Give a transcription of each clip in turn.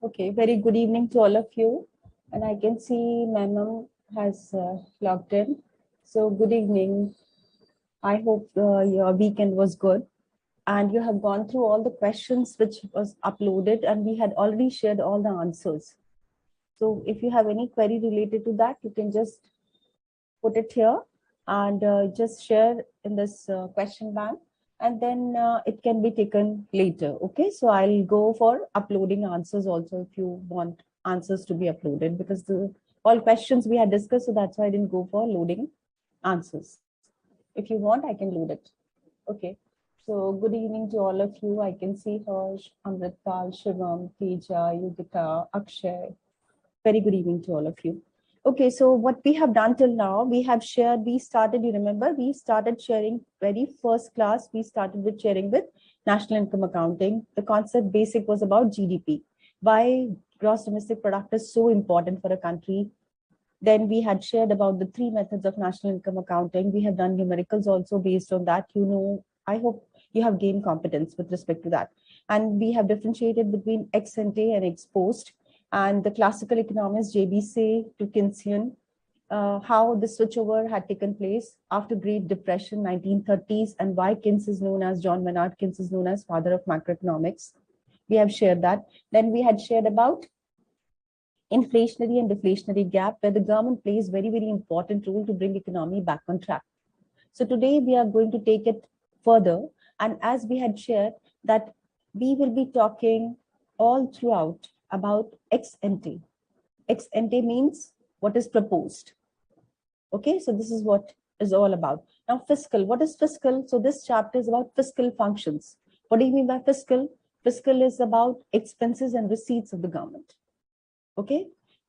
Okay, very good evening to all of you. And I can see my mom has logged in. So good evening. I hope your weekend was good. And you have gone through all the questions which was uploaded and we had already shared all the answers. So if you have any query related to that, you can just put it here and just share in this question bank. And then it can be taken later. Okay, so I'll go for uploading answers also if you want answers to be uploaded, because all questions we had discussed, so that's why I didn't go for loading answers. If you want, I can load it. Okay, so good evening to all of you. I can see Harsh, Amrital, Shivam, Teja, Yugita, Akshay. Very good evening to all of you. Okay, so what we have done till now, we started, you remember, we started sharing very first class. We started with sharing with national income accounting. The concept basic was about GDP. Why gross domestic product is so important for a country. Then we had shared about the 3 methods of national income accounting. We have done numericals also based on that. I hope you have gained competence with respect to that. And we have differentiated between ex ante and ex post. And the classical economists, JBC to Keynesian, how the switchover had taken place after Great Depression, 1930s, and why Keynes is known as, John Maynard Keynes is known as father of macroeconomics. We have shared that. Then we had shared about inflationary and deflationary gap, where the government plays very, very important role to bring economy back on track. So today we are going to take it further. And as we had shared that we will be talking all throughout about ex ante. Ex ante means what is proposed. Okay, so this is what is all about. Now, fiscal. What is fiscal? So this chapter is about fiscal functions. What do you mean by fiscal? Fiscal is about expenses and receipts of the government. Okay,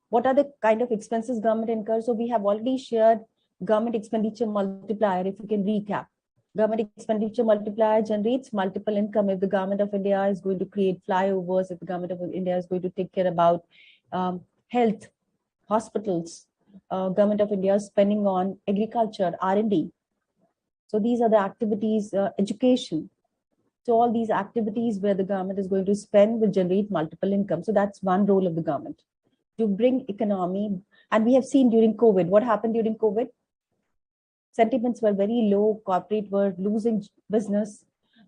what are the kind of expenses government incurs? So we have already shared government expenditure multiplier. If you can recap, government expenditure multiplier generates multiple income. If the government of India is going to create flyovers, if the government of India is going to take care about health, hospitals, government of India is spending on agriculture, R&D. So these are the activities, education. So all these activities where the government is going to spend will generate multiple income. So that's one role of the government, to bring economy. And we have seen during COVID, what happened during COVID? Sentiments were very low. Corporate were losing business.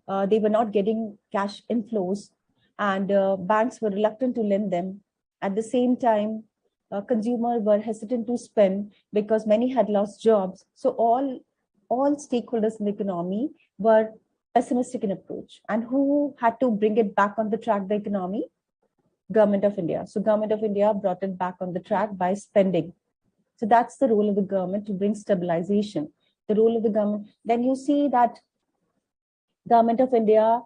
They were not getting cash inflows, and banks were reluctant to lend them. At the same time, consumers were hesitant to spend because many had lost jobs. So all stakeholders in the economy were pessimistic in approach. And who had to bring it back on the track, the economy? Government of India. So government of India brought it back on the track by spending. So that's the role of the government, to bring stabilization. The role of the government. Then you see that government of India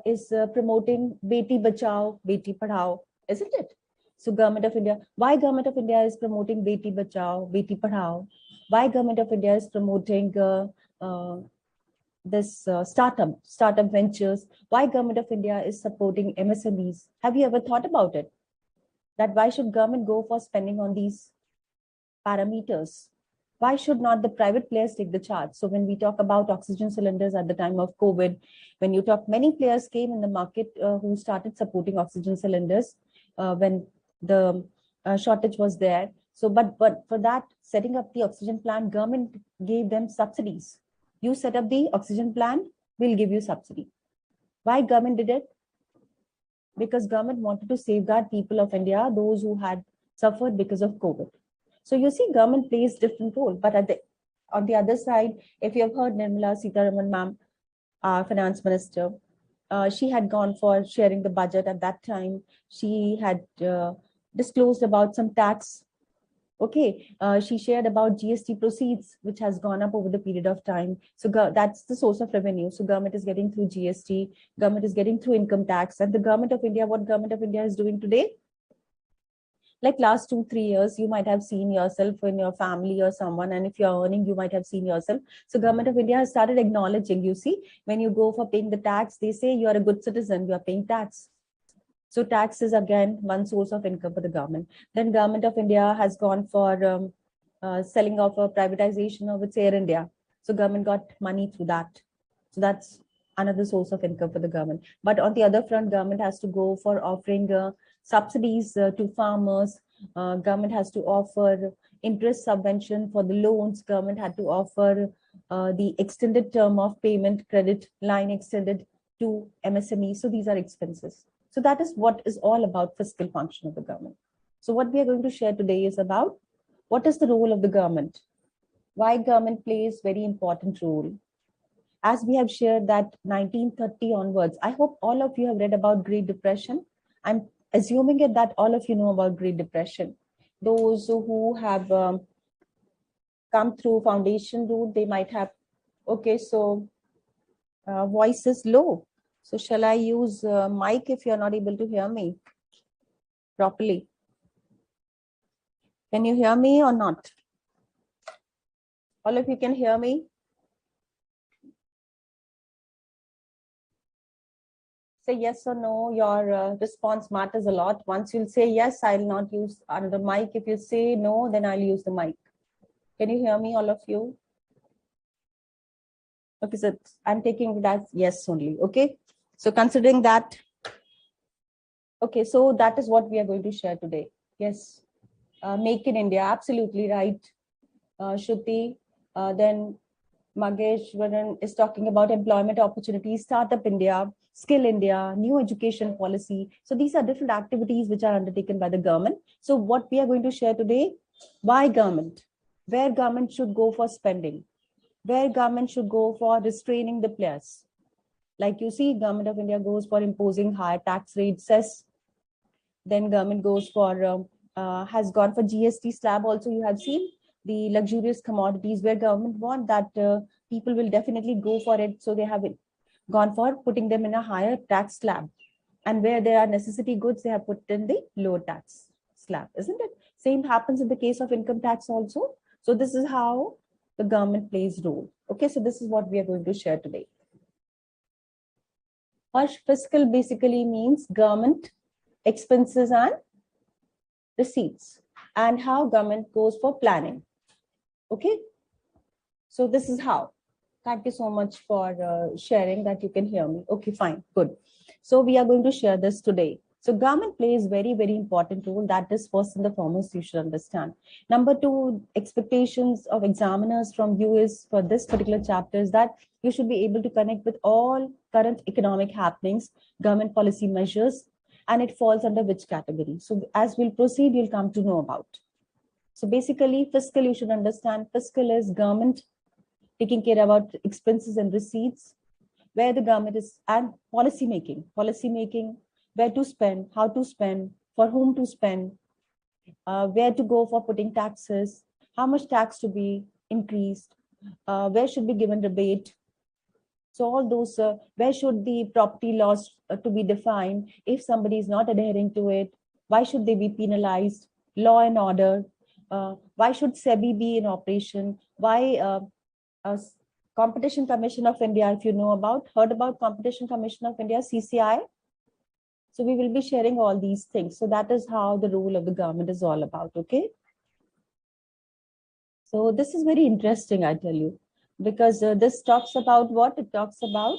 is promoting Beti Bachao, Beti Padhao, isn't it? So government of India, why government of India is promoting Beti Bachao, Beti Padhao? Why government of India is promoting this startup ventures? Why government of India is supporting MSMEs? Have you ever thought about it? That why should government go for spending on these parameters? Why should not the private players take the charge? So when we talk about oxygen cylinders at the time of COVID, when you talk, many players came in the market who started supporting oxygen cylinders when the shortage was there. So, but for that, setting up the oxygen plant, government gave them subsidies. You set up the oxygen plant, we'll give you subsidy. Why government did it? Because government wanted to safeguard people of India, those who had suffered because of COVID. So you see, government plays different role. But on the other side, if you have heard Nirmala Sitharaman ma'am, our finance minister, she had gone for sharing the budget at that time. She had disclosed about some tax. Okay, she shared about GST proceeds, which has gone up over the period of time. So that's the source of revenue. So government is getting through GST, government is getting through income tax. And the government of India, what government of India is doing today? Like last 2-3 years, you might have seen yourself in your family or someone, and if you're earning, you might have seen yourself. So government of India has started acknowledging, you see, when you go for paying the tax, they say you are a good citizen, you are paying tax. So tax is again one source of income for the government. Then government of India has gone for selling off a privatization of its Air India. So government got money through that. So that's another source of income for the government. But on the other front, government has to go for offering subsidies to farmers. Government has to offer interest subvention for the loans. Government had to offer the extended term of payment credit line extended to MSME. So these are expenses. So that is what is all about fiscal function of the government. So what we are going to share today is about what is the role of the government, why government plays very important role. As we have shared that 1930 onwards, I hope all of you have read about Great Depression. I'm assuming it that all of you know about Great Depression. Those who have come through foundation route, they might have, okay, so voice is low. So shall I use mic if you're not able to hear me properly? Can you hear me or not? All of you can hear me? Say yes or no. Your response matters a lot. Once you'll say yes, I'll not use another mic. If you say no, then I'll use the mic. Can you hear me, all of you? Okay, so I'm taking it as yes only. Okay, so considering that, okay, so that is what we are going to share today. Yes, Make in India, absolutely right. Shruti, then Mageshwaran is talking about employment opportunities, Startup India, Skill India, new education policy. So these are different activities which are undertaken by the government. So what we are going to share today, why government, where government should go for spending, where government should go for restraining the players. Like you see, Government of India goes for imposing higher tax rates, cess. Then government goes for, has gone for GST slab also. You have seen the luxurious commodities where government want that people will definitely go for it. So they have gone for putting them in a higher tax slab. And where there are necessity goods, they have put in the lower tax slab, isn't it? Same happens in the case of income tax also. So this is how the government plays role. Okay, so this is what we are going to share today. Fiscal basically means government expenses and receipts, and how government goes for planning. Okay, so this is how. Thank you so much for sharing that you can hear me. Okay, fine, good. So we are going to share this today. So government plays very, very important role. That is first and the foremost you should understand. Number two, expectations of examiners from you is for this particular chapter is that you should be able to connect with all current economic happenings, government policy measures, and it falls under which category. So as we'll proceed, you'll come to know about. So basically, fiscal, you should understand, fiscal is government taking care about expenses and receipts, where the government is, and policy making, where to spend, how to spend, for whom to spend, where to go for putting taxes, how much tax to be increased, where should be given rebate. So all those, where should the property laws to be defined? If somebody is not adhering to it, why should they be penalized? Law and order. Why should SEBI be in operation? Why Competition Commission of India, if you know about, heard about Competition Commission of India, CCI? So we will be sharing all these things. So that is how the role of the government is all about, okay? So this is very interesting, I tell you, because this talks about what? It talks about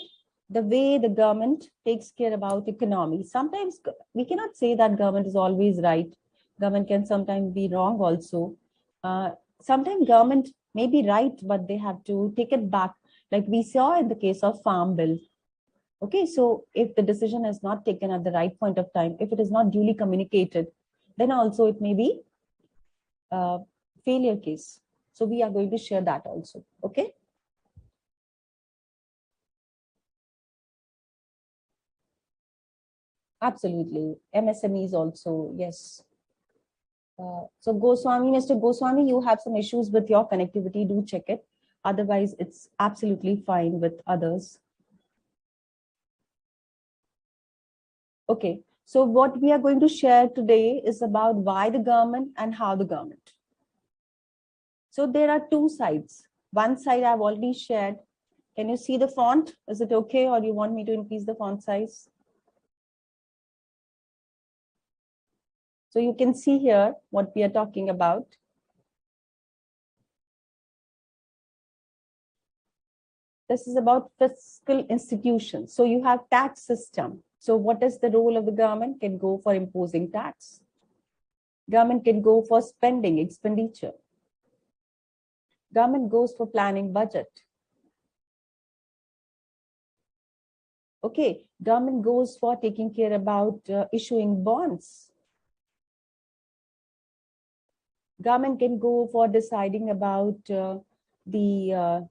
the way the government takes care about economy. Sometimes we cannot say that government is always right. Government can sometimes be wrong also. Sometimes government may be right, but they have to take it back. Like we saw in the case of Farm Bill. Okay, so if the decision is not taken at the right point of time, if it is not duly communicated, then also it may be a failure case. So we are going to share that also, okay? Absolutely, MSMEs also, yes. So Goswami, Mr. Goswami, you have some issues with your connectivity, do check it. Otherwise, it's absolutely fine with others. Okay, so what we are going to share today is about why the government and how the government. So there are two sides. One side I've already shared. Can you see the font? Is it okay, or you want me to increase the font size? So you can see here what we are talking about. This is about fiscal institutions. So you have tax system. So what is the role of the government? Can go for imposing tax. Government can go for spending, expenditure. Government goes for planning budget. Okay, government goes for taking care about issuing bonds. Government can go for deciding about the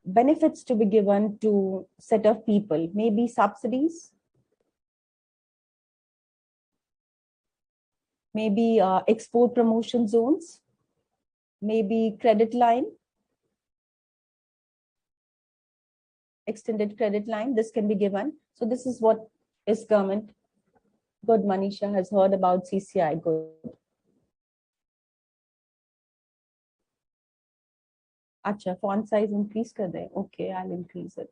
benefits to be given to set of people, maybe subsidies, maybe export promotion zones, maybe credit line, extended credit line, this can be given. So this is what is government. Good, Manisha has heard about CCI, good. Acha, font size increase kar de. Okay, I'll increase it.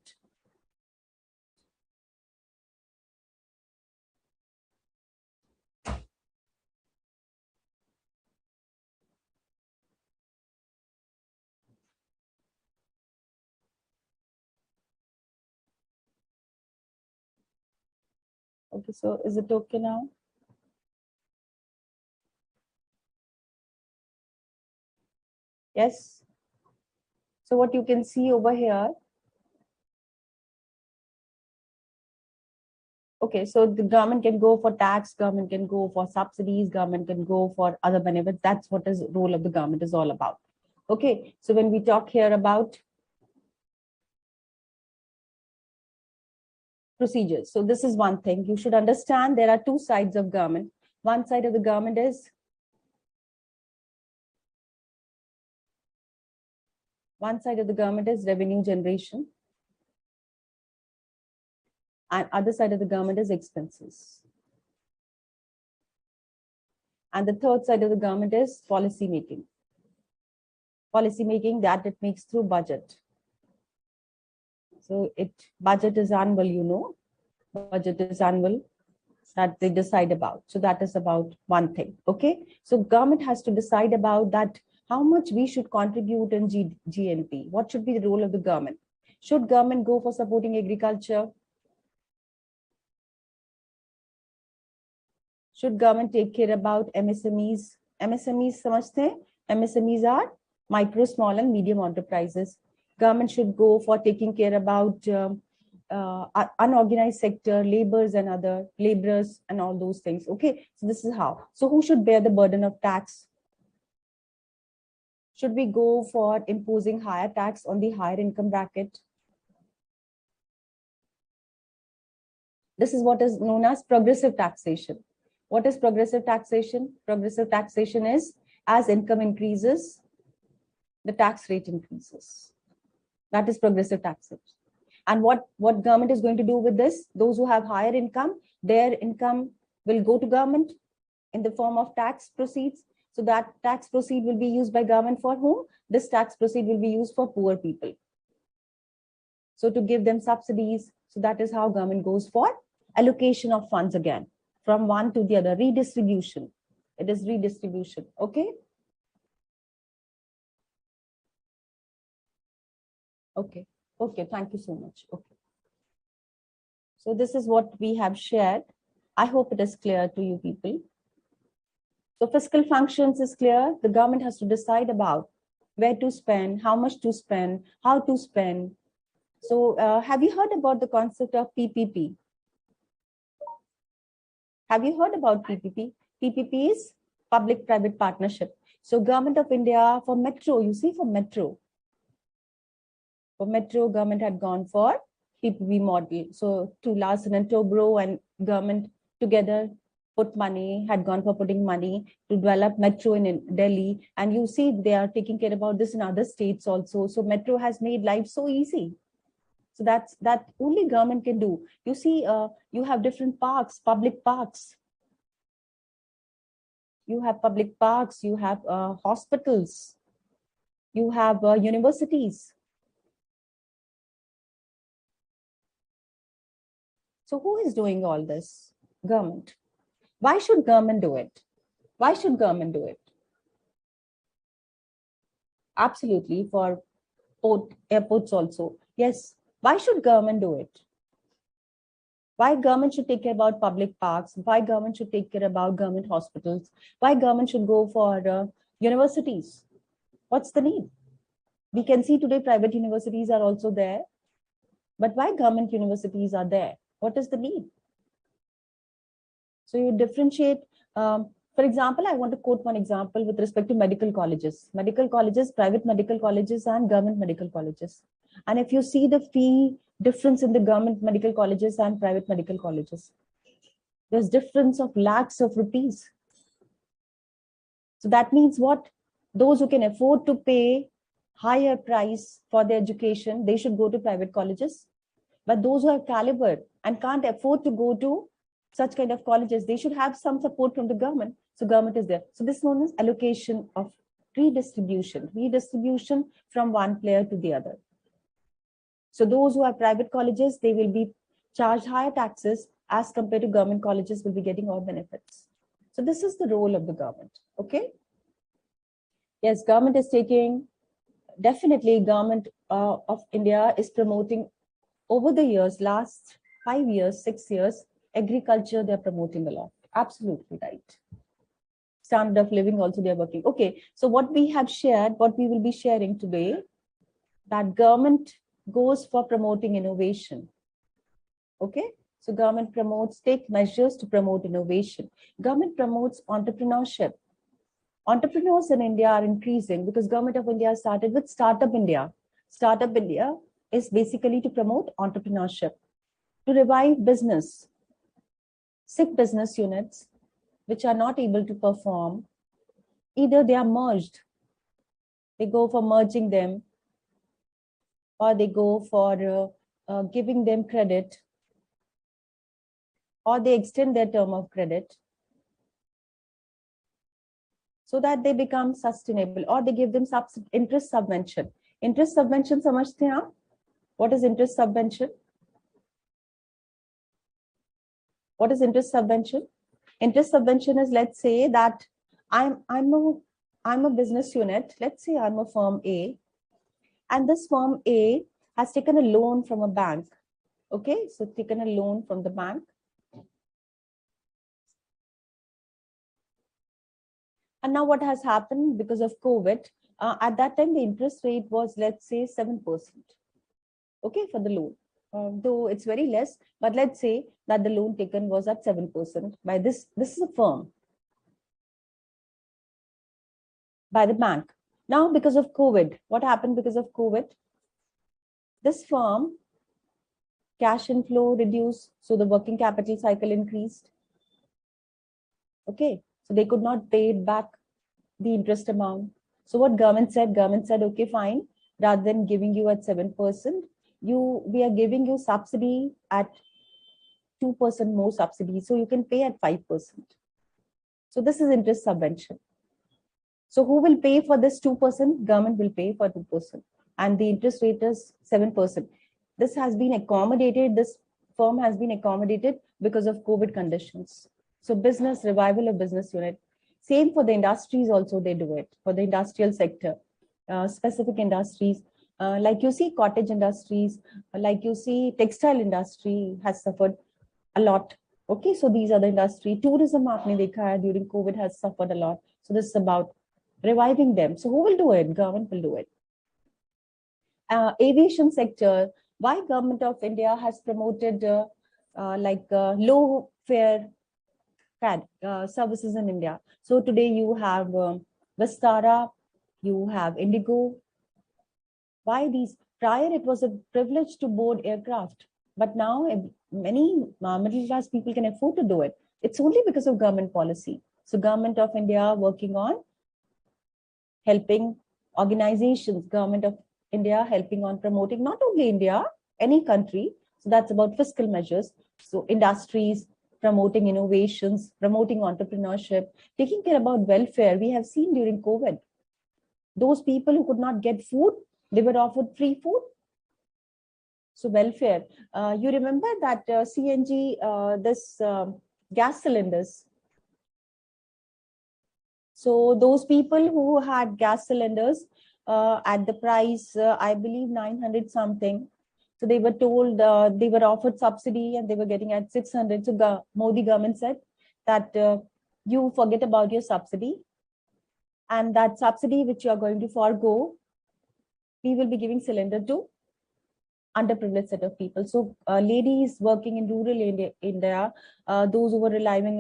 Okay, so is it okay now? Yes. So what you can see over here. Okay, so the government can go for tax, government can go for subsidies, government can go for other benefits. That's what is role of the government is all about. Okay, so when we talk here about procedures, so this is one thing you should understand. There are two sides of government. One side of the government is revenue generation, and other side of the government is expenses. And the third side of the government is policy making. Policy making that it makes through budget. So budget is annual, you know. Budget is annual that they decide about. So that is about one thing. Okay. So government has to decide about that how much we should contribute in GNP. What should be the role of the government? Should government go for supporting agriculture? Should government take care about MSMEs? MSMEs samajhte hain? MSMEs are micro, small and medium enterprises. Government should go for taking care about unorganized sector, laborers and all those things. Okay, so this is how. So who should bear the burden of tax? Should we go for imposing higher tax on the higher income bracket? This is what is known as progressive taxation. What is progressive taxation? Progressive taxation is as income increases, the tax rate increases. That is progressive taxation. And what government is going to do with this? Those who have higher income, their income will go to government in the form of tax proceeds. So that tax proceed will be used by government for whom? This tax proceed will be used for poor people. So to give them subsidies. So that is how government goes for allocation of funds again, from one to the other, redistribution. It is redistribution. Okay. Okay. Okay. Thank you so much. Okay. So this is what we have shared. I hope it is clear to you people. So fiscal functions is clear. The government has to decide about where to spend, how much to spend, how to spend. So have you heard about the concept of PPP? Have you heard about PPP? PPP is public-private partnership. So government of India for metro, you see for metro, government had gone for PPP model. So to Larsen and Toubro and government together had gone for putting money to develop metro in Delhi. And you see they are taking care about this in other states also. So metro has made life so easy. So that only government can do. You see, you have different parks, public parks. You have public parks, you have hospitals, you have universities. So who is doing all this? Government. Why should government do it? Why should government do it? Absolutely, for airports also. Yes. Why should government do it? Why government should take care about public parks? Why government should take care about government hospitals? Why government should go for universities? What's the need? We can see today private universities are also there. But why government universities are there? What is the need? So you differentiate. For example, I want to quote one example with respect to medical colleges, private medical colleges and government medical colleges. And if you see the fee difference in the government medical colleges and private medical colleges, there's difference of lakhs of rupees. So that means what? Those who can afford to pay higher price for their education, they should go to private colleges. But those who have caliber and can't afford to go to such kind of colleges, they should have some support from the government. So government is there. So this is known as allocation of redistribution from one player to the other. So those who have private colleges, they will be charged higher taxes as compared to government colleges will be getting all benefits. So this is the role of the government. Okay. Yes, government is taking, definitely government of India is promoting over the years, last 5 years, 6 years, agriculture, they're promoting a lot. Absolutely right. Standard of living also they're working. Okay, so what we have shared, what we will be sharing today, that government goes for promoting innovation. Okay, so government take measures to promote innovation. Government promotes entrepreneurship. Entrepreneurs in India are increasing because government of India started with Startup India. Startup India is basically to promote entrepreneurship, to revive business. Sick business units which are not able to perform, either they are merged, they go for merging them, or they go for giving them credit, or they extend their term of credit so that they become sustainable, or they give them interest subvention. Interest subvention, समझते हैं आप? What is interest subvention? What is interest subvention? Interest subvention is, let's say that I'm a business unit. Let's say I'm a firm A, and this firm A has taken a loan from a bank. Okay, so taken a loan from the bank. And now what has happened because of COVID? At that time, the interest rate was, let's say, 7%. Okay, for the loan. Though it's very less, but let's say that the loan taken was at 7% by this is a firm, by the bank. Now, because of COVID, what happened because of COVID? This firm, cash inflow reduced, so the working capital cycle increased. Okay, so they could not pay it back, the interest amount. So what government said, okay, fine, rather than giving you at 7%, we are giving you subsidy at 2% more subsidy, so you can pay at 5%. So this is interest subvention. So who will pay for this 2%? Government will pay for 2%, and the interest rate is 7%. This has been accommodated. This firm has been accommodated because of COVID conditions. So business, revival of business unit. Same for the industries also, they do it for the industrial sector, specific industries. Like you see cottage industries, like you see textile industry has suffered a lot. Okay, so these are the industry. Tourism aapne dekha hai, during COVID has suffered a lot. So this is about reviving them. So who will do it? Government will do it. Aviation sector, why government of India has promoted low fare services in India. So today you have Vistara, you have Indigo. Why these? Prior, it was a privilege to board aircraft, but now many middle class people can afford to do it. It's only because of government policy. So government of India working on helping organizations, government of India helping on promoting not only India, any country. So that's about fiscal measures. So industries, promoting innovations, promoting entrepreneurship, taking care about welfare. We have seen during COVID, those people who could not get food, they were offered free food. So welfare. You remember that CNG, gas cylinders. So those people who had gas cylinders at the price, I believe 900 something. So they were told, they were offered subsidy and they were getting at 600. So Modi government said that you forget about your subsidy, and that subsidy which you are going to forego, we will be giving cylinder to underprivileged set of people. So ladies working in rural India, those who were relying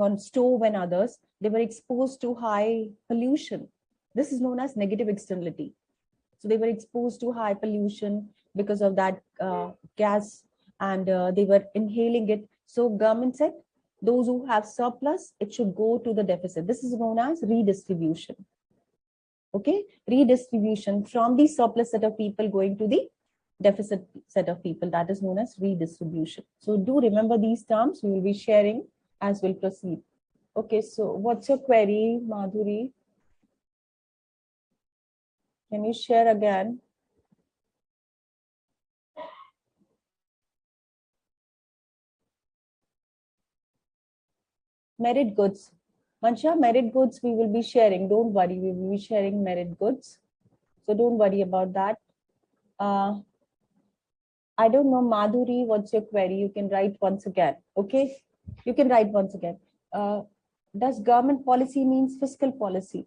on stove and others, they were exposed to high pollution. This is known as negative externality. So they were exposed to high pollution because of that gas, and they were inhaling it. So government said, those who have surplus, it should go to the deficit. This is known as redistribution. Okay, redistribution from the surplus set of people going to the deficit set of people, that is known as redistribution. So do remember these terms, we will be sharing as we'll proceed. Okay, so what's your query, Madhuri? Can you share again? Merit goods. Mansha, merit goods we will be sharing. Don't worry, we will be sharing merit goods. So don't worry about that. I don't know, Madhuri, what's your query? You can write once again. Okay, you can write once again. Does government policy means fiscal policy?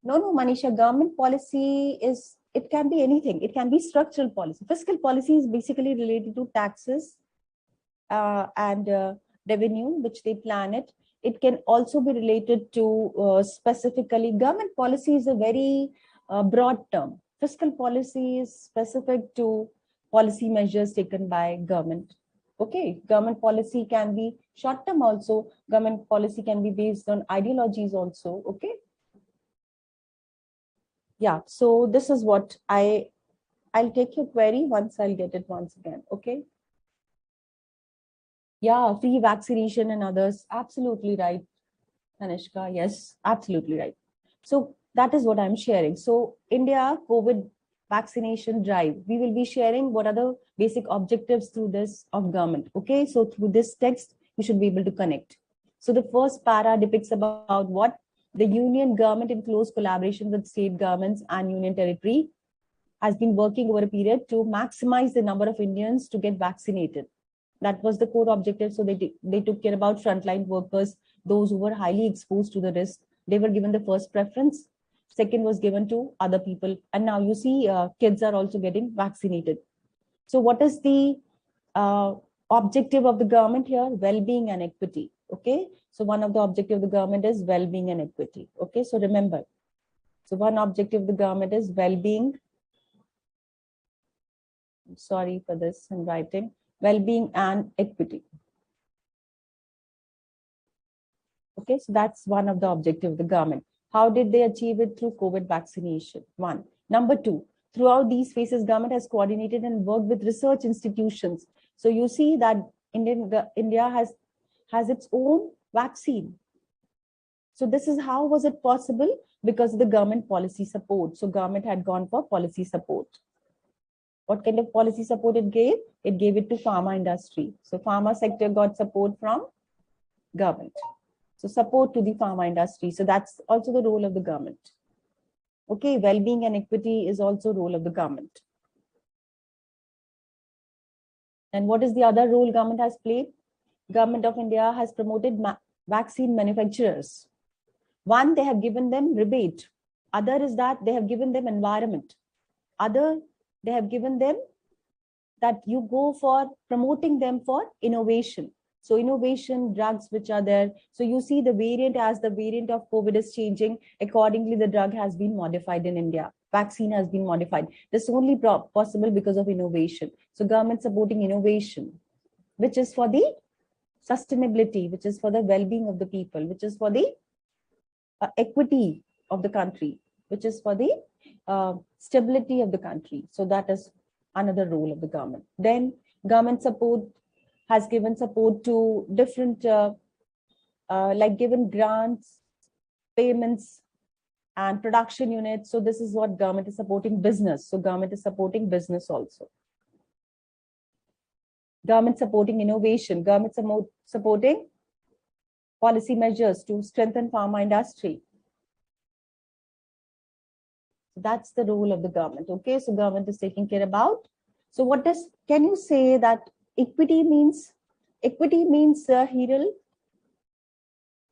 No, Manisha, government policy is, it can be anything. It can be structural policy. Fiscal policy is basically related to taxes and revenue, which they plan it. It can also be related to specifically, government policy is a very broad term. Fiscal policy is specific to policy measures taken by government. Okay, government policy can be short term also. Government policy can be based on ideologies also. Okay. Yeah, so this is what I'll take your query once I'll get it once again. Okay. Yeah, free vaccination and others. Absolutely right, Tanishka. Yes, absolutely right. So that is what I'm sharing. So India COVID vaccination drive. We will be sharing what are the basic objectives through this of government. Okay, so through this text, we should be able to connect. So the first para depicts about what the union government in close collaboration with state governments and union territory has been working over a period to maximize the number of Indians to get vaccinated. That was the core objective. So they took care about frontline workers, those who were highly exposed to the risk. They were given the first preference. Second was given to other people. And now you see kids are also getting vaccinated. So what is the objective of the government here? Well-being and equity. Okay. So one of the objectives of the government is well-being and equity. Okay. So remember. So one objective of the government is well-being. Sorry for this handwriting. Well-being and equity. Okay, so that's one of the objectives of the government. How did they achieve it? Through COVID vaccination? One. Number two, throughout these phases, government has coordinated and worked with research institutions. So you see that India has its own vaccine. So this is how was it possible? Because of the government policy support. So government had gone for policy support. What kind of policy support it gave? It gave it to pharma industry. So pharma sector got support from government. So support to the pharma industry. So that's also the role of the government. Okay, well-being and equity is also role of the government. And what is the other role government has played? Government of India has promoted vaccine manufacturers. One, they have given them rebate. Other is that they have given them environment. Other, they have given them that you go for promoting them for innovation. So innovation, drugs which are there. So you see the variant as the variant of COVID is changing. Accordingly, the drug has been modified in India. Vaccine has been modified. This is only possible because of innovation. So government supporting innovation, which is for the sustainability, which is for the well-being of the people, which is for the equity of the country, which is for the stability of the country. So that is another role of the government. Then government support has given support to different, like given grants, payments, and production units. So this is what government is supporting business. So government is supporting business also. Government supporting innovation, government supporting policy measures to strengthen pharma industry. That's the role of the government. Okay, so government is taking care about So what does, can you say that equity means, Hiral,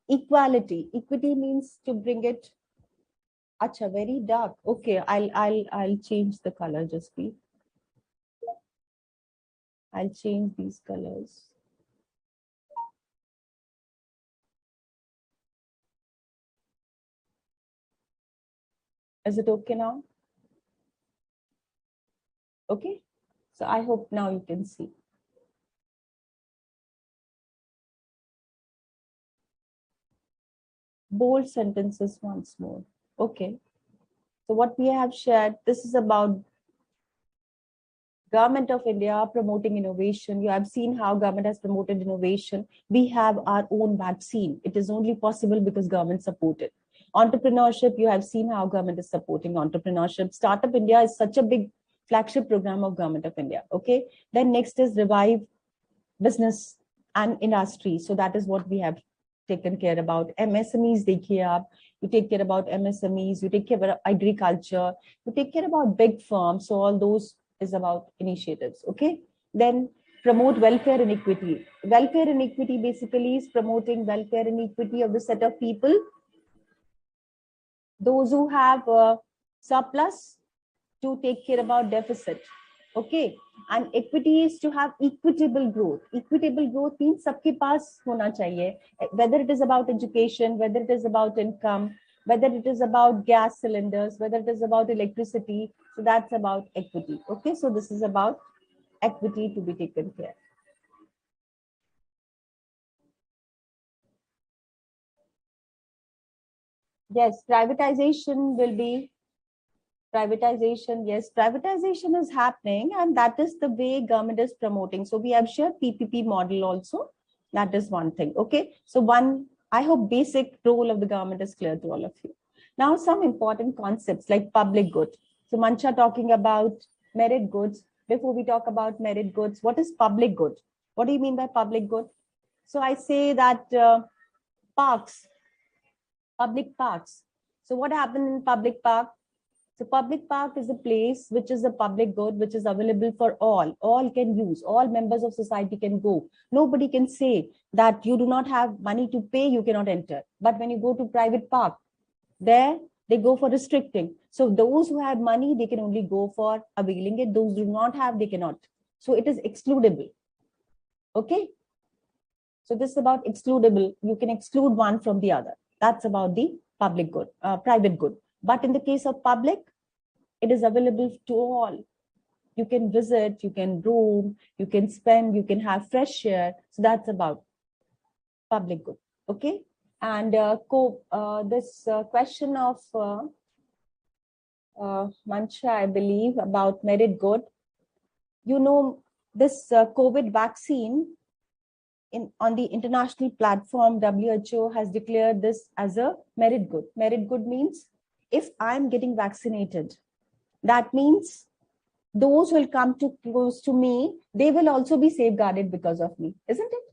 equality. Equity means to bring it, acha, very dark. Okay, I'll change the color, just be. I'll change these colors. Is it okay now? Okay. So I hope now you can see. Bold sentences once more. Okay. So what we have shared, this is about Government of India promoting innovation. You have seen how government has promoted innovation. We have our own vaccine. It is only possible because government supported. Entrepreneurship, you have seen how government is supporting entrepreneurship. Startup India is such a big flagship program of Government of India. Okay. Then next is revive business and industry. So that is what we have taken care about. MSMEs, dekhiye aap. You take care about MSMEs, you take care about agriculture, you take care about big firms. So all those is about initiatives. Okay. Then promote welfare and equity. Welfare and equity basically is promoting welfare and equity of the set of people. Those who have surplus to take care about deficit. Okay. And equity is to have equitable growth. Equitable growth means sabke paas hona chahiye, whether it is about education, whether it is about income, whether it is about gas cylinders, whether it is about electricity. So that's about equity. Okay. So this is about equity to be taken care. Yes, privatization will be privatization. Yes, privatization is happening, and that is the way government is promoting. So we have shared PPP model also. That is one thing. Okay. So one, I hope basic role of the government is clear to all of you. Now, some important concepts like public good. So Mancha talking about merit goods. Before we talk about merit goods, what is public good? What do you mean by public good? So I say that parks, public parks. So what happened in public park? So public park is a place which is a public good, which is available for all. All can use, all members of society can go. Nobody can say that you do not have money to pay, you cannot enter. But when you go to private park, there they go for restricting. So those who have money, they can only go for availing it. Those who do not have, they cannot. So it is excludable. Okay. So this is about excludable. You can exclude one from the other. That's about the public good, private good. But in the case of public, it is available to all. You can visit, you can roam, you can spend, you can have fresh air. So that's about public good. Okay. And this question of Mancha, I believe, about merit good. You know, this COVID vaccine on the international platform, WHO has declared this as a merit good. Merit good means if I'm getting vaccinated, that means those who will come too close to me, they will also be safeguarded because of me, isn't it?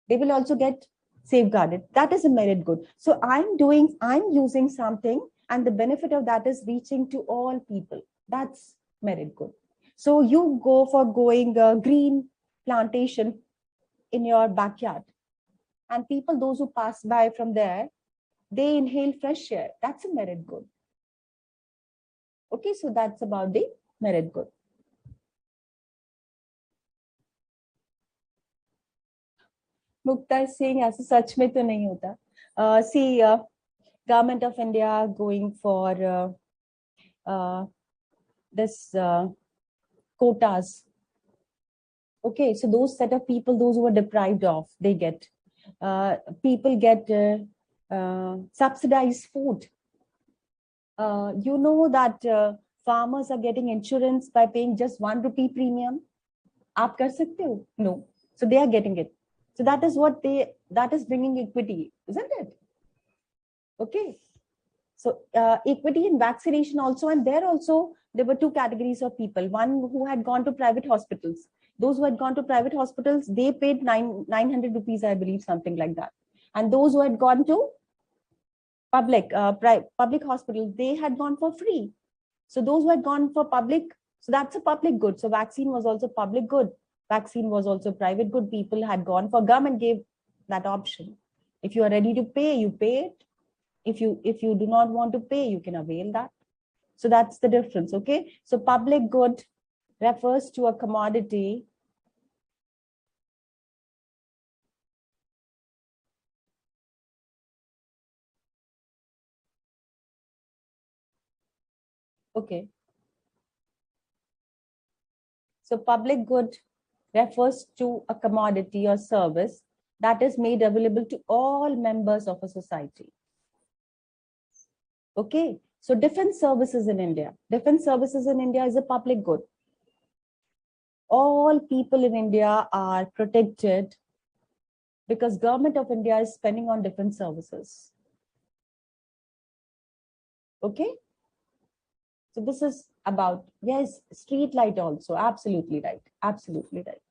They will also get safeguarded. That is a merit good. So I'm using something, and the benefit of that is reaching to all people. That's merit good. So you go for going green plantation in your backyard, and people, those who pass by from there, they inhale fresh air. That's a merit good. Okay, so that's about the merit good. Mukta is saying ऐसे सच में तो नहीं होता. See, Government of India going for this quotas. Okay, so those set of people, those who are deprived of, they get. People get subsidized food. You know that farmers are getting insurance by paying just ₹1 premium. आप कर सकते हो? No. So they are getting it. So that is what that is bringing equity, isn't it? Okay. So equity in vaccination also, and there also, there were two categories of people. One who had gone to private hospitals. Those who had gone to private hospitals, they paid 900 rupees, I believe, something like that. And those who had gone to public hospitals, they had gone for free. So those who had gone for public So that's a public good. So vaccine was also public good. Vaccine was also private good. People had gone for, government gave that option. If you are ready to pay, you pay it. If you do not want to pay, you can avail that. So that's the difference, okay? So public good refers to a commodity okay. So public good refers to a commodity or service that is made available to all members of a society. Okay, so defense services in India. Defense services in India is a public good. All people in India are protected because government of India is spending on defense services. Okay, so this is about, yes, street light also, absolutely right, absolutely right.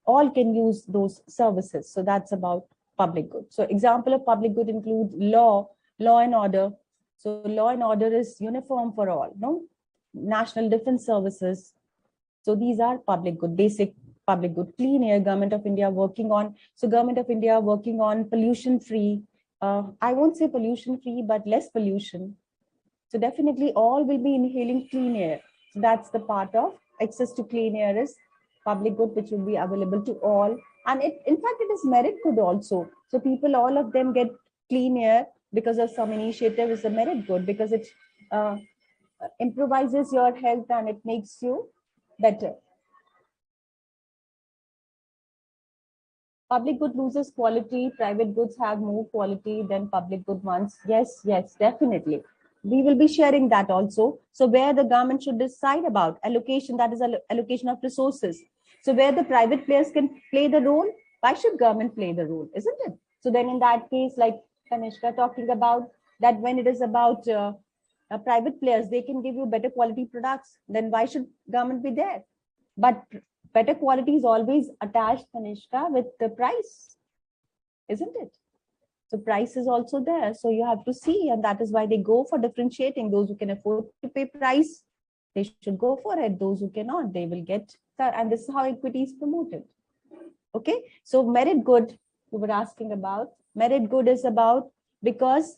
All can use those services. So that's about public good. So example of public good include law and order. So law and order is uniform for all, no? National defense services. So these are public good, basic public good. Clean air, government of India working on. So government of India working on pollution free. I won't say pollution free, but less pollution. So definitely all will be inhaling clean air. So that's the part of access to clean air is public good, which will be available to all. And in fact, it is merit good also. So people, all of them get clean air because of some initiative is a merit good because it improvises your health and it makes you better. Public good loses quality, private goods have more quality than public good ones. Yes, yes, definitely. We will be sharing that also. So where the government should decide about allocation, that is allocation of resources. So where the private players can play the role, why should government play the role, isn't it? So then in that case, like Kanishka talking about that when it is about private players, they can give you better quality products, then why should government be there? But better quality is always attached, Kanishka, with the price, isn't it? So price is also there. So you have to see, and that is why they go for differentiating. Those who can afford to pay price, they should go for it. Those who cannot, they will get that. And this is how equity is promoted. Okay. So merit good, you were asking about. Merit good is about because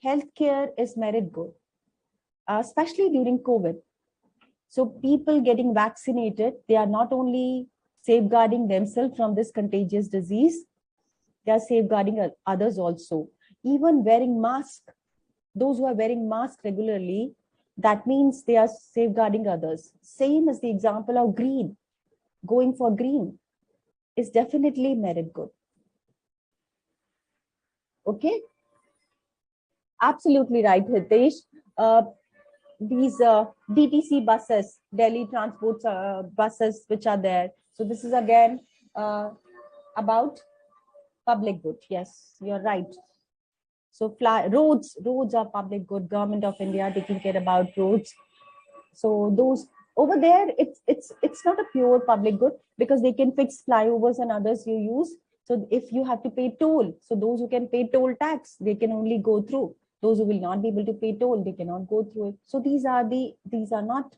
healthcare is merit good, especially during COVID. So people getting vaccinated, they are not only safeguarding themselves from this contagious disease, they are safeguarding others also. Even wearing mask, those who are wearing mask regularly, that means they are safeguarding others. Same as the example of green, going for green is definitely merit good. Okay, absolutely right, Hitesh. These DTC buses, Delhi transport buses, which are there. So this is again about public good. Yes, you're right. So roads are public good. Government of India taking care about roads. So those over there, it's not a pure public good because they can fix flyovers and others you use. So if you have to pay toll, so those who can pay toll tax, they can only go through. Those who will not be able to pay toll, they cannot go through it. So these are not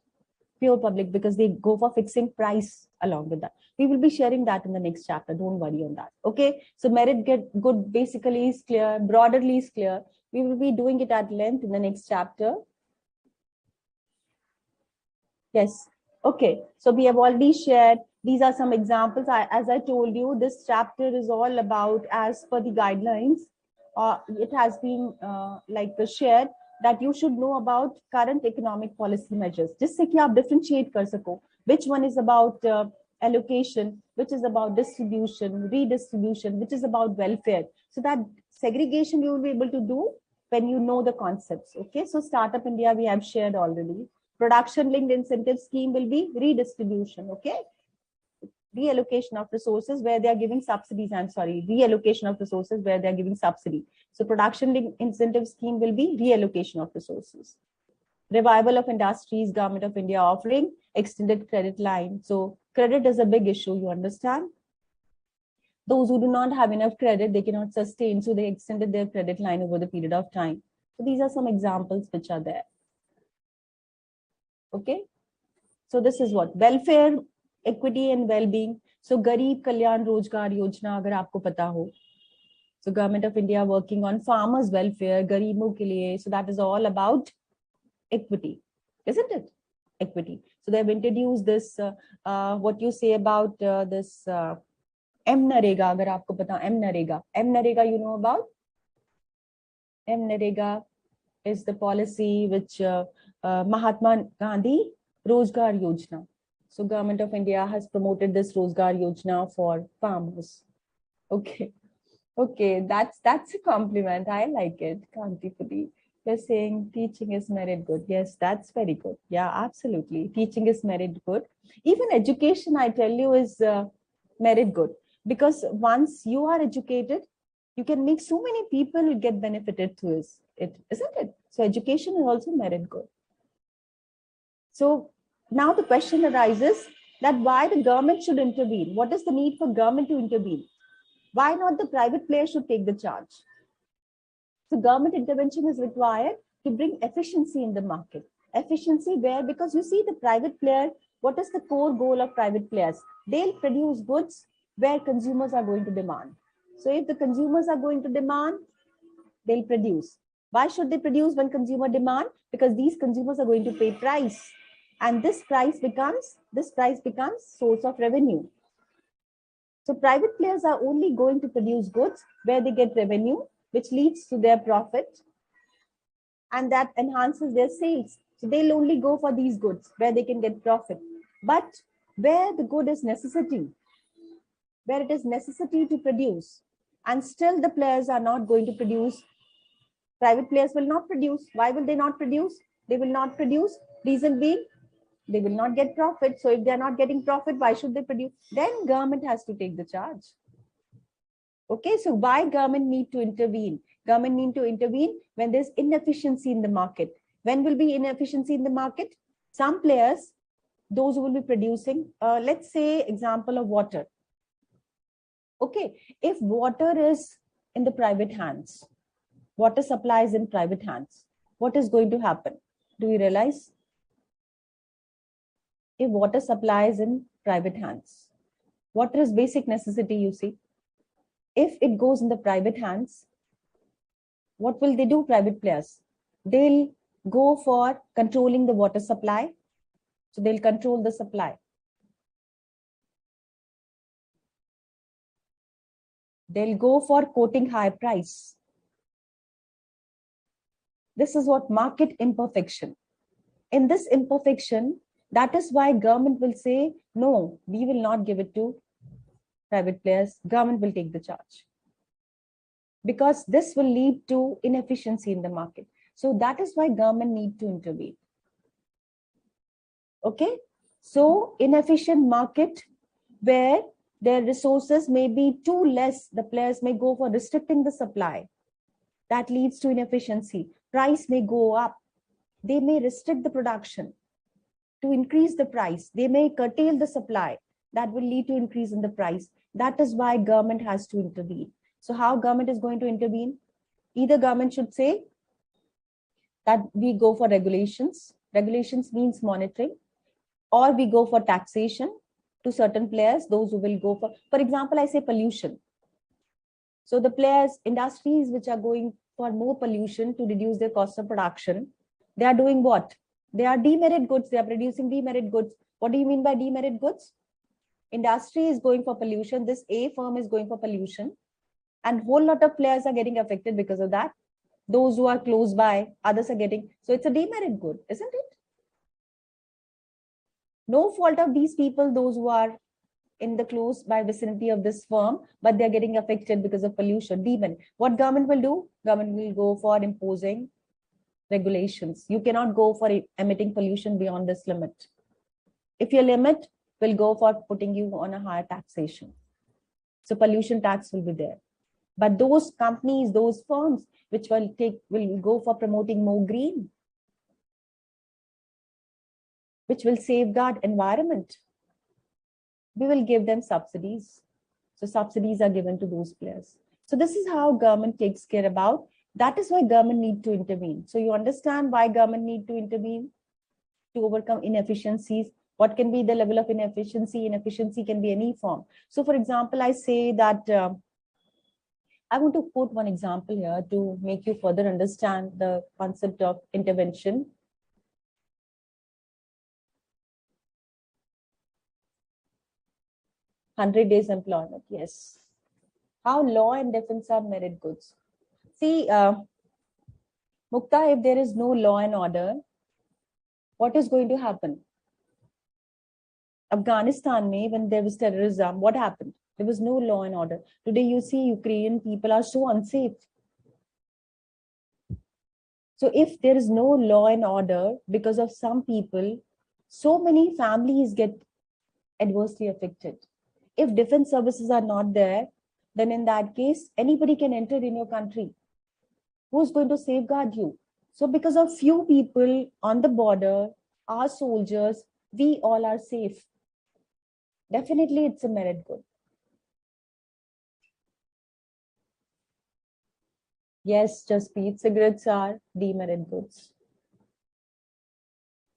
pure public because they go for fixing price along with that. We will be sharing that in the next chapter. Don't worry on that. Okay. So merit get good basically is clear, broaderly is clear. We will be doing it at length in the next chapter. Yes. Okay. So we have already shared. These are some examples. As I told you, this chapter is all about as per the guidelines. It has been shared that you should know about current economic policy measures. Just so कि आप differentiate कर सको. Which one is about allocation, which is about distribution, redistribution, which is about welfare. So that segregation you will be able to do when you know the concepts. Okay. So Startup India we have shared already. Production linked incentive scheme will be redistribution. Okay. Reallocation of resources where they are giving subsidies. I'm sorry, reallocation of resources where they are giving subsidy. So production linked incentive scheme will be reallocation of resources. Revival of industries, Government of India offering extended credit line. So credit is a big issue, you understand? Those who do not have enough credit, they cannot sustain. So they extended their credit line over the period of time. So these are some examples which are there. Okay. So this is what? Welfare, equity and well-being. So Garib Kalyan Rozgar Yojana, agar aapko pata ho. So Government of India working on farmers' welfare, Garibon ke liye. So that is all about equity, isn't it? Equity. So they have introduced this, what you say about this MNREGA, agar aapko pata, MNREGA. MNREGA, you know about? MNREGA is the policy which Mahatma Gandhi Rozgar Yojana. So Government of India has promoted this Rozgar Yojana for farmers. Okay. Okay, that's a compliment. I like it, Kantipudi. You're saying teaching is merit good. Yes, that's very good. Yeah, absolutely. Teaching is merit good. Even education, I tell you, is merit good. Because once you are educated, you can make so many people get benefited through it, isn't it? So education is also merit good. So now the question arises that why the government should intervene. What is the need for government to intervene? Why not the private player should take the charge? So government intervention is required to bring efficiency in the market. Efficiency where, because you see the private player, what is the core goal of private players? They'll produce goods where consumers are going to demand. So if the consumers are going to demand, they'll produce. Why should they produce when consumer demand? Because these consumers are going to pay price. And this price becomes source of revenue. So private players are only going to produce goods where they get revenue, which leads to their profit, and that enhances their sales. So they'll only go for these goods where they can get profit. But where the good is necessity, where it is necessity to produce, and still the players are not going to produce, private players will not produce. Why will they not produce? They will not produce. Reason being, they will not get profit. So if they're not getting profit, why should they produce? Then government has to take the charge. Okay, so why government need to intervene? Government need to intervene when there's inefficiency in the market. When will be inefficiency in the market? Some players, those who will be producing, let's say example of water. Okay, if water is in the private hands, water supply is in private hands, what is going to happen? Do you realize? If water supply is in private hands, water is basic necessity, you see. If it goes in the private hands, what will they do, private players? They'll go for controlling the water supply. So they'll control the supply. They'll go for quoting high price. This is what market imperfection. In this imperfection, that is why government will say, no, we will not give it to private players. Government will take the charge. Because this will lead to inefficiency in the market. So that is why government need to intervene. Okay, so inefficient market where their resources may be too less, the players may go for restricting the supply. That leads to inefficiency. Price may go up. They may restrict the production to increase the price. They may curtail the supply. That will lead to increase in the price. That is why government has to intervene. So how government is going to intervene? Either government should say that we go for regulations. Regulations means monitoring. Or we go for taxation to certain players, those who will go for example, I say pollution. So the players, industries which are going for more pollution to reduce their cost of production, they are doing what? They are demerit goods. They are producing demerit goods. What do you mean by demerit goods? Industry is going for pollution. This A firm is going for pollution. And whole lot of players are getting affected because of that. Those who are close by, others are getting. So it's a demerit good, isn't it? No fault of these people, those who are in the close by vicinity of this firm, but they're getting affected because of pollution, demerit. What government will do? Government will go for imposing regulations. You cannot go for emitting pollution beyond this limit. If your limit will go for putting you on a higher taxation. So pollution tax will be there. But those companies, those firms which will go for promoting more green, which will safeguard environment, we will give them subsidies. So subsidies are given to those players. So this is how government takes care about. That is why government need to intervene. So you understand why government need to intervene? To overcome inefficiencies. What can be the level of inefficiency? Inefficiency can be any form. So for example, I say that I want to quote one example here to make you further understand the concept of intervention. "100 days employment," yes. How law and defense are merit goods. See, Mukta, if there is no law and order, what is going to happen? Afghanistan, when there was terrorism, what happened? There was no law and order. Today, you see Ukrainian people are so unsafe. So if there is no law and order because of some people, so many families get adversely affected. If defense services are not there, then in that case, anybody can enter in your country. Who's going to safeguard you? So because of few people on the border, our soldiers, we all are safe. Definitely, it's a merit good. Yes, just speed cigarettes are demerit goods.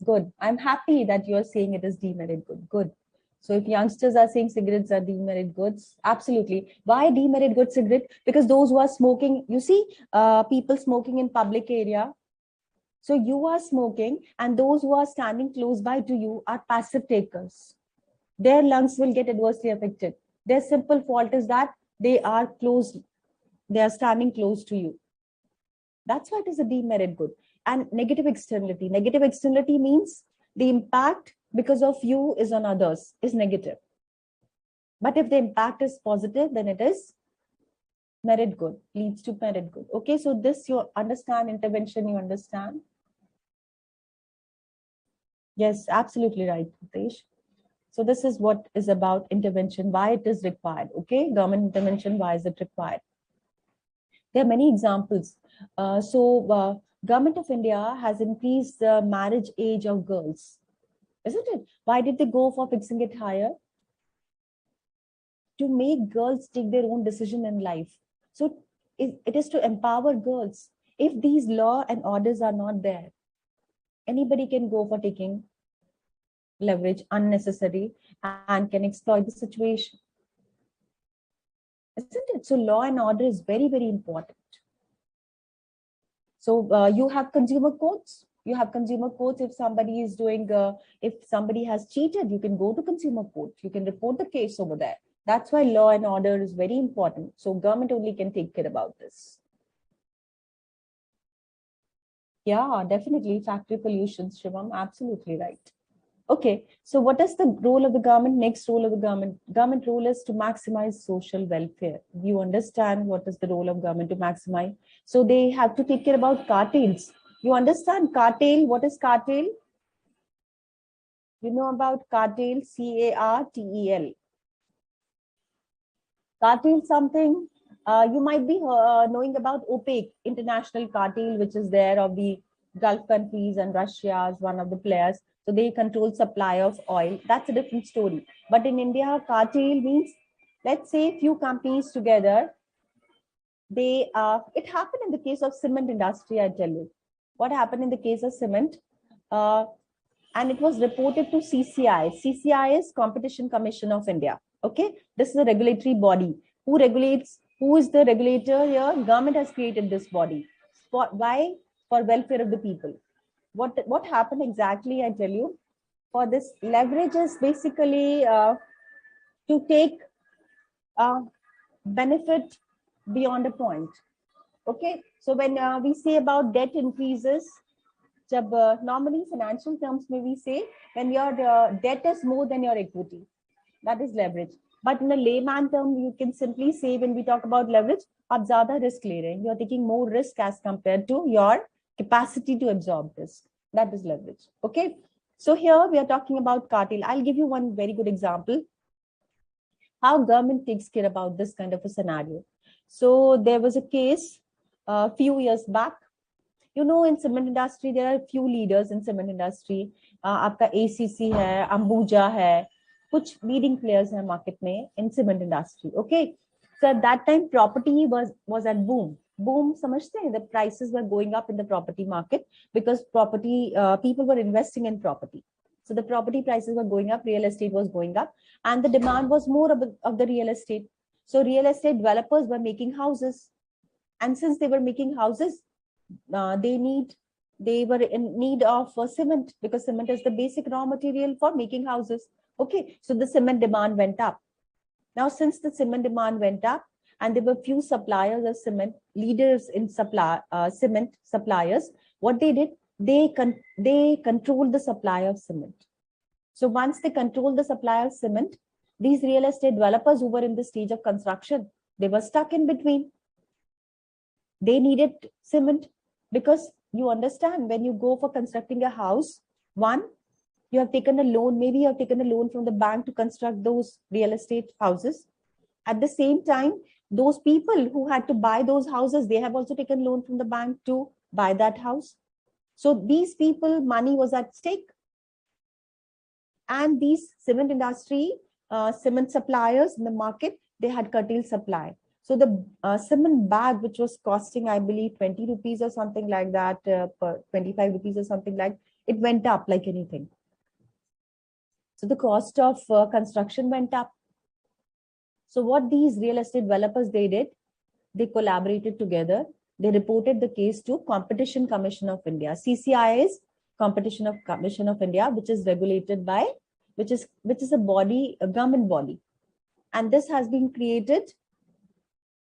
Good. I'm happy that you're saying it is demerit good. Good. So if youngsters are saying cigarettes are demerit goods, absolutely. Why demerit good cigarette? Because those who are smoking, you see, people smoking in public area. So you are smoking, and those who are standing close by to you are passive takers. Their lungs will get adversely affected. Their simple fault is that they are close, they are standing close to you. That's why it is a demerit good. And negative externality. Negative externality means the impact because of you is on others, is negative. But if the impact is positive, then it is merit good, leads to merit good. Okay, so this you understand, intervention, you understand? Yes, absolutely right, Pritesh. So this is what is about intervention, why it is required. Okay, government intervention, why is it required? There are many examples. Government of India has increased the marriage age of girls, isn't it? Why did they go for fixing it higher? To make girls take their own decision in life. So it is to empower girls. If these law and orders are not there, anybody can go for taking leverage unnecessary and can exploit the situation. Isn't it? So law and order is very, very important. So you have consumer courts. You have consumer courts. If somebody is doing, if somebody has cheated, you can go to consumer court. You can report the case over there. That's why law and order is very important. So government only can take care about this. Yeah, definitely. Factory pollution, Shivam, absolutely right. Okay, so what is the role of the government? Next role of the government. Government role is to maximize social welfare. You understand what is the role of government to maximize? So they have to take care about cartels. You understand cartel? What is cartel? You know about cartel, CARTEL. Cartel something. You might be knowing about OPEC, international cartel, which is there of the Gulf countries, and Russia is one of the players. So they control supply of oil. That's a different story. But in India, cartel means, let's say, few companies together. They it happened in the case of cement industry. I tell you, what happened in the case of cement, and it was reported to CCI. CCI is Competition Commission of India. Okay, this is a regulatory body who regulates. Who is the regulator here? Government has created this body. Why? For welfare of the people. What happened exactly? I tell you. For this, leverage is basically to take benefit beyond a point. Okay, so when we say about debt increases, normally financial terms may we say when your debt is more than your equity, that is leverage. But in a layman term, you can simply say when we talk about leverage, आप ज़्यादा risk ले रहे हैं, you are taking more risk as compared to your capacity to absorb risk. That is leverage. Okay, so here we are talking about cartel. I'll give you one very good example how government takes care about this kind of a scenario. So there was a case a few years back. You know, in cement industry, there are few leaders in cement industry. आपका ACC है, Ambuja है, कुछ leading players हैं market में in cement industry. Okay, so at that time property was at boom. Boom, समझते हैं? The prices were going up in the property market because property people were investing in property. So the property prices were going up, real estate was going up, and the demand was more of the real estate. So real estate developers were making houses. And since they were making houses, they were in need of cement, because cement is the basic raw material for making houses. Okay, so the cement demand went up. Now, since the cement demand went up, and there were few suppliers of cement, leaders in cement suppliers, what they did, they controlled the supply of cement. So once they controlled the supply of cement, these real estate developers who were in the stage of construction, they were stuck in between. They needed cement, because you understand, when you go for constructing a house, one, you have taken a loan, maybe you have taken a loan from the bank to construct those real estate houses. At the same time, those people who had to buy those houses, they have also taken loan from the bank to buy that house. So these people, money was at stake. And these cement industry, cement suppliers in the market, they had curtailed supply. So the cement bag, which was costing, I believe, 20 rupees or something like that, 25 rupees or something like, it went up like anything. So the cost of construction went up. So what these real estate developers, they did, they collaborated together. They reported the case to Competition Commission of India. CCI is Commission of India, which is regulated by, which is a body, a government body. And this has been created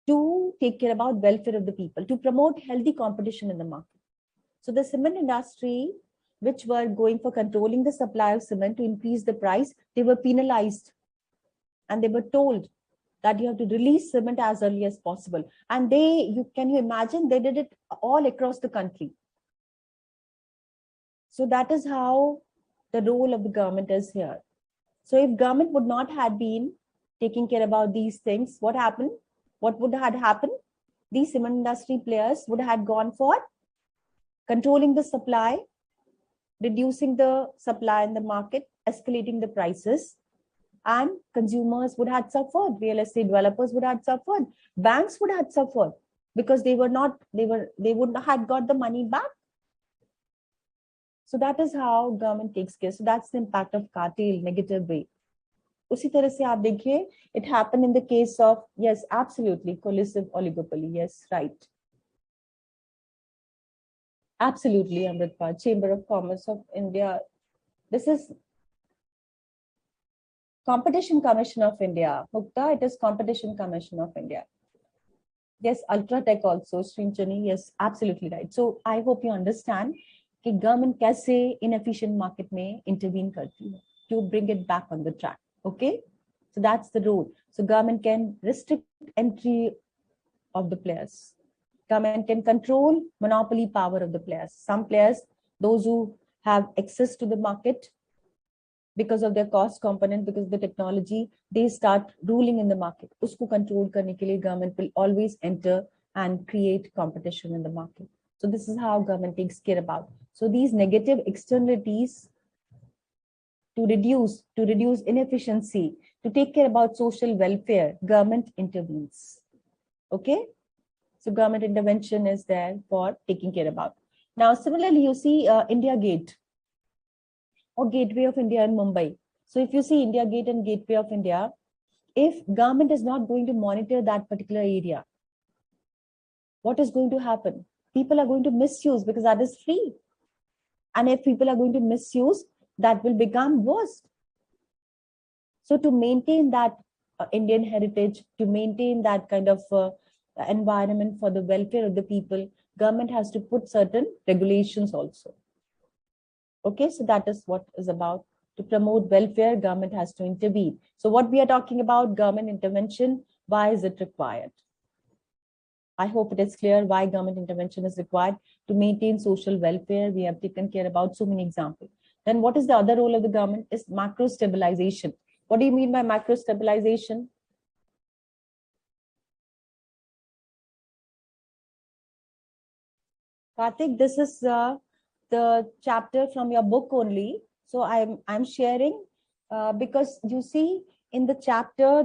to take care about welfare of the people, to promote healthy competition in the market. So the cement industry, which were going for controlling the supply of cement to increase the price, they were penalized. And they were told that you have to release cement as early as possible. And can you imagine, they did it all across the country. So that is how the role of the government is here. So if government would not have been taking care about these things, what happened? What would have happened? These cement industry players would have gone for controlling the supply, reducing the supply in the market, escalating the prices, and consumers would have suffered. Real estate developers would have suffered. Banks would have suffered, because they wouldn't have got the money back. So that is how government takes care. So that's the impact of cartel, negative way. उसी तरह से आप देखिए, it happened in the case of, yes, absolutely, collusive oligopoly. Yes, right. Absolutely, Amritpal, Chamber of Commerce of India. This is Competition Commission of India. Mukta, it is Competition Commission of India. Yes, Ultratech also, Srinchani, yes, absolutely right. So I hope you understand कि government कैसे inefficient market में intervene करती है to bring it back on the track. Okay, so that's the role. So government can restrict entry of the players. Government can control monopoly power of the players. Some players, those who have access to the market because of their cost component, because of the technology, they start ruling in the market. Usko control karne ke liye government will always enter and create competition in the market. So this is how government takes care about. So these negative externalities, to reduce inefficiency, to take care about social welfare, government intervenes. Okay, so government intervention is there for taking care about. Now, similarly, you see India Gate or Gateway of India in Mumbai. So if you see India Gate and Gateway of India, if government is not going to monitor that particular area, what is going to happen? People are going to misuse, because that is free. And if people are going to misuse, that will become worse. So to maintain that Indian heritage, to maintain that kind of environment for the welfare of the people, government has to put certain regulations also. Okay, so that is what is about. To promote welfare, government has to intervene. So what we are talking about, government intervention, why is it required? I hope it is clear why government intervention is required. To maintain social welfare, we have taken care about so many examples. Then what is the other role of the government? Is macro stabilization. What do you mean by macro stabilization? Karthik, this is the chapter from your book only. So I'm sharing because you see in the chapter,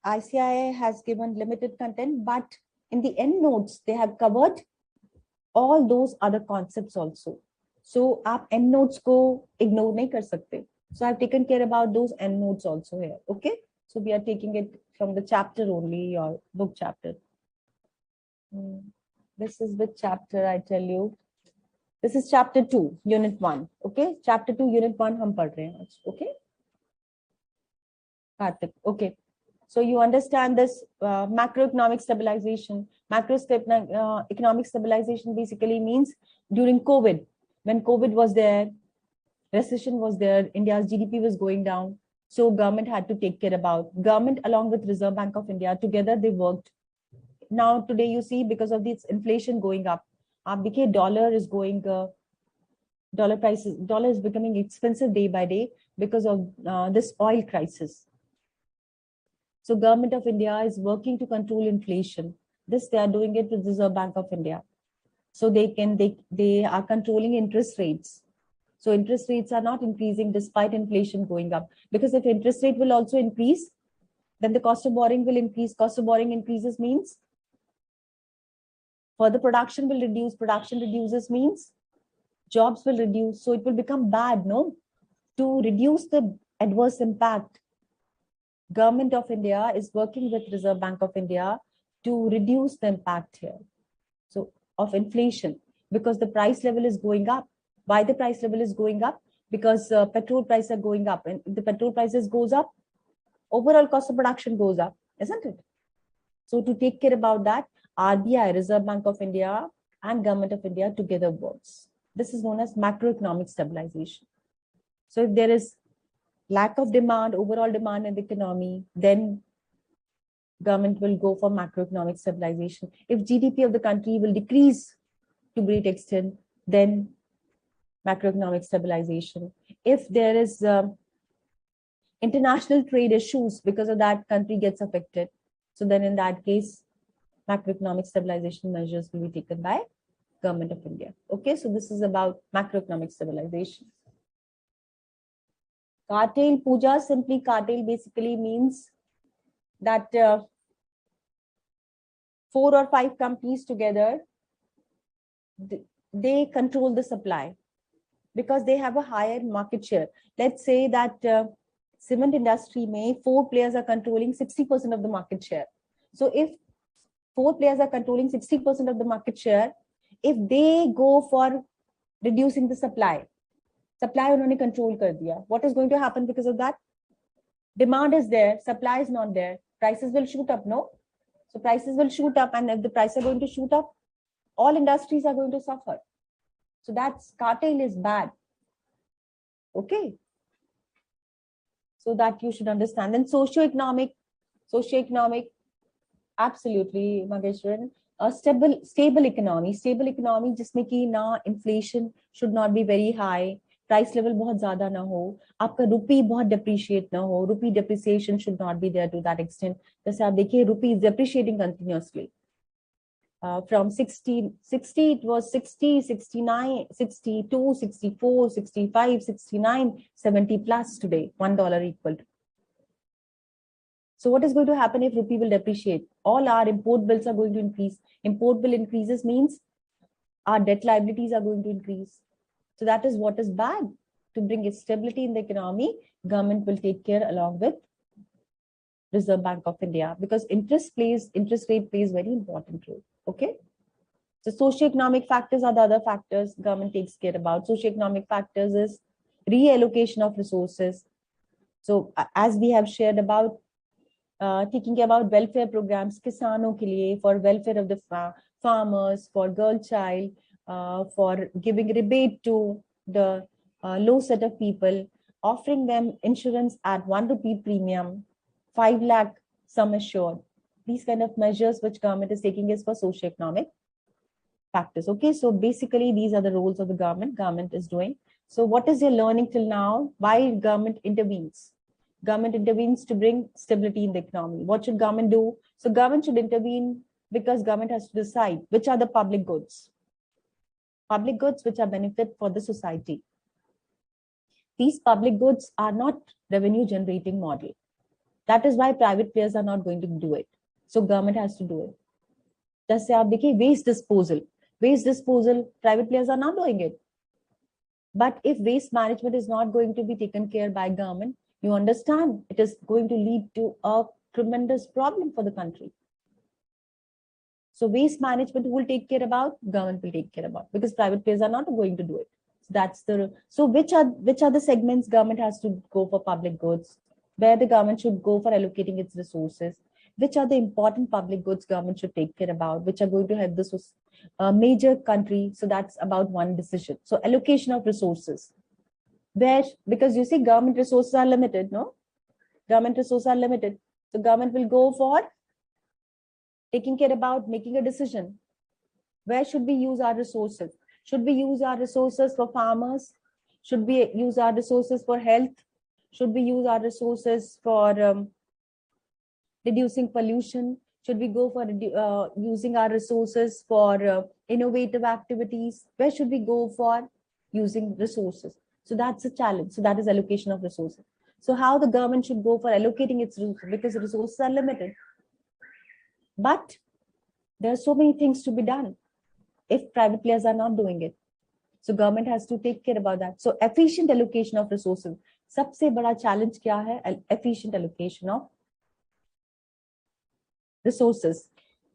ICII has given limited content, but in the end notes, they have covered all those other concepts also. So आप end notes को ignore नहीं कर सकते. So I've taken care about those end notes also here. Okay. So we are taking it from the chapter only, your book chapter. This is the chapter I tell you. This is chapter 2, unit 1. Okay. Chapter 2, unit 1 हम पढ़ रहे हैं. Okay. Karthik. Okay. So you understand this macroeconomic stabilization. Economic stabilization basically means during COVID, when COVID was there, recession was there, India's GDP was going down. So government had to take care about. Government along with Reserve Bank of India, together they worked. Now today you see because of this inflation going up, dollar is going, dollar is becoming expensive day by day because of this oil crisis. So government of India is working to control inflation. This they are doing it with the Reserve Bank of India. So they are controlling interest rates. So interest rates are not increasing despite inflation going up. Because if interest rate will also increase, then the cost of borrowing will increase. Cost of borrowing increases means further production will reduce. Production reduces means jobs will reduce. So it will become bad, no? To reduce the adverse impact, Government of India is working with Reserve Bank of India to reduce the impact here. So of inflation, because the price level is going up. Why the price level is going up? Because petrol prices are going up, and if the petrol prices goes up, overall cost of production goes up, isn't it? So to take care about that, RBI, Reserve Bank of India, and Government of India together works. This is known as macroeconomic stabilization. So if there is lack of demand, overall demand in the economy, then government will go for macroeconomic stabilization. If GDP of the country will decrease to great extent, then macroeconomic stabilization. If there is international trade issues, because of that country gets affected, so then in that case, macroeconomic stabilization measures will be taken by Government of India. Okay, so this is about macroeconomic stabilization. Cartel puja, simply cartel basically means that 4 or 5 companies together, they control the supply because they have a higher market share. Let's say that cement industry may 4 players are controlling 60% of the market share. So if 4 players are controlling 60% of the market share, if they go for reducing the supply उन्होंने control कर दिया, what is going to happen because of that? Demand is there, supply is not there, prices will shoot up, no? So prices will shoot up, and if the prices are going to shoot up, all industries are going to suffer. So that's cartel is bad. Okay. So that you should understand. Then socio-economic, absolutely, Mageshwaran. A stable economy जिसमें कि ना inflation should not be very high, price level बहुत ज़्यादा ना हो, आपका rupee बहुत depreciate ना हो, rupee depreciation should not be there to that extent. जैसे आप देखिए rupee is depreciating continuously. From 60, it was 60, 69, 62, 64, 65, 69, 70 plus today, $1 equal to. So what is going to happen if rupee will depreciate? All our import bills are going to increase. Import bill increases means our debt liabilities are going to increase. So that is what is bad. To bring stability in the economy, government will take care along with Reserve Bank of India, because interest rate plays very important role. Okay. So socioeconomic factors are the other factors government takes care about. Socioeconomic factors is reallocation of resources. So as we have shared about taking care about welfare programs, किसानों के लिए, for welfare of the farmers, for girl child, for giving rebate to the low set of people, offering them insurance at 1 rupee premium, 5 lakh sum assured. These kind of measures which government is taking is for socioeconomic factors. Okay, so basically these are the roles of the government is doing. So what is your learning till now? Why government intervenes? Government intervenes to bring stability in the economy. What should government do? So government should intervene because government has to decide which are the public goods which are benefit for the society. These public goods are not revenue generating model. That is why private players are not going to do it. So government has to do it. जैसे आप देखिए waste disposal, private players are not doing it. But if waste management is not going to be taken care by government, you understand it is going to lead to a tremendous problem for the country. So waste management will take care about, government will take care about, because private players are not going to do it. So that's the, so which are the segments government has to go for public goods, where the government should go for allocating its resources, which are the important public goods government should take care about, which are going to help this major country. So that's about one decision. So allocation of resources, where, because you see government resources are limited, no? Government resources are limited. So government will go for taking care about making a decision. Where should we use our resources? Should we use our resources for farmers? Should we use our resources for health? Should we use our resources for reducing pollution? Should we go for using our resources for innovative activities? Where should we go for using resources? So that's a challenge. So that is allocation of resources. So how the government should go for allocating its resources, because resources are limited. But there are so many things to be done if private players are not doing it. So government has to take care about that. So efficient allocation of resources. सबसे बड़ा challenge क्या है? Efficient allocation of resources.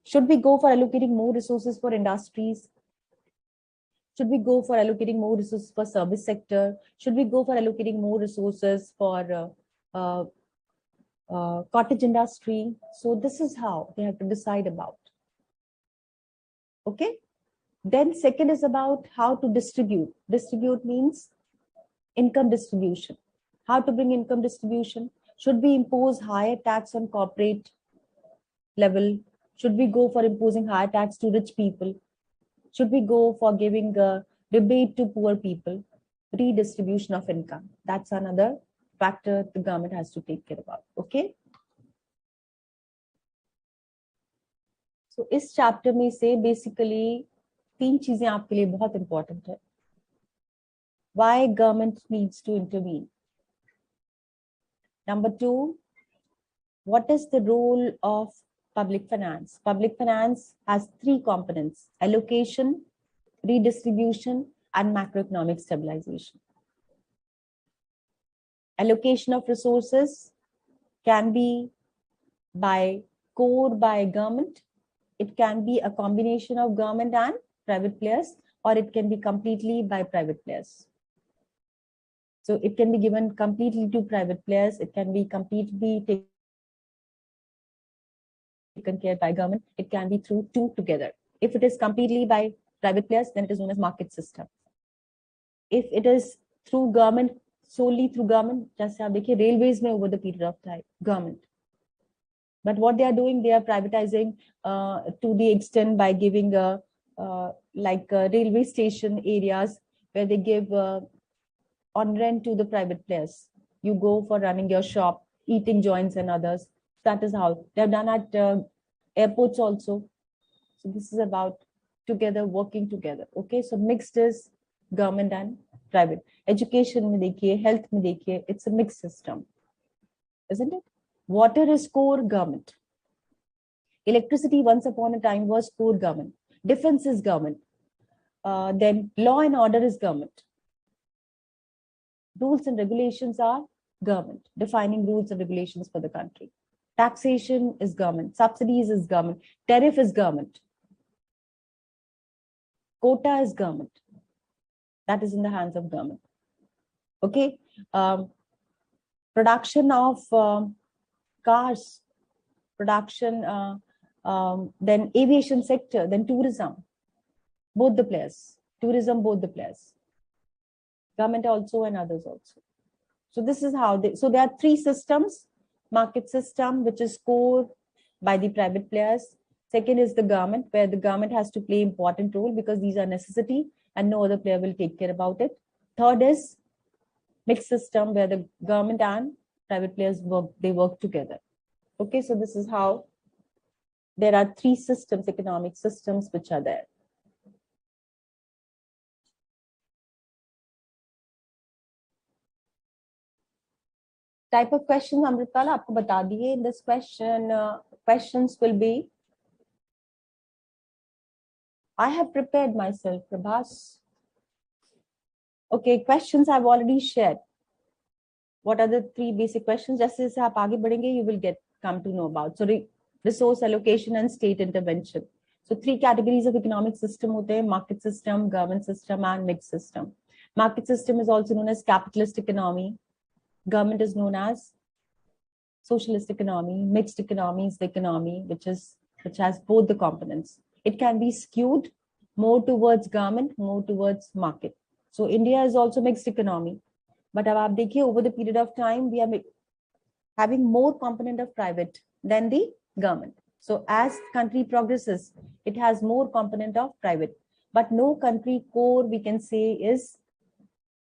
Should we go for allocating more resources for industries? Should we go for allocating more resources for service sector? Should we go for allocating more resources for cottage industry? So this is how they have to decide about. Okay. Then second is about how to distribute. Distribute means income distribution. How to bring income distribution? Should we impose higher tax on corporate level? Should we go for imposing higher tax to rich people? Should we go for giving a rebate to poor people? Redistribution of income. That's another factor the government has to take care about. Okay. So इस chapter में से basically तीन चीजें आपके लिए बहुत important है. Why government needs to intervene? Number two, what is the role of public finance? Public finance has three components: allocation, redistribution, and macroeconomic stabilization. Allocation of resources can be by government. It can be a combination of government and private players, or it can be completely by private players. So it can be given completely to private players. It can be completely taken care by government. It can be through two together. If it is completely by private players, then it is known as market system. If it is through government, solely through government, जैसे आप देखिए railways में over the period of time, government. But what they are doing, they are privatizing to the extent by giving railway station areas where they give on rent to the private players. You go for running your shop, eating joints and others. That is how they have done at airports also. So this is about together, working together. Okay, so mixed is government and private. Education में देखिए, health में देखिए, it's a mixed system, isn't it? Water is core government. Electricity once upon a time was core government. Defense is government. Then law and order is government. Rules and regulations are government, defining rules and regulations for the country. Taxation is government. Subsidies is government. Tariff is government. Quota is government. That is in the hands of government. Okay. Production of cars, production, then aviation sector, then tourism, both the players. Tourism, both the players. Government also and others also. So this is how so there are three systems: market system, which is core by the private players. Second is the government, where the government has to play important role because these are necessity and no other player will take care about it. Third is mixed system, where the government and private players work together. Okay, so this is how there are three systems, economic systems, which are there. Type of questions Amritpal आपको बता दिए. In this question, questions will be, I have prepared myself, Prabhas. Okay, questions I've already shared. What are the 3 basic questions? Just as aap aage badhenge, you will come to know about. So resource allocation and state intervention. So 3 categories of economic system hote hain: market system, government system, and mixed system. Market system is also known as capitalist economy. Government is known as socialist economy. Mixed economy is the economy which has both the components. It can be skewed more towards government, more towards market. So India is also mixed economy. But अब आप देखिए, over the period of time, we are having more component of private than the government. So as country progresses, it has more component of private. But no country core, we can say, is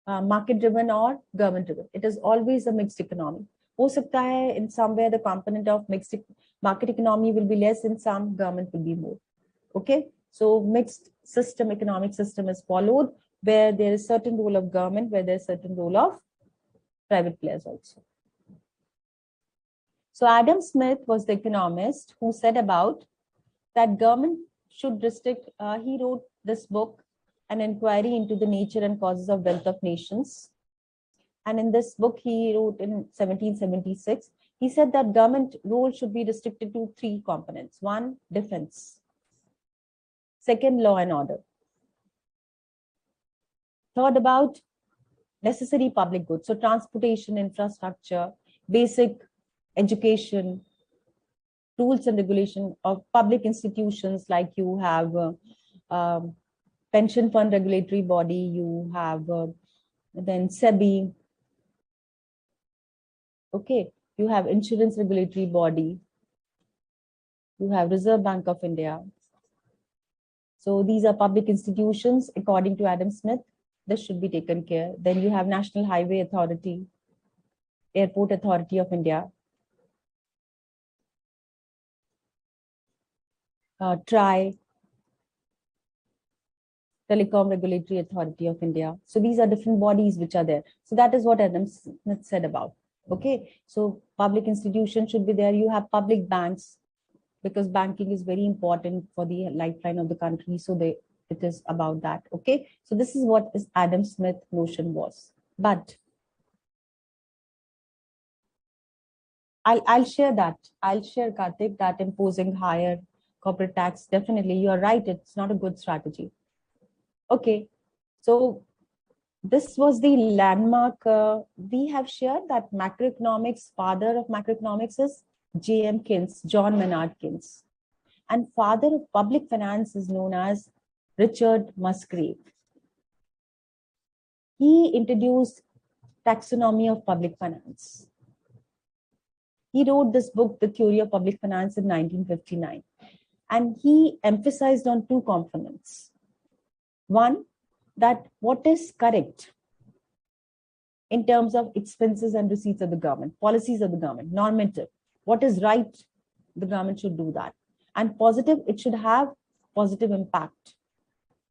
market driven or government driven. It is always a mixed economy. हो सकता है in somewhere the component of mixed market economy will be less, in some government will be more. Okay, so mixed system, economic system is followed, where there is certain role of government, where there is certain role of private players also. So Adam Smith was the economist who said about that government should restrict. He wrote this book, An Inquiry into the Nature and Causes of Wealth of Nations. And in this book, he wrote in 1776, he said that government role should be restricted to 3 components. 1, defense. 2, law and order. 3, about necessary public goods. So transportation, infrastructure, basic education, rules and regulation of public institutions, like you have pension fund regulatory body, you have then SEBI. Okay, you have insurance regulatory body, you have Reserve Bank of India. So these are public institutions according to Adam Smith. This should be taken care. Then you have National Highway Authority, Airport Authority of India, TRAI, Telecom Regulatory Authority of India. So these are different bodies which are there. So that is what Adam Smith said about. Okay, so public institutions should be there. You have public banks, because banking is very important for the lifeline of the country. So it is about that. Okay, so this is what is Adam Smith notion was. But I'll share that. I'll share, Karthik, that imposing higher corporate tax. Definitely, you are right. It's not a good strategy. Okay, so this was the landmark. We have shared that macroeconomics, father of macroeconomics is J.M. Keynes, John Maynard Keynes. And father of public finance is known as Richard Musgrave. He introduced taxonomy of public finance. He wrote this book, The Theory of Public Finance, in 1959. And he emphasized on 2 components. 1, that what is correct in terms of expenses and receipts of the government, policies of the government, normative. What is right, the government should do that. And positive, it should have positive impact.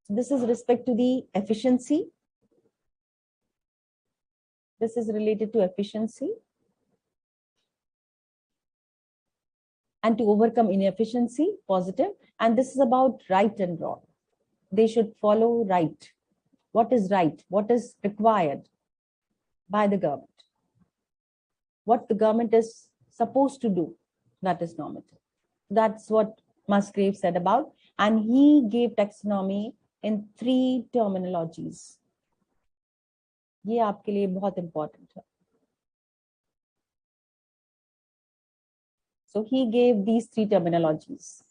So this is respect to the efficiency. This is related to efficiency. And to overcome inefficiency, positive. And this is about right and wrong. They should follow right. What is right? What is required by the government? What the government is supposed to do, that is normative. That's what Musgrave said about. And he gave taxonomy in 3 terminologies. ये आपके लिए बहुत important है. So he gave these 3 terminologies: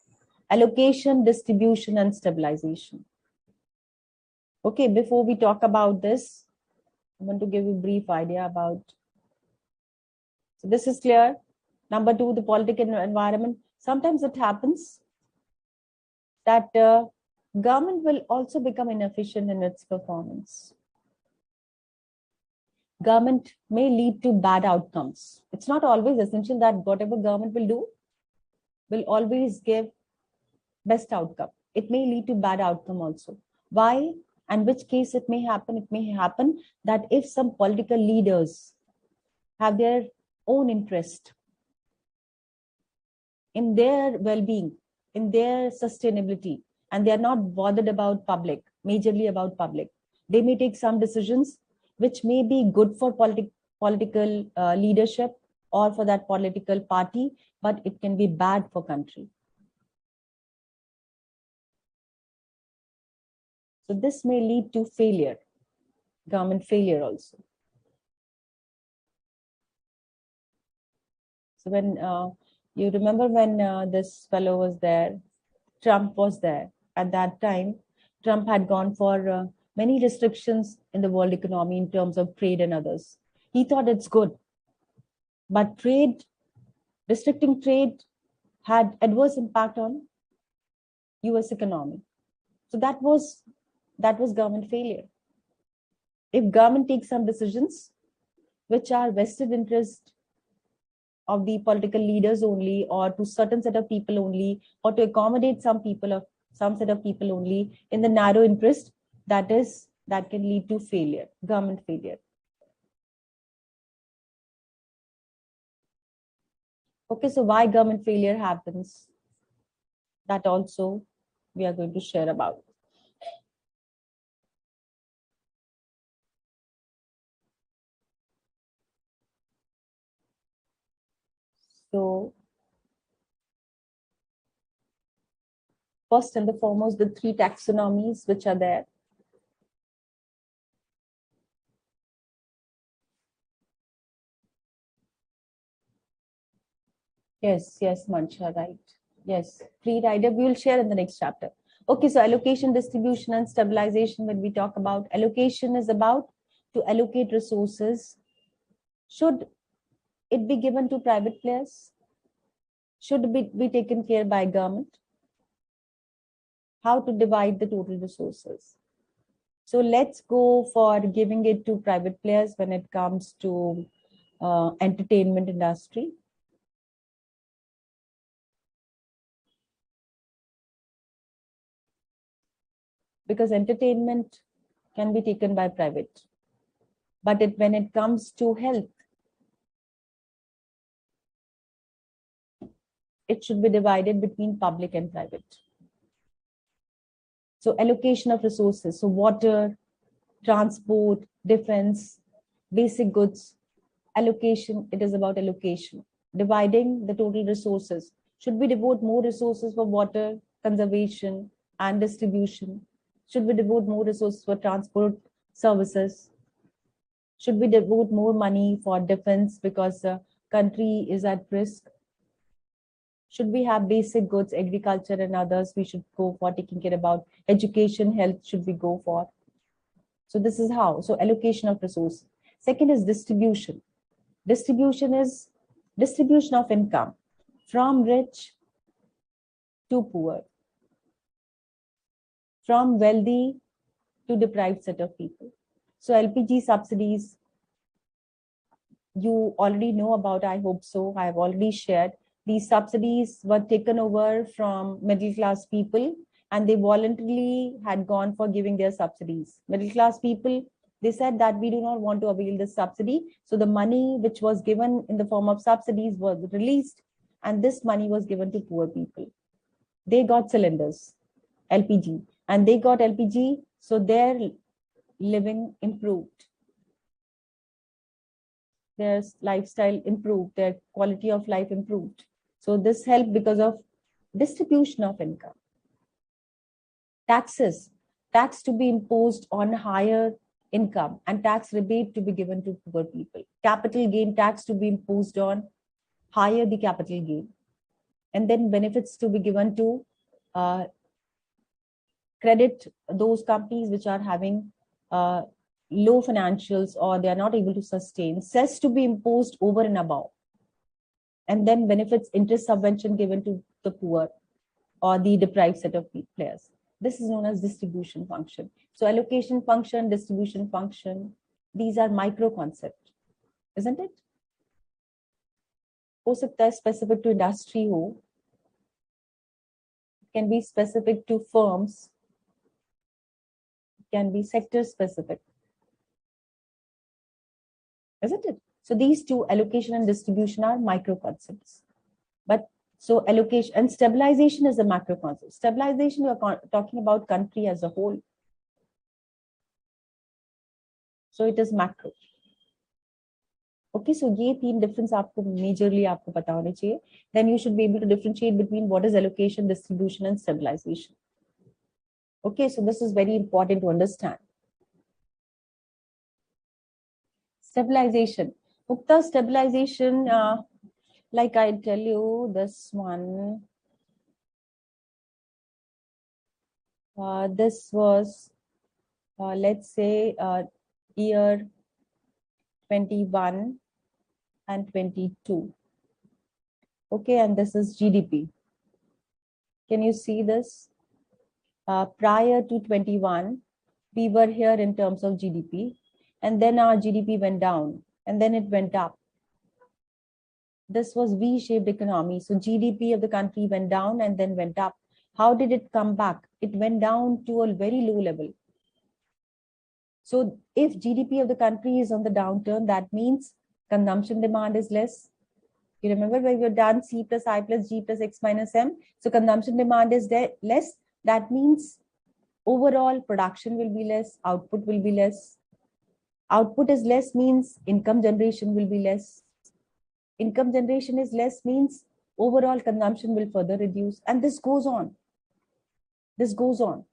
allocation, distribution, and stabilization. Okay, before we talk about this, I want to give you a brief idea about. So this is clear. Number 2, the political environment. Sometimes it happens that government will also become inefficient in its performance. Government may lead to bad outcomes. It's not always essential that whatever government will do will always give best outcome. It may lead to bad outcome also. Why? And which case it may happen? It may happen that if some political leaders have their own interest in their well-being, in their sustainability, and they are not bothered about public, majorly about public, They may take some decisions which may be good for political leadership or for that political party, but it can be bad for country. So this may lead to failure, government failure also. So when you remember when this fellow was there, Trump was there at that time, Trump had gone for many restrictions in the world economy in terms of trade and others. He thought it's good, but restricting trade had adverse impact on US economy. So that was government failure. If government takes some decisions which are vested interest of the political leaders only, or to certain set of people only, or to accommodate some set of people only in the narrow interest, that can lead to failure, government failure. Okay, so why government failure happens? That also we are going to share about. So first and the foremost, the 3 taxonomies which are there. Yes, Mancha, right. Yes, free rider, we will share in the next chapter. Okay, so allocation, distribution, and stabilization, when we talk about allocation, is about to allocate resources. Should it be given to private players? Should it be taken care by government? How to divide the total resources? So let's go for giving it to private players when it comes to entertainment industry. Because entertainment can be taken by private. But when it comes to health, it should be divided between public and private. So allocation of resources, so water, transport, defense, basic goods, allocation, it is about allocation, dividing the total resources. Should we devote more resources for water conservation and distribution? Should we devote more resources for transport services? Should we devote more money for defense because the country is at risk? Should we have basic goods, agriculture and others? We should go for taking care about education, health should we go for. So this is how. So allocation of resource. Second is distribution. Distribution is distribution of income from rich to poor, from wealthy to deprived set of people. So LPG subsidies, you already know about, I hope so. I have already shared. These subsidies were taken over from middle class people and they voluntarily had gone for giving their subsidies. Middle class people, they said that we do not want to avail this subsidy. So the money which was given in the form of subsidies was released and this money was given to poor people. They got cylinders, LPG, and they got LPG, so their living improved. Their lifestyle improved, their quality of life improved. So this helped because of distribution of income. Taxes, tax to be imposed on higher income and tax rebate to be given to poor people. Capital gain tax to be imposed on higher the capital gain. And then benefits to be given to credit those companies which are having low financials or they are not able to sustain. Cess to be imposed over and above. And then benefits, interest subvention given to the poor or the deprived set of players. This is known as distribution function. So allocation function, distribution function, these are micro concepts, isn't it? हो सकता है specific to industry हो, can be specific to firms, can be sector specific, isn't it? So these two, allocation and distribution, are micro concepts. But so allocation and stabilization is a macro concept. Stabilization, we are talking about country as a whole. So it is macro. Okay, so ये तीन difference आपको majorly आपको पता होने चाहिए. Then you should be able to differentiate between what is allocation, distribution, and stabilization. Okay, so this is very important to understand. Stabilization. Mukta, stabilization, like I tell you, this one, this was, let's say, year 21 and 22. Okay, and this is GDP. Can you see this? Prior to 21, we were here in terms of GDP, and then our GDP went down, and then it went up. This was V-shaped economy. So GDP of the country went down and then went up. How did it come back? It went down to a very low level. So if GDP of the country is on the downturn, that means consumption demand is less. You remember when we were done C plus I plus G plus X minus M? So consumption demand is less. That means overall production will be less, output will be less. Output is less means income generation will be less. Income generation is less means overall consumption will further reduce. And this goes on. This goes on.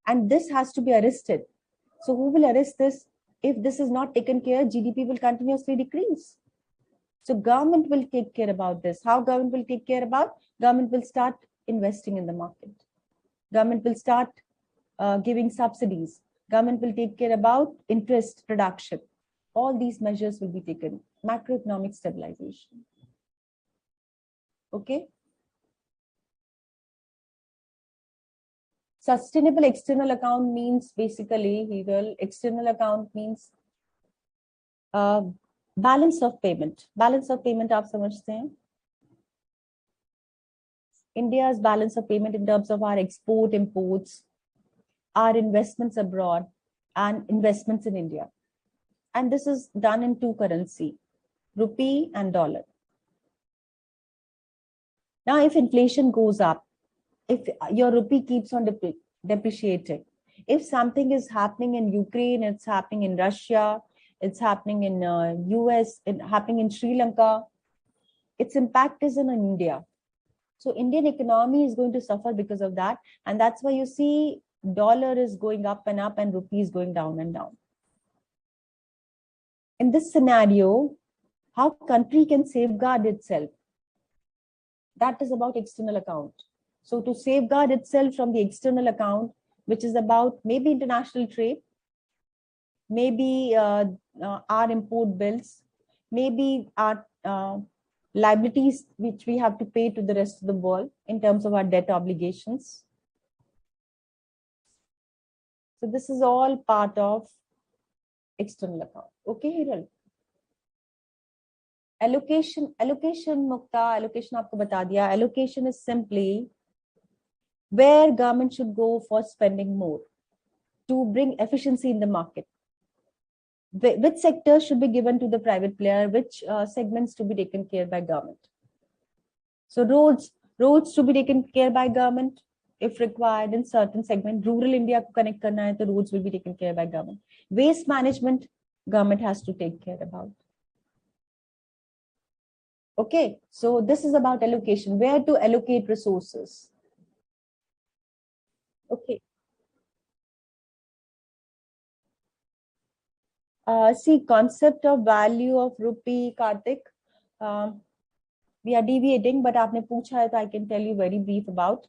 And this has to be arrested. So who will arrest this? If this is not taken care, GDP will continuously decrease. So government will take care about this. How government will take care about? Government will start investing in the market. Government will start giving subsidies. Government will take care about interest reduction. All these measures will be taken. Macroeconomic stabilization. Okay. Sustainable external account means basically, external account means balance of payment. Balance of payment, आप समझते हैं? India's balance of payment in terms of our export, imports, our investments abroad, and investments in India. And this is done in two currency, rupee and dollar. Now, if inflation goes up, if your rupee keeps on depreciating, if something is happening in Ukraine, it's happening in Russia, it's happening in US, it's happening in Sri Lanka, its impact is in India. So Indian economy is going to suffer because of that. And that's why you see dollar is going up and rupee is going down and down. In this scenario, how country can safeguard itself? That is about external account. So to safeguard itself from the external account, which is about maybe international trade, maybe our import bills, maybe our liabilities which we have to pay to the rest of the world in terms of our debt obligations. So this is all part of external account. Okay, Hiral. Allocation, Mukta, allocation आपको बता दिया. Allocation is simply where government should go for spending more to bring efficiency in the market. Which sectors should be given to the private player, which segments to be taken care by government. So roads to be taken care by government if required in certain segment. Rural India को connect करना है तो roads will be taken care by government. Waste management, government has to take care about. Okay, so this is about allocation, where to allocate resources. Okay. See, concept of value of rupee, Karthik. We are deviating, but आपने पूछा है, so I can tell you very brief about.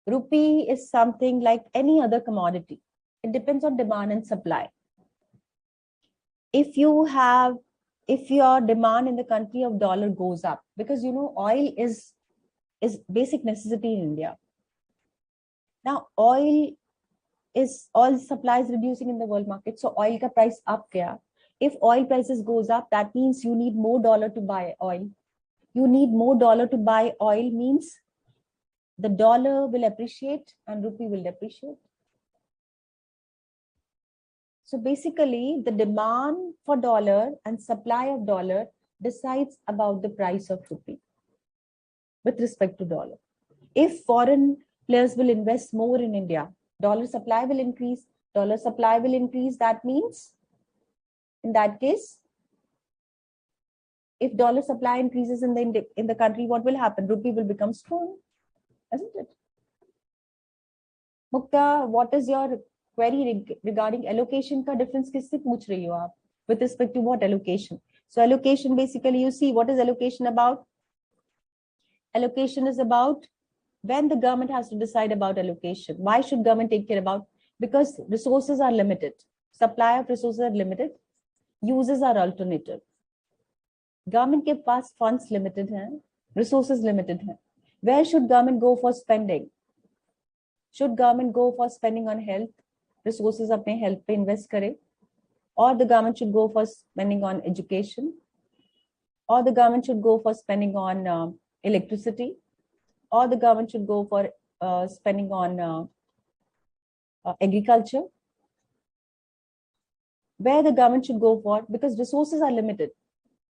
Rupee is something like any other commodity. It depends on demand and supply. If your demand in the country of dollar goes up, because you know oil is basic necessity in India. Now oil supply is reducing in the world market, so oil ka price up gaya. If oil prices goes up, that means you need more dollar to buy oil. You need more dollar to buy oil means the dollar will appreciate and rupee will depreciate. So basically, the demand for dollar and supply of dollar decides about the price of rupee with respect to dollar. If foreign players will invest more in India, dollar supply will increase, Dollar supply will increase. That means, in that case, if dollar supply increases in the country, what will happen? Rupee will become strong, isn't it? Mukta, what is your query regarding allocation का difference किससे पूछ रही हो आप? With respect to what allocation? So allocation, basically, you see, what is allocation about? Allocation is about when the government has to decide about allocation. Why should government take care about? Because resources are limited. Supply of resources are limited. Uses are alternative. Government के पास funds limited हैं, resources limited हैं. Where should government go for spending? Should government go for spending on health? Resources अपने health पे invest करे? Or the government should go for spending on education? Or the government should go for spending on electricity? Or the government should go for spending on agriculture? Where the government should go for? Because resources are limited.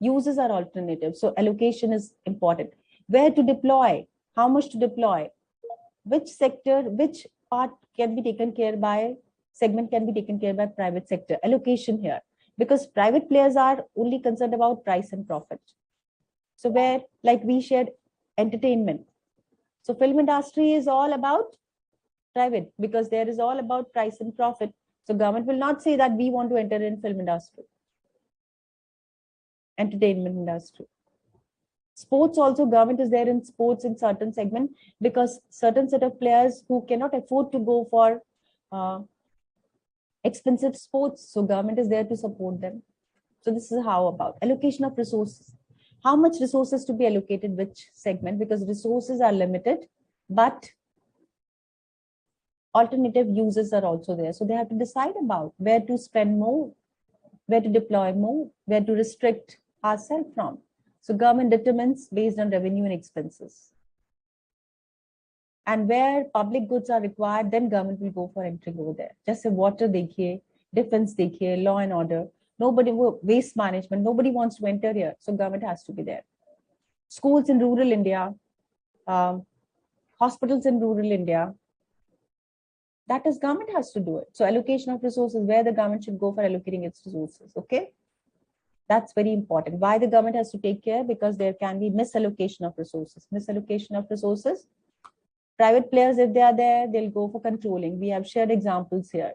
Uses are alternative. So allocation is important. Where to deploy? How much to deploy? Which sector, which part can be taken care by, segment can be taken care by private sector? Allocation here. Because private players are only concerned about price and profit. So where, like we shared, entertainment. So film industry is all about private, because there is all about price and profit. So government will not say that we want to enter in film industry. Entertainment industry. Sports also, government is there in sports in certain segment, because certain set of players who cannot afford to go for expensive sports, so government is there to support them. So this is how about allocation of resources. How much resources to be allocated which segment, because resources are limited, but alternative uses are also there. So they have to decide about where to spend more, where to deploy more, where to restrict ourselves from. So government determines based on revenue and expenses. And where public goods are required, then government will go for entering over there. Just say water dekhiye, defense dekhiye, law and order. Nobody, waste management, nobody wants to enter here. So government has to be there. Schools in rural India, hospitals in rural India, that is government has to do it. So allocation of resources, where the government should go for allocating its resources, okay? That's very important. Why the government has to take care? Because there can be misallocation of resources. Misallocation of resources. Private players, if they are there, they'll go for controlling. We have shared examples here.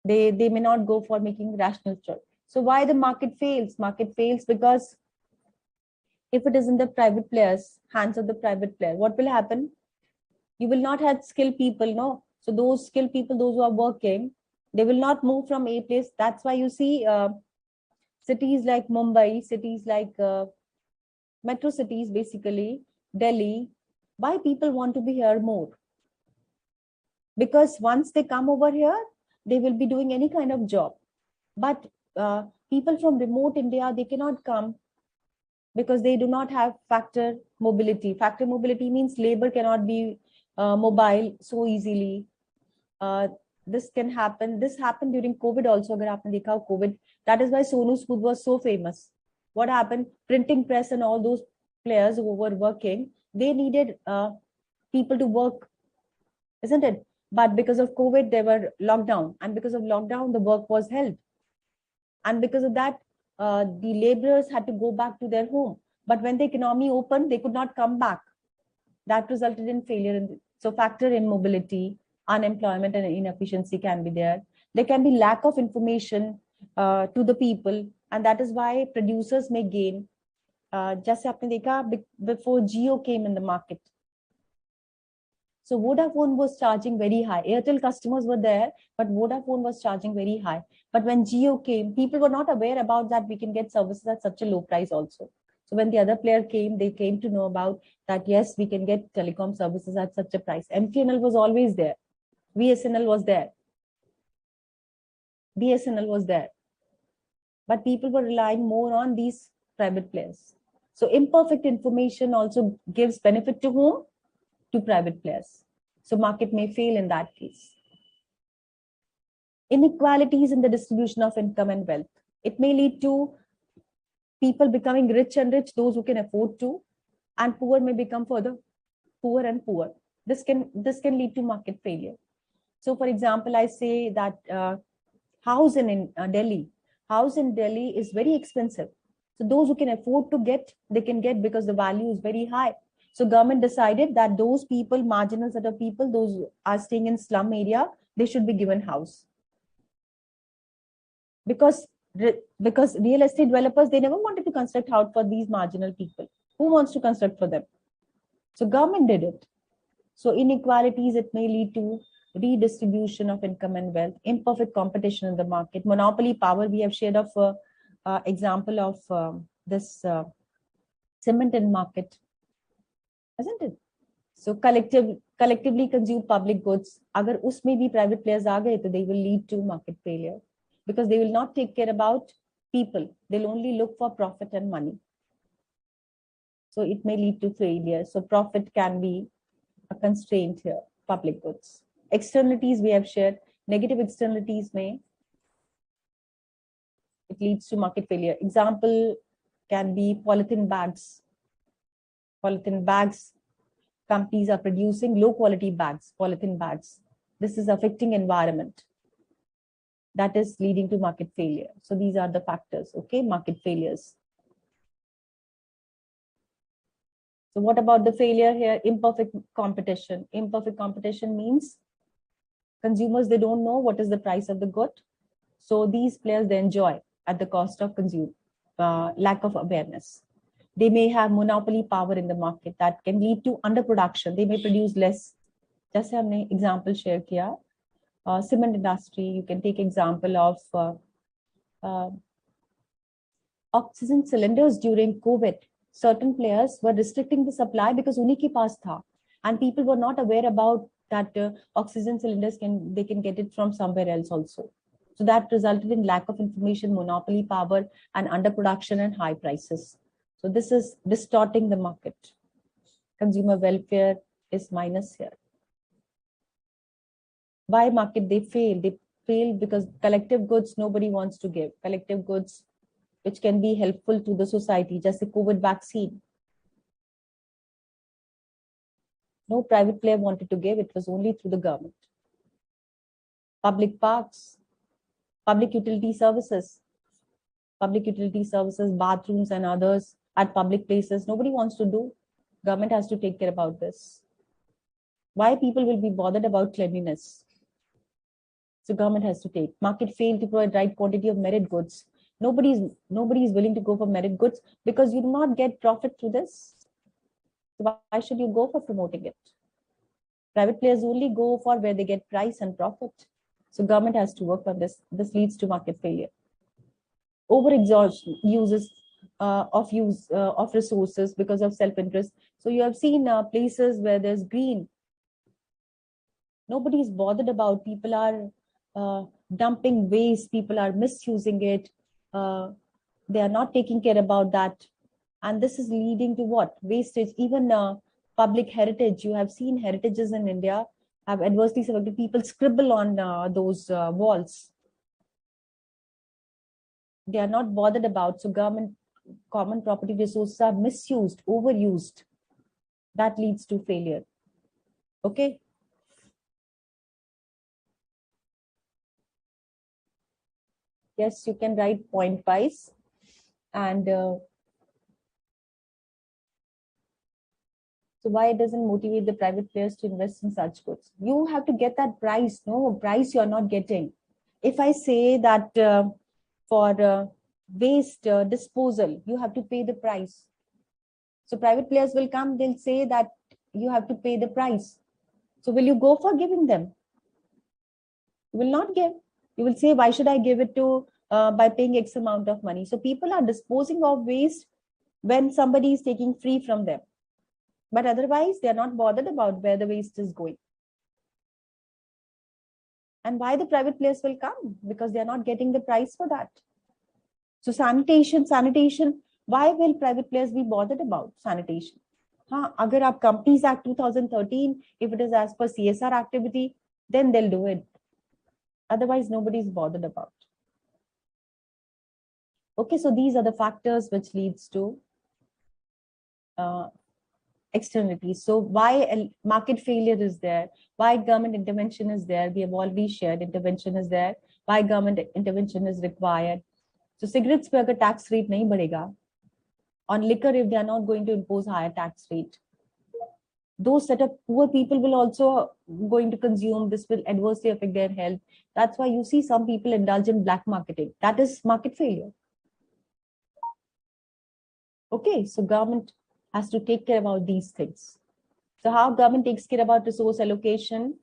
They may not go for making rational choice. So why the market fails? Market fails because if it is in the private players, hands of the private player, what will happen? You will not have skilled people, no? So those skilled people, those who are working, they will not move from a place. That's why you see cities like Mumbai, cities like metro cities, basically, Delhi, why people want to be here more? Because once they come over here, they will be doing any kind of job. But people from remote India, they cannot come because they do not have factor mobility. Factor mobility means labor cannot be mobile so easily. This can happen. This happened during COVID also. Agar aapne dekha ho, COVID. That is why Sonu's food was so famous. What happened? Printing press and all those players who were working, they needed people to work, isn't it? But because of COVID, they were locked down. And because of lockdown, the work was held. And because of that, the laborers had to go back to their home. But when the economy opened, they could not come back. That resulted in failure. So factor in mobility, unemployment and inefficiency can be there. There can be lack of information to the people. And that is why producers may gain. Just aapne dekha, before Jio came in the market. So Vodafone was charging very high. Airtel customers were there, but Vodafone was charging very high. But when Jio came, people were not aware about that we can get services at such a low price also. So when the other player came, they came to know about that, yes, we can get telecom services at such a price. MTNL was always there. BSNL was there. BSNL was there. But people were relying more on these private players. So imperfect information also gives benefit to whom? To private players. So market may fail in that case. Inequalities in the distribution of income and wealth. It may lead to people becoming rich and rich, those who can afford to, and poor may become further poor and poor. This can lead to market failure. So for example, I say that house in Delhi, house in Delhi is very expensive. So those who can afford to get, they can get because the value is very high. So government decided that those people, marginal set of people, those are staying in slum area, they should be given house. Because real estate developers, they never wanted to construct house for these marginal people. Who wants to construct for them? So government did it. So inequalities, it may lead to redistribution of income and wealth, imperfect competition in the market, monopoly power. We have shared of example of this cement in market, isn't it? So collectively consume public goods. Agar usme bhi private players aa gaye, to they will lead to market failure because they will not take care about people. They'll only look for profit and money. So it may lead to failure. So profit can be a constraint here, public goods. Externalities we have shared, negative externalities may, it leads to market failure. Example can be polythene bags. Polythene bags, companies are producing low quality bags, polythene bags. This is affecting environment. That is leading to market failure. So these are the factors, okay, market failures. So what about the failure here? Imperfect competition. Imperfect competition means consumers, they don't know what is the price of the good. So these players, they enjoy at the cost of lack of awareness. They may have monopoly power in the market that can lead to underproduction. They may produce less. Just हमने example share किया. Cement industry, you can take example of oxygen cylinders during COVID. Certain players were restricting the supply because उन्हीं के पास था, and people were not aware about that oxygen cylinders they can get it from somewhere else also. So that resulted in lack of information, monopoly power, and underproduction and high prices. So this is distorting the market. Consumer welfare is minus here. Why market they fail? They fail because collective goods nobody wants to give. Collective goods which can be helpful to the society, just the COVID vaccine. No private player wanted to give, it was only through the government. Public parks, public utility services, bathrooms and others at public places, nobody wants to do. Government has to take care about this. Why people will be bothered about cleanliness? So government has to take. Market failed to provide right quantity of merit goods. Nobody is willing to go for merit goods because you do not get profit through this. So why should you go for promoting it? Private players only go for where they get price and profit. So government has to work on this. This leads to market failure. Overexhaustion of resources because of self-interest. So you have seen places where there's green. Nobody is bothered about. People are dumping waste. People are misusing it. They are not taking care about that. And this is leading to what? Wastage. Even public heritage. You have seen heritages in India have adversely affected. People scribble on those walls. They are not bothered about. So government common property resources are misused, overused. That leads to failure. Okay. Yes, you can write point wise. And so why it doesn't motivate the private players to invest in such goods? You have to get that price. No price you're not getting. If I say that for waste disposal, you have to pay the price. So private players will come, they'll say that you have to pay the price. So will you go for giving them? You will not give. You will say, why should I give it to by paying X amount of money? So people are disposing of waste when somebody is taking free from them. But otherwise, they are not bothered about where the waste is going. And why the private players will come? Because they are not getting the price for that. So sanitation, why will private players be bothered about sanitation? Agar aap Companies Act 2013, if it is as per CSR activity, then they'll do it. Otherwise, nobody is bothered about. Okay, so these are the factors which leads to externalities. So why market failure is there? Why government intervention is there? We have already shared intervention is there. Why government intervention is required? So cigarettes पे अगर tax rate नहीं बढ़ेगा, on liquor if they are not going to impose higher tax rate, those set of poor people will also going to consume. This will adversely affect their health. That's why you see some people indulge in black marketing. That is market failure. Okay, so government has to take care about these things. So how government takes care about resource allocation?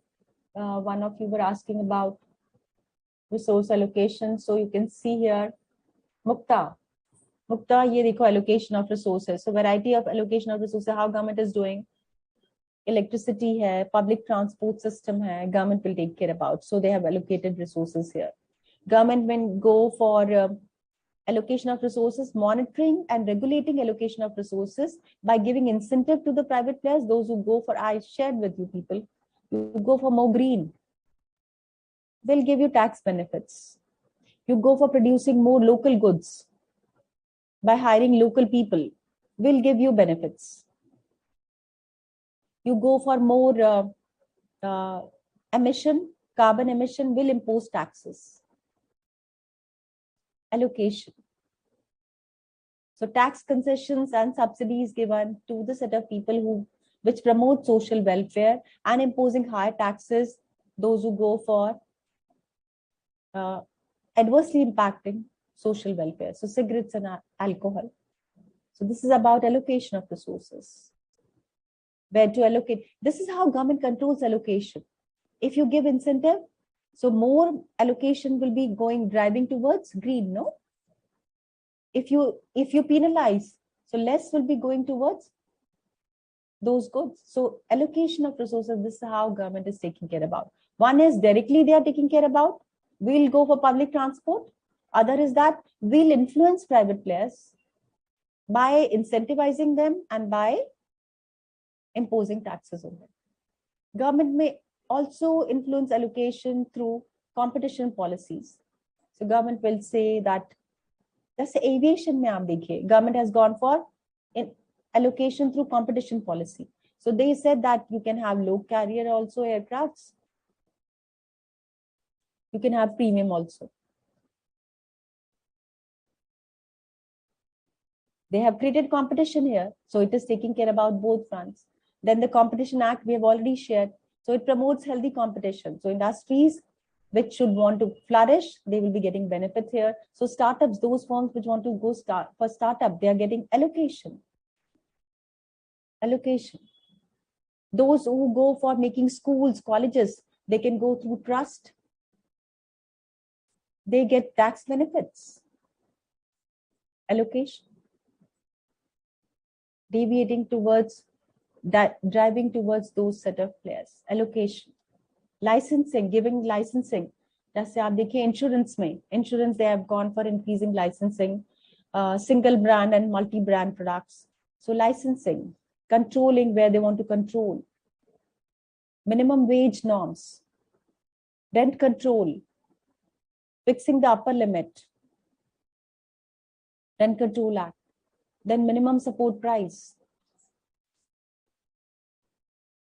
One of you were asking about resource allocation. So you can see here, Mukta, ye dekho allocation of resources. So variety of allocation of resources, how government is doing. Electricity hai, public transport system hai, government will take care about. So they have allocated resources here. Government will go for allocation of resources, monitoring and regulating allocation of resources by giving incentive to the private players. Those who go for, I shared with you people, you go for more green, they'll give you tax benefits. You go for producing more local goods by hiring local people, will give you benefits. You go for more emission, carbon emission, will impose taxes. Allocation. So tax concessions and subsidies given to the set of people which promote social welfare, and imposing higher taxes, those who go for adversely impacting social welfare. So cigarettes and alcohol. So this is about allocation of resources. Where to allocate. This is how government controls allocation. If you give incentive, so more allocation will be driving towards green, no? If you penalize, so less will be going towards those goods. So allocation of resources, this is how government is taking care about. One is directly they are taking care about, we'll go for public transport. Other is that we'll influence private players by incentivizing them and by imposing taxes on them. Government may also influence allocation through competition policies. So government will say that, जैसे aviation में आप देखिए, government has gone for allocation through competition policy. So they said that you can have low carrier also aircrafts. You can have premium also. They have created competition here. So it is taking care about both fronts. Then the Competition Act we have already shared. So it promotes healthy competition. So industries which should want to flourish, they will be getting benefits here. So startups, those firms which want to go for startup, they are getting allocation. Allocation. Those who go for making schools, colleges, they can go through trust. They get tax benefits. Allocation. Deviating towards that, driving towards those set of players. Allocation. Licensing, giving licensing. जैसे आप देखिए insurance में, insurance they have gone for increasing licensing, single brand and multi-brand products. So licensing, controlling where they want to control. Minimum wage norms, rent control, fixing the upper limit, Rent Control Act, then minimum support price,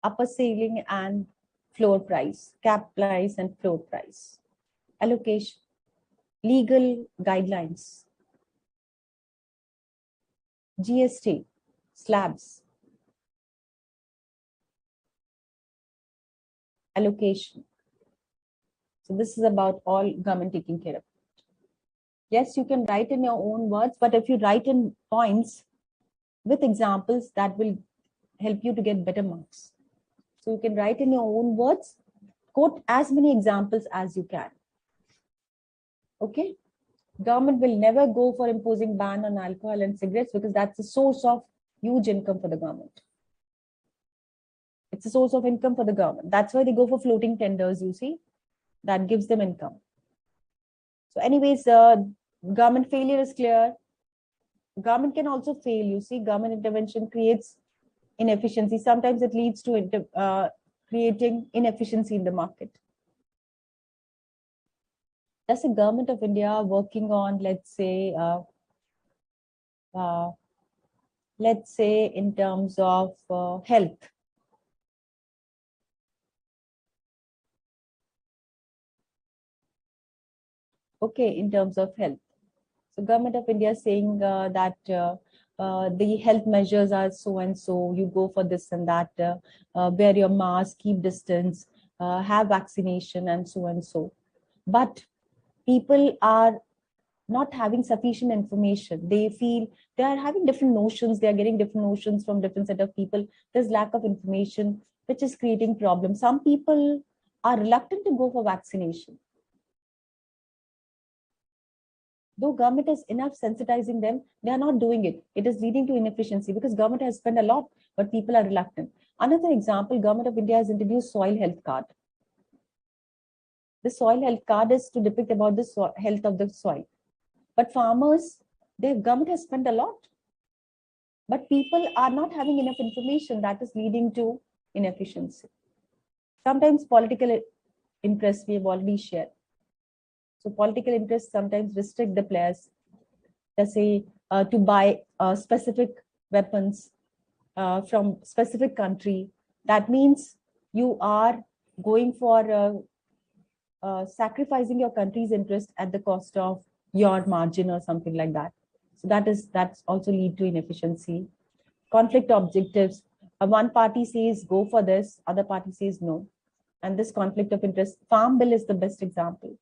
upper ceiling and floor price, cap price and floor price, allocation, legal guidelines, GST, slabs, allocation. So this is about all government taking care of. Yes, you can write in your own words, but if you write in points with examples, that will help you to get better marks. So you can write in your own words, quote as many examples as you can. Okay. Government will never go for imposing ban on alcohol and cigarettes because that's a source of huge income for the government. It's a source of income for the government. That's why they go for floating tenders, you see. That gives them income. So anyways, government failure is clear. Government can also fail, you see. Government intervention creates inefficiency. Sometimes it leads to creating inefficiency in the market. Does the government of India working on, let's say let's say in terms of health. Okay, in terms of health. So Government of India is saying that the health measures are so and so, you go for this and that, wear your mask, keep distance, have vaccination and so and so. But people are not having sufficient information. They feel they are having different notions. They are getting different notions from different set of people. There's lack of information, which is creating problems. Some people are reluctant to go for vaccination. Though government is enough sensitizing them, they are not doing it. It is leading to inefficiency because government has spent a lot, but people are reluctant. Another example, Government of India has introduced soil health card. The soil health card is to depict about the health of the soil. But farmers, their government has spent a lot, but people are not having enough information. That is leading to inefficiency. Sometimes political interests we have already shared. So political interests sometimes restrict the players, let's say, to buy specific weapons from specific country. That means you are going for sacrificing your country's interest at the cost of your margin or something like that. So that's also lead to inefficiency. Conflict objectives. One party says go for this, other party says no. And this conflict of interest, Farm Bill is the best example.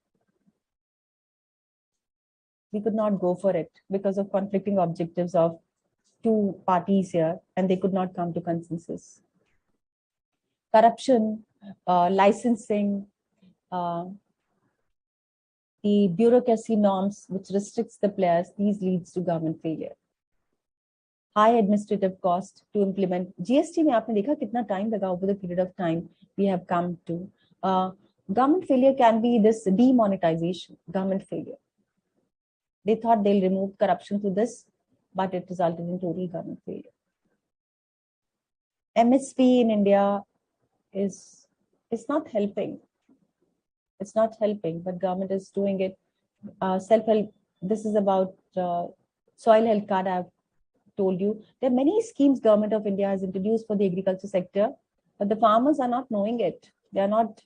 We could not go for it because of conflicting objectives of two parties here, and they could not come to consensus. Corruption, licensing, the bureaucracy norms which restricts the players, these leads to government failure. High administrative cost to implement. GST में आपने देखा कितना time लगा over the period of time we have come to. Government failure can be this demonetization, government failure. They thought they'll remove corruption through this, but it resulted in total government failure. MSP in India is not helping. It's not helping, but government is doing it. Self-help, this is about soil health card, I've told you. There are many schemes Government of India has introduced for the agriculture sector, but the farmers are not knowing it. They are not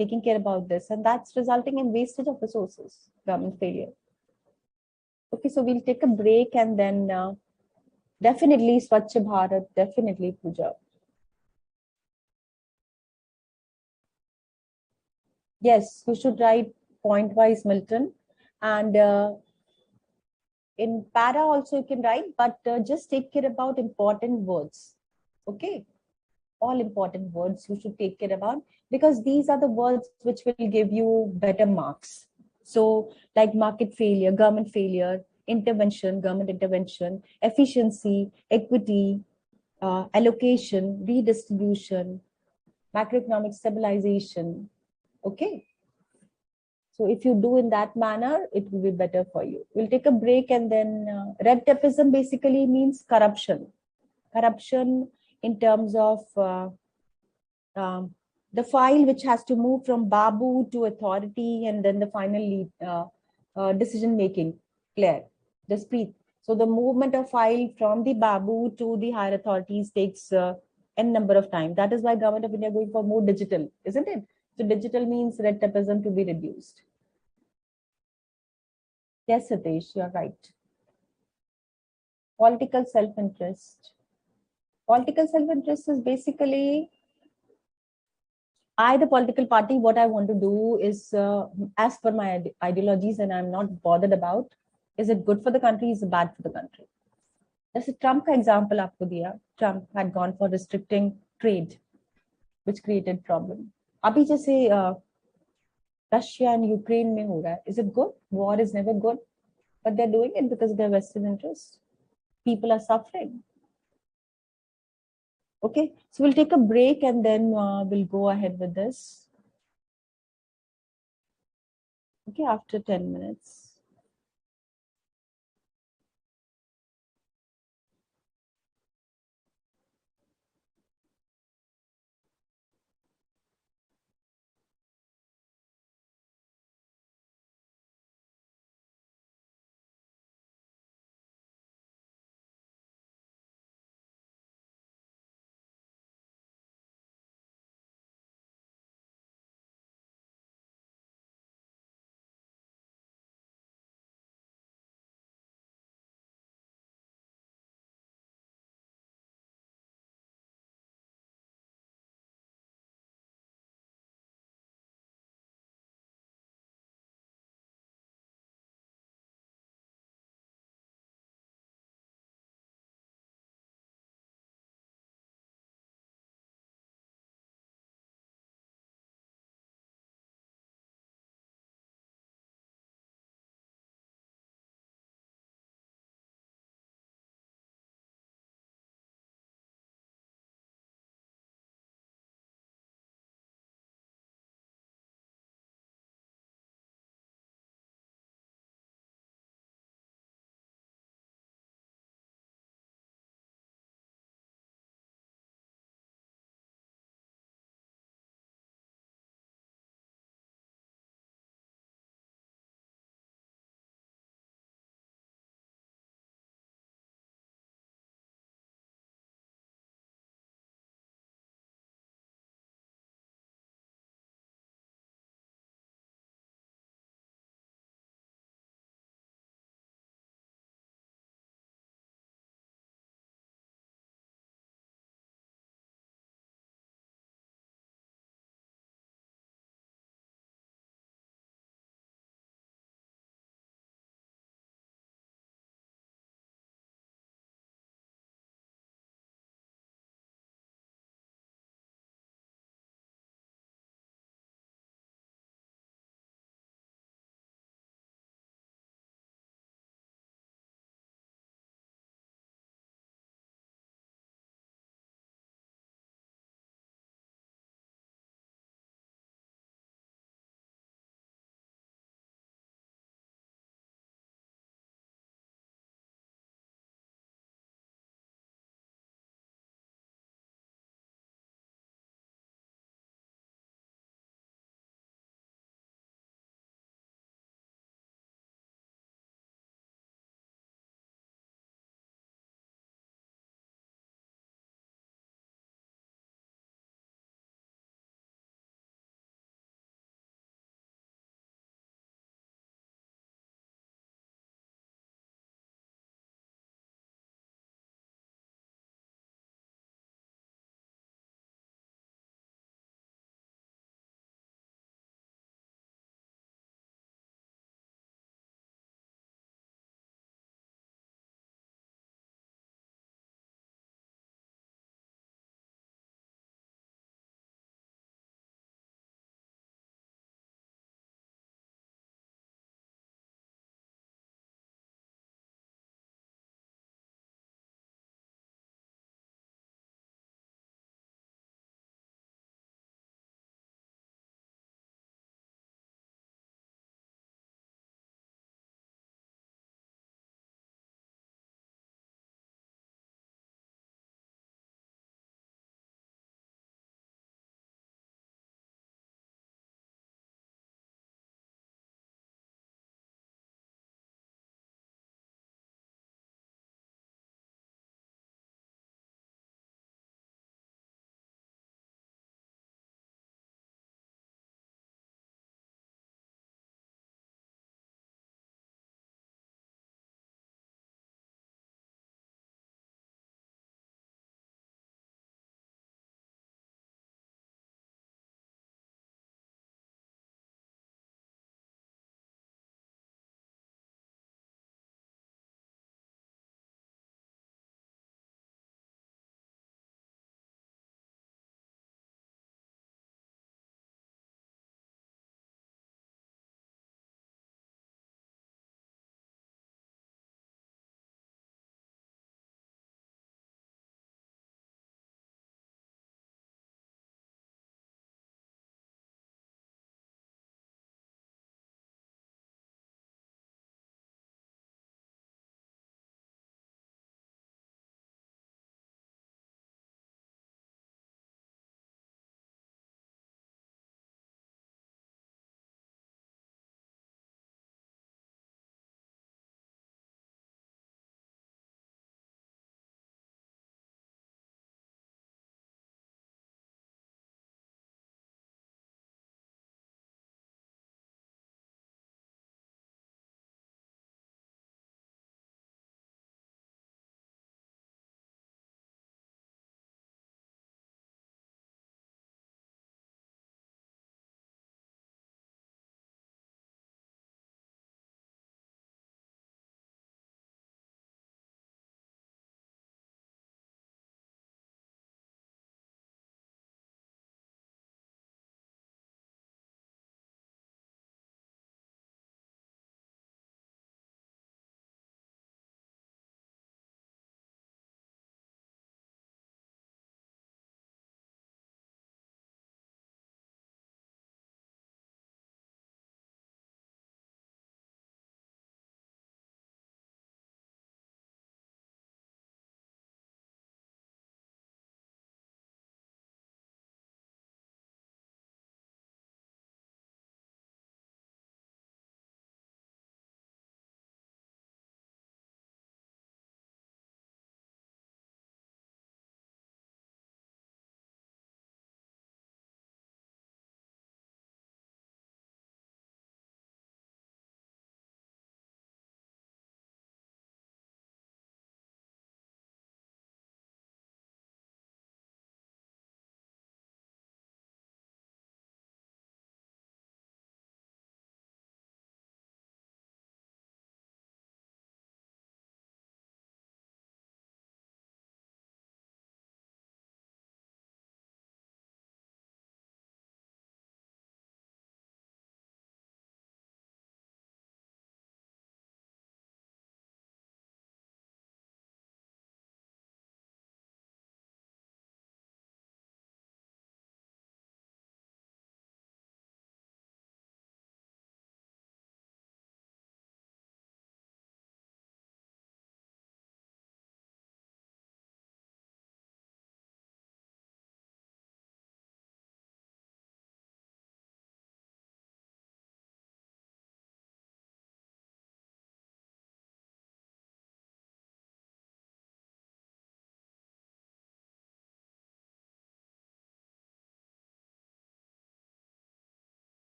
taking care about this, and that's resulting in wastage of resources, government failure. Okay, so we'll take a break and then definitely Swachh Bharat, definitely Pooja. Yes, you should write point-wise, Milton. And in para also you can write, but just take care about important words. Okay, all important words you should take care about, because these are the words which will give you better marks. So like market failure, government failure, intervention, government intervention, efficiency, equity, allocation, redistribution, macroeconomic stabilization. Okay. So if you do in that manner, it will be better for you. We'll take a break and then red tapeism basically means corruption. Corruption in terms of the file which has to move from Babu to authority and then the final decision making, Claire, the speed. So the movement of file from the Babu to the higher authorities takes n number of time. That is why Government of India going for more digital, isn't it? So digital means red tapeism to be reduced. Yes, Satish, you're right. Political self-interest. Political self-interest is basically, the political party, what I want to do is, as per my ideologies, and I'm not bothered about, is it good for the country, is it bad for the country? जैसे Trump का example आपको दिया, Trump had gone for restricting trade, which created problem. अभी जैसे Russia and Ukraine में हो रहा है, is it good? War is never good, but they're doing it because of their vested interest. People are suffering. Okay, so we'll take a break and then we'll go ahead with this. Okay, after 10 minutes.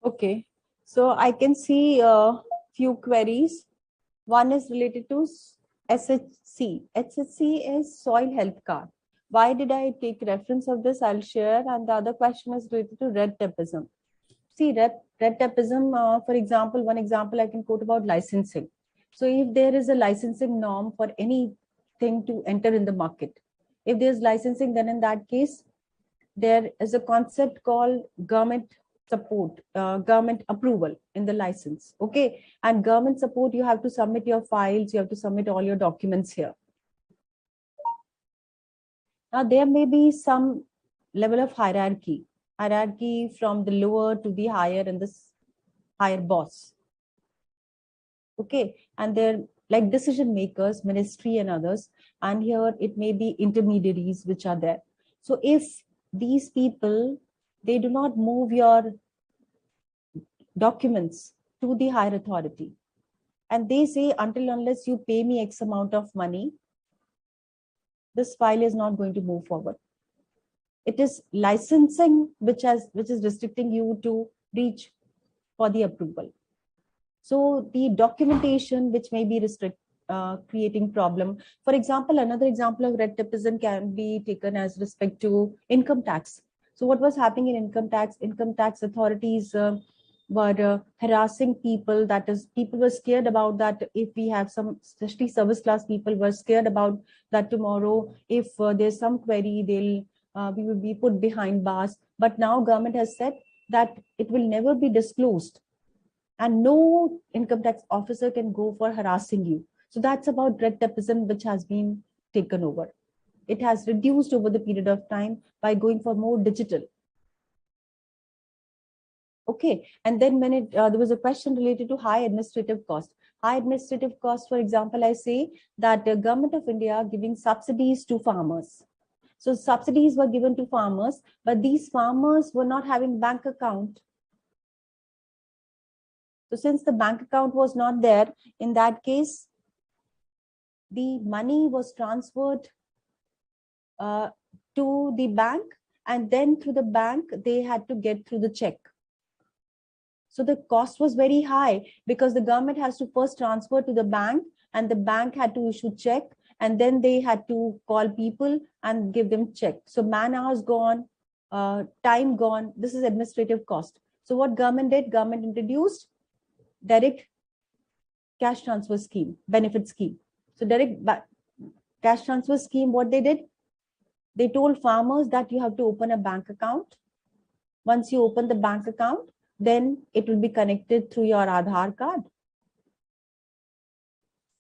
Okay, so I can see a few queries. One is related to SHC. SHC is soil health card. Why did I take reference of this? I'll share. And the other question is related to red tapeism. See, red tapeism, for example, one example I can quote about licensing. So if there is a licensing norm for anything to enter in the market, if there's licensing, then in that case, there is a concept called government support, government approval in the license. Okay. And government support, you have to submit your files, you have to submit all your documents here. Now, there may be some level of hierarchy from the lower to the higher and this higher boss. Okay. And they're like decision makers, ministry and others. And here it may be intermediaries which are there. So if these people, they do not move your documents to the higher authority, and they say, until unless you pay me X amount of money, this file is not going to move forward. It is licensing which is restricting you to reach for the approval. So the documentation which may be creating problem. For example, another example of red tapeism can be taken as respect to income tax. So what was happening in income tax? Income tax authorities were harassing people. That is, people were scared about that. If we have some, especially service class people, were scared about that tomorrow, if there's some query, we will be put behind bars. But now government has said that it will never be disclosed, and no income tax officer can go for harassing you. So that's about red tapeism, which has been taken over. It has reduced over the period of time by going for more digital. Okay, and then when there was a question related to high administrative cost. High administrative cost, for example, I say that the government of India giving subsidies to farmers. So subsidies were given to farmers, but these farmers were not having bank account. So since the bank account was not there, in that case, the money was transferred to the bank, and then through the bank, they had to get through the check. So the cost was very high because the government has to first transfer to the bank, and the bank had to issue check, and then they had to call people and give them check. So man hours gone, time gone. This is administrative cost. So what government did? Government introduced direct cash transfer scheme, benefit scheme. So direct cash transfer scheme, what they did? They told farmers that you have to open a bank account. Once you open the bank account, then it will be connected through your Aadhaar card.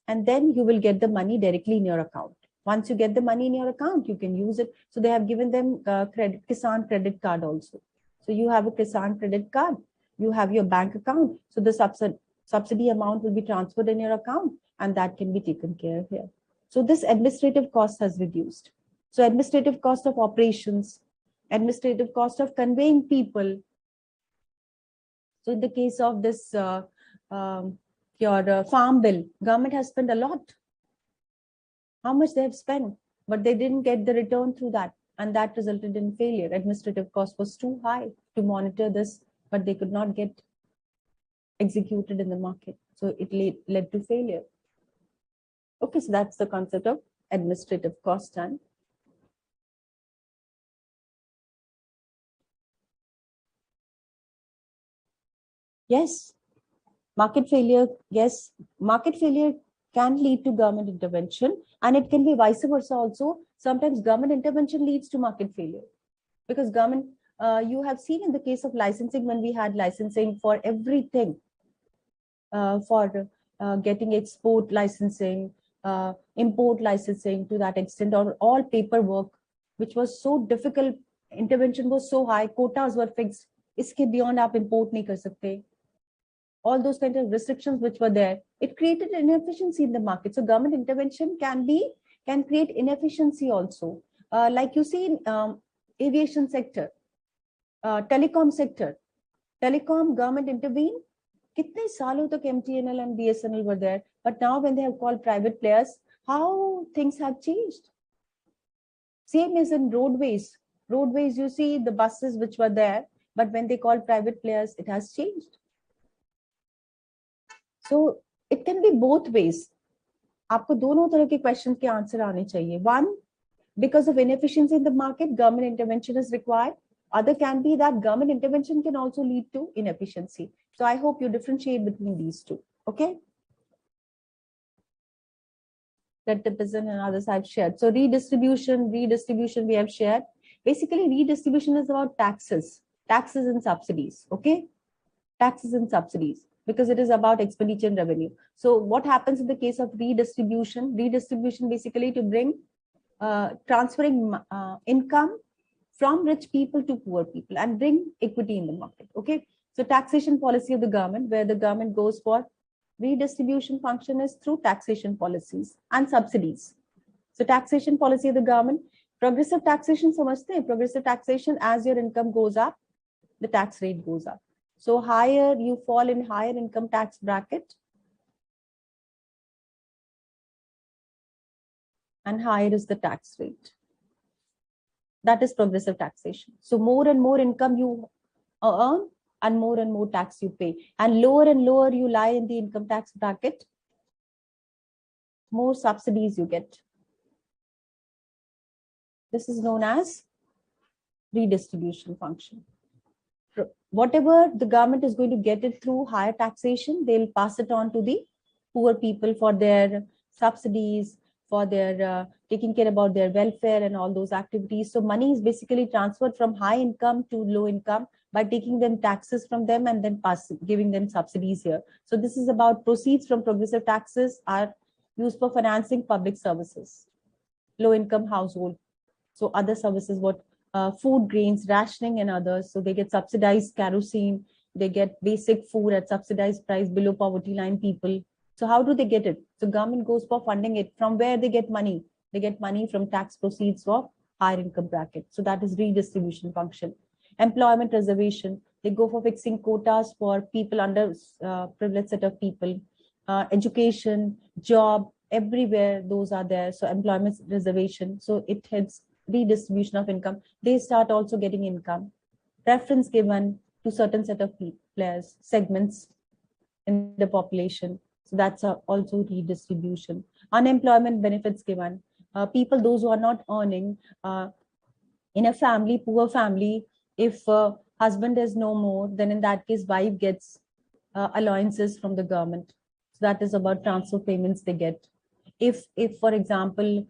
And then you will get the money directly in your account. Once you get the money in your account, you can use it. So they have given them Kisan credit card also. So you have a Kisan credit card, you have your bank account. So the subsidy amount will be transferred in your account, and that can be taken care of here. So this administrative cost has reduced. So administrative cost of operations, administrative cost of conveying people. So in the case of this, your farm bill, government has spent a lot. How much they have spent, but they didn't get the return through that. And that resulted in failure. Administrative cost was too high to monitor this, but they could not get executed in the market. So it led to failure. Okay, so that's the concept of administrative cost. And yes, market failure, yes, market failure can lead to government intervention, and it can be vice versa also. Sometimes government intervention leads to market failure because government, you have seen in the case of licensing, when we had licensing for everything, for getting export licensing, import licensing to that extent, or all paperwork, which was so difficult, intervention was so high, quotas were fixed, iske beyond aap import nahi kar sakte. All those kinds of restrictions which were there, it created inefficiency in the market. So government intervention can create inefficiency also. Like you see in aviation sector, telecom sector, telecom government intervened. Kitne saalon tak MTNL and BSNL were there, but now when they have called private players, how things have changed. Same is in roadways. Roadways, you see the buses which were there, but when they call private players, it has changed. So it can be both ways. आपको दोनों तरह के question के answer आने चाहिए. One, because of inefficiency in the market, government intervention is required. Other can be that government intervention can also lead to inefficiency. So I hope you differentiate between these two. Okay. Retribution and others I've shared. So redistribution we have shared. Basically, redistribution is about taxes and subsidies. Okay. Taxes and subsidies, because it is about expenditure and revenue. So what happens in the case of redistribution? Redistribution basically to bring transferring income from rich people to poor people and bring equity in the market. Okay. So taxation policy of the government, where the government goes for redistribution function, is through taxation policies and subsidies. So taxation policy of the government, progressive taxation, samajhte hain? Progressive taxation, as your income goes up, the tax rate goes up. So higher you fall in higher income tax bracket, and higher is the tax rate. That is progressive taxation. So more and more income you earn, and more tax you pay. And lower you lie in the income tax bracket, more subsidies you get. This is known as redistribution function. Whatever the government is going to get it through higher taxation, they'll pass it on to the poor people for their subsidies, for their taking care about their welfare and all those activities. So money is basically transferred from high income to low income by taking them taxes from them and then giving them subsidies here. So this is about proceeds from progressive taxes are used for financing public services, low income household. So other services, what food, grains, rationing and others. So they get subsidized kerosene, they get basic food at subsidized price below poverty line people. So how do they get it? So government goes for funding it. From where they get money? They get money from tax proceeds of higher income bracket. So that is redistribution function. Employment reservation, they go for fixing quotas for people under privileged set of people. Education, job, everywhere those are there. So employment reservation. So it helps redistribution of income. They start also getting income. Preference given to certain set of players, segments in the population. So that's also redistribution. Unemployment benefits given. People, those who are not earning, in a family, poor family, if husband is no more, then in that case, wife gets allowances from the government. So that is about transfer payments they get. If for example,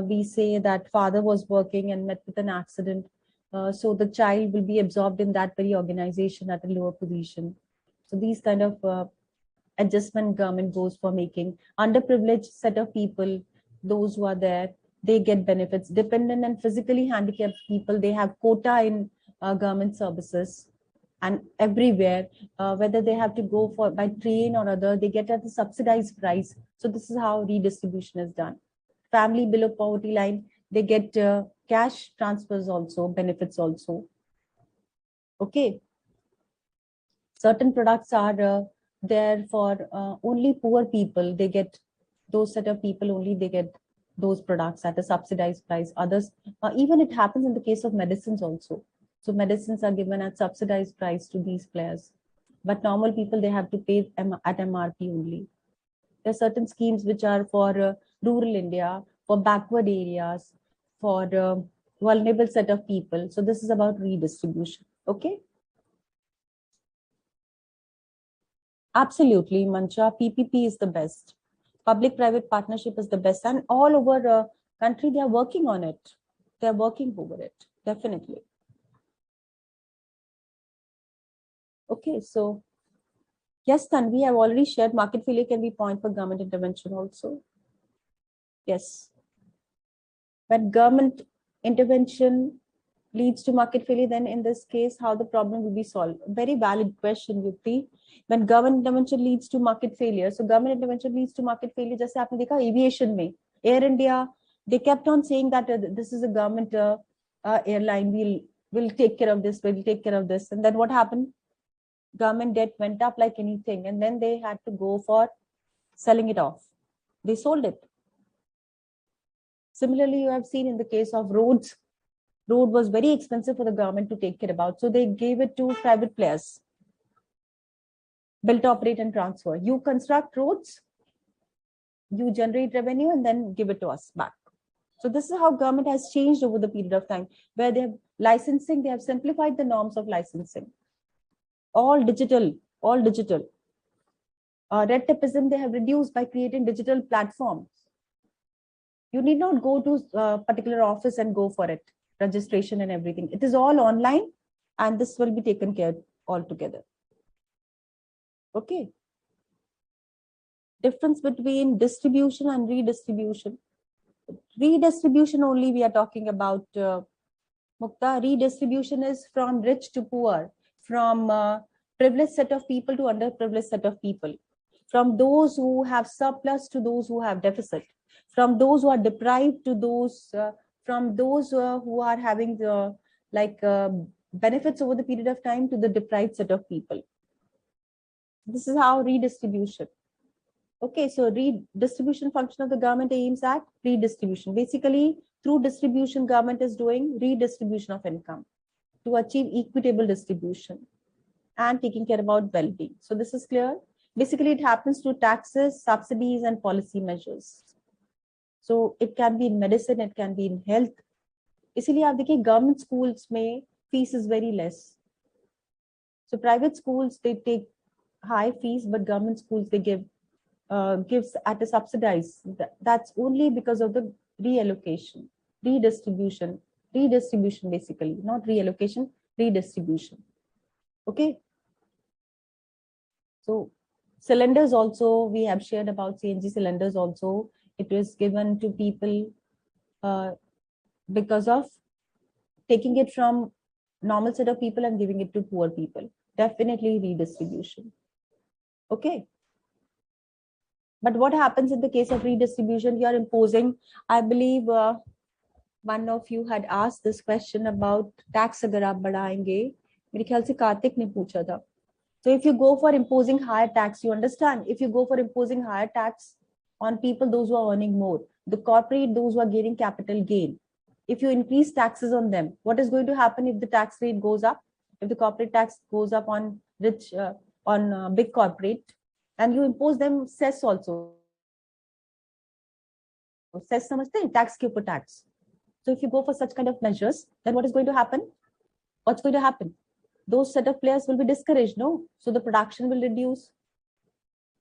we say that father was working and met with an accident, so the child will be absorbed in that very organization at a lower position. So these kind of adjustment government goes for making. Underprivileged set of people, those who are there, they get benefits. Dependent and physically handicapped people, they have quota in government services. And everywhere, whether they have to go for by train or other, they get at a subsidized price. So this is how redistribution is done. Family below poverty line, they get cash transfers also, benefits also. Okay. Certain products are there for only poor people. They get those set of people only, they get those products at a subsidized price. Others, even it happens in the case of medicines also. So medicines are given at subsidized price to these players. But normal people, they have to pay at MRP only. There are certain schemes which are for rural India, for backward areas, for vulnerable set of people. So this is about redistribution. Okay. Absolutely, Mancha. PPP is the best. Public-private partnership is the best. And all over country, they are working on it. They are working over it. Definitely. Okay, so yes, Tanvi, I've already shared market failure can be point for government intervention also. Yes. When government intervention leads to market failure, then in this case, how the problem will be solved? Very valid question, Yukti. When government intervention leads to market failure, so government intervention leads to market failure, just आपने देखा aviation में, Air India, they kept on saying that this is a government airline, we'll take care of this, we'll take care of this. And then what happened? Government debt went up like anything, and then they had to go for selling it off. They sold it. Similarly, you have seen in the case of roads, Road was very expensive for the government to take care about. So they gave it to private players. Build, operate, and transfer. You construct roads, you generate revenue, and then give it to us back. So this is how government has changed over the period of time, where they have licensing, they have simplified the norms of licensing. All digital, all digital. Red tapeism they have reduced by creating digital platforms. You need not go to a particular office and go for it, registration and everything. It is all online, and this will be taken care of altogether. Okay. Difference between distribution and redistribution. Redistribution only we are talking about, Mukta. Redistribution is from rich to poor, from privileged set of people to underprivileged set of people, from those who have surplus to those who have deficit, from those who are deprived to those, from those who are having the benefits over the period of time to the deprived set of people. This is how redistribution. Okay, so redistribution function of the government aims at redistribution. Basically, through distribution, government is doing redistribution of income to achieve equitable distribution and taking care about well-being. So this is clear. Basically, it happens through taxes, subsidies, and policy measures. So it can be in medicine, it can be in health. इसीलिए आप देखिए government schools में fees is very less. So private schools they take high fees, but government schools they gives at a subsidized. That's only because of the reallocation, redistribution basically, not reallocation, redistribution. Okay. So cylinders also, we have shared about CNG cylinders also. It was given to people because of taking it from normal set of people and giving it to poor people. Definitely redistribution. Okay. But what happens in the case of redistribution? You are imposing, I believe one of you had asked this question about tax agar aap badhayenge. मेरे ख्याल से कार्तिक ने पूछा था. So if you go for imposing higher tax, you understand, if you go for imposing higher tax on people, those who are earning more, the corporate, those who are getting capital gain, if you increase taxes on them, what is going to happen if the tax rate goes up? If the corporate tax goes up on rich, big corporate, and you impose them cess also. Cess samajhte hain, tax ke upar tax. So if you go for such kind of measures, then what is going to happen? What's going to happen? Those set of players will be discouraged, no? So the production will reduce.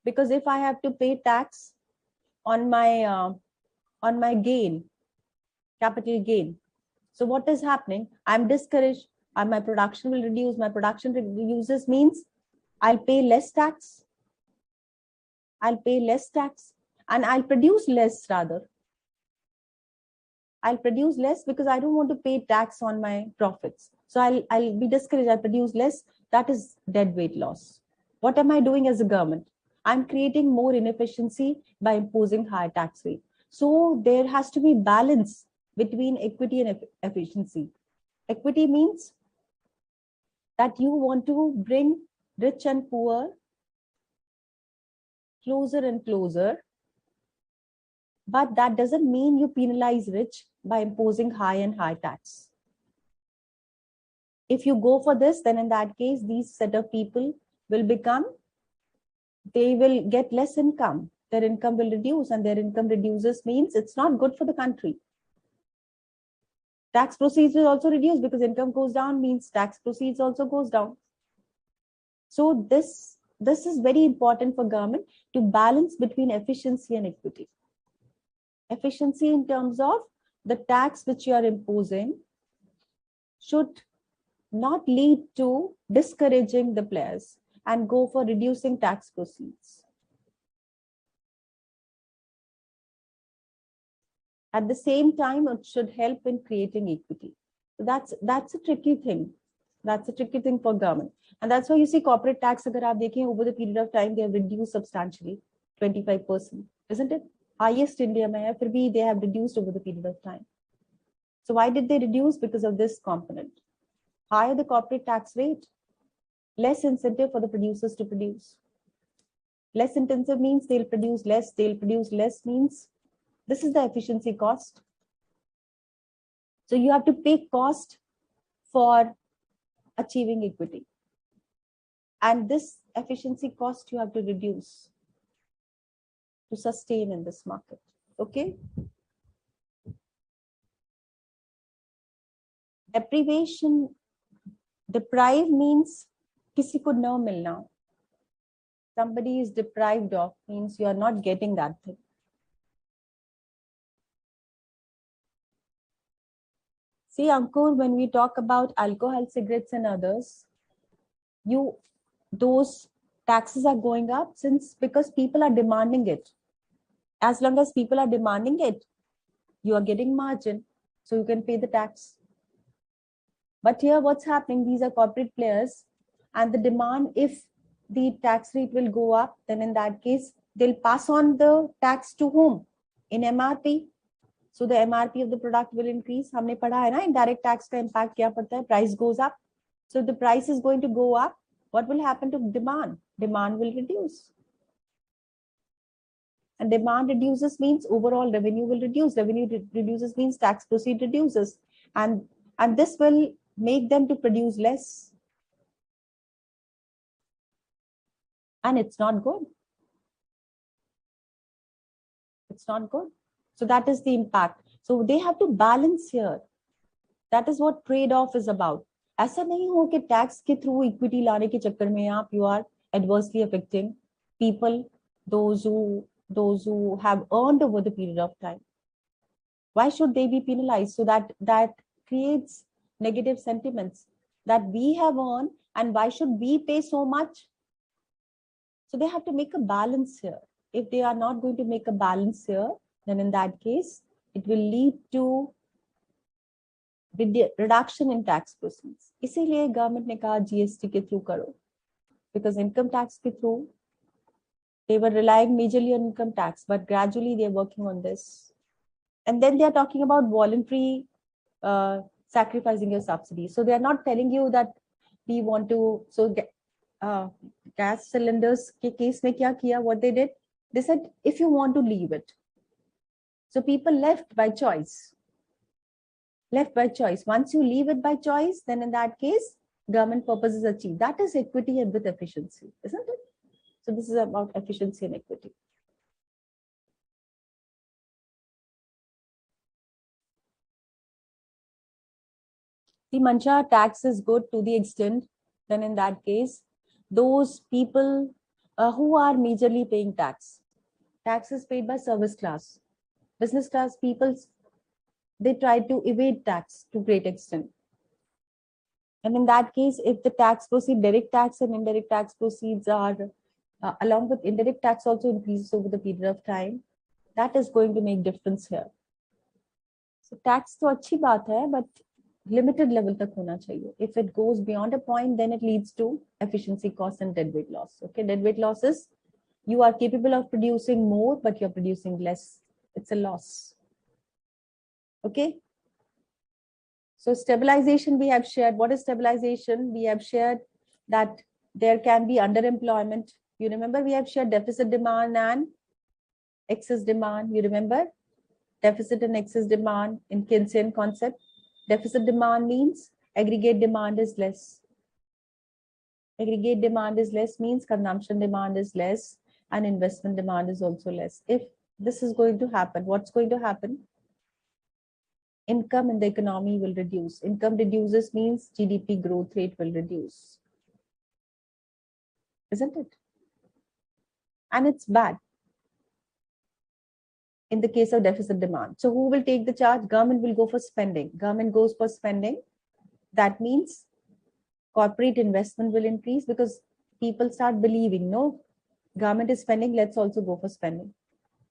Because if I have to pay tax on my gain, capital gain, so what is happening? I'm discouraged, and my production will reduce. My production reduces means I'll pay less tax. I'll pay less tax, and I'll produce less rather. I'll produce less because I don't want to pay tax on my profits. So I'll be discouraged. I'll produce less. That is dead weight loss. What am I doing as a government? I'm creating more inefficiency by imposing higher tax rate. So there has to be balance between equity and efficiency. Equity means that you want to bring rich and poor closer and closer, but that doesn't mean you penalize rich by imposing high and high tax. If you go for this, then in that case, these set of people will they will get less income. Their income will reduce, and their income reduces means it's not good for the country. Tax proceeds will also reduce because income goes down means tax proceeds also goes down. So this is very important for government to balance between efficiency and equity. Efficiency in terms of the tax which you are imposing should not lead to discouraging the players and go for reducing tax proceeds. At the same time, it should help in creating equity. So that's a tricky thing. That's a tricky thing for government. And that's why you see corporate tax, agar aap dekhein, over the period of time, they have reduced substantially, 25%, isn't it? Highest India mein hai, fir bhi they have reduced over the period of time. So why did they reduce? Because of this component. Higher the corporate tax rate, less incentive for the producers to produce. Less intensive means they'll produce less means this is the efficiency cost. So you have to pay cost for achieving equity. And this efficiency cost you have to reduce to sustain in this market. Okay. Deprivation, deprive means किसी को न मिलना. Somebody is deprived of means you are not getting that thing. See, Ankur, when we talk about alcohol, cigarettes and others, those taxes are going up because people are demanding it. As long as people are demanding it, you are getting margin, so you can pay the tax. But here what's happening, these are corporate players, and the demand, if the tax rate will go up, then in that case, they'll pass on the tax to whom? In MRP. So the MRP of the product will increase. हमने पढ़ा है ना, indirect tax का impact क्या पड़ता है? Price goes up. So the price is going to go up. What will happen to demand? Demand will reduce. And demand reduces means overall revenue will reduce. Revenue reduces means tax proceed reduces. And this will make them to produce less. And it's not good. It's not good. So that is the impact. So they have to balance here. That is what trade-off is about. ऐसा नहीं हो कि tax के through equity लाने के चक्कर में आप you are adversely affecting people, those who have earned over the period of time. Why should they be penalized? So that creates negative sentiments that we have earned, and why should we pay so much? So they have to make a balance here. If they are not going to make a balance here, then in that case, it will lead to reduction in tax proceeds. इसीलिए government ने कहा GST के through करो, because income tax के through they were relying majorly on income tax, but gradually they are working on this. And then they are talking about voluntary sacrificing your subsidies. So they are not telling you that we want to. So gas cylinders के case में क्या किया? What they did? They said if you want to leave it. So people left by choice. Left by choice. Once you leave it by choice, then in that case, government purpose is achieved. That is equity and with efficiency, isn't it? So this is about efficiency and equity. The Mancha tax is good to the extent, then in that case, those people who are majorly paying tax is paid by service class. Business class people, they try to evade tax to great extent. And in that case, if the tax proceeds, direct tax and indirect tax proceeds are, along with indirect tax also increases over the period of time, that is going to make difference here. So tax तो अच्छी बात है, but limited level तक होना चाहिए. If it goes beyond a point, then it leads to efficiency cost and deadweight loss. Okay, deadweight loss is you are capable of producing more, but you're producing less. It's a loss. Okay. So stabilization we have shared. What is stabilization? We have shared that there can be underemployment. You remember we have shared deficit demand and excess demand. You remember deficit and excess demand in Keynesian concept. Deficit demand means aggregate demand is less. Aggregate demand is less means consumption demand is less and investment demand is also less. If this is going to happen, what's going to happen? Income in the economy will reduce. Income reduces means GDP growth rate will reduce. Isn't it? And it's bad in the case of deficit demand. So who will take the charge? Government will go for spending. Government goes for spending. That means corporate investment will increase because people start believing, no, government is spending, let's also go for spending,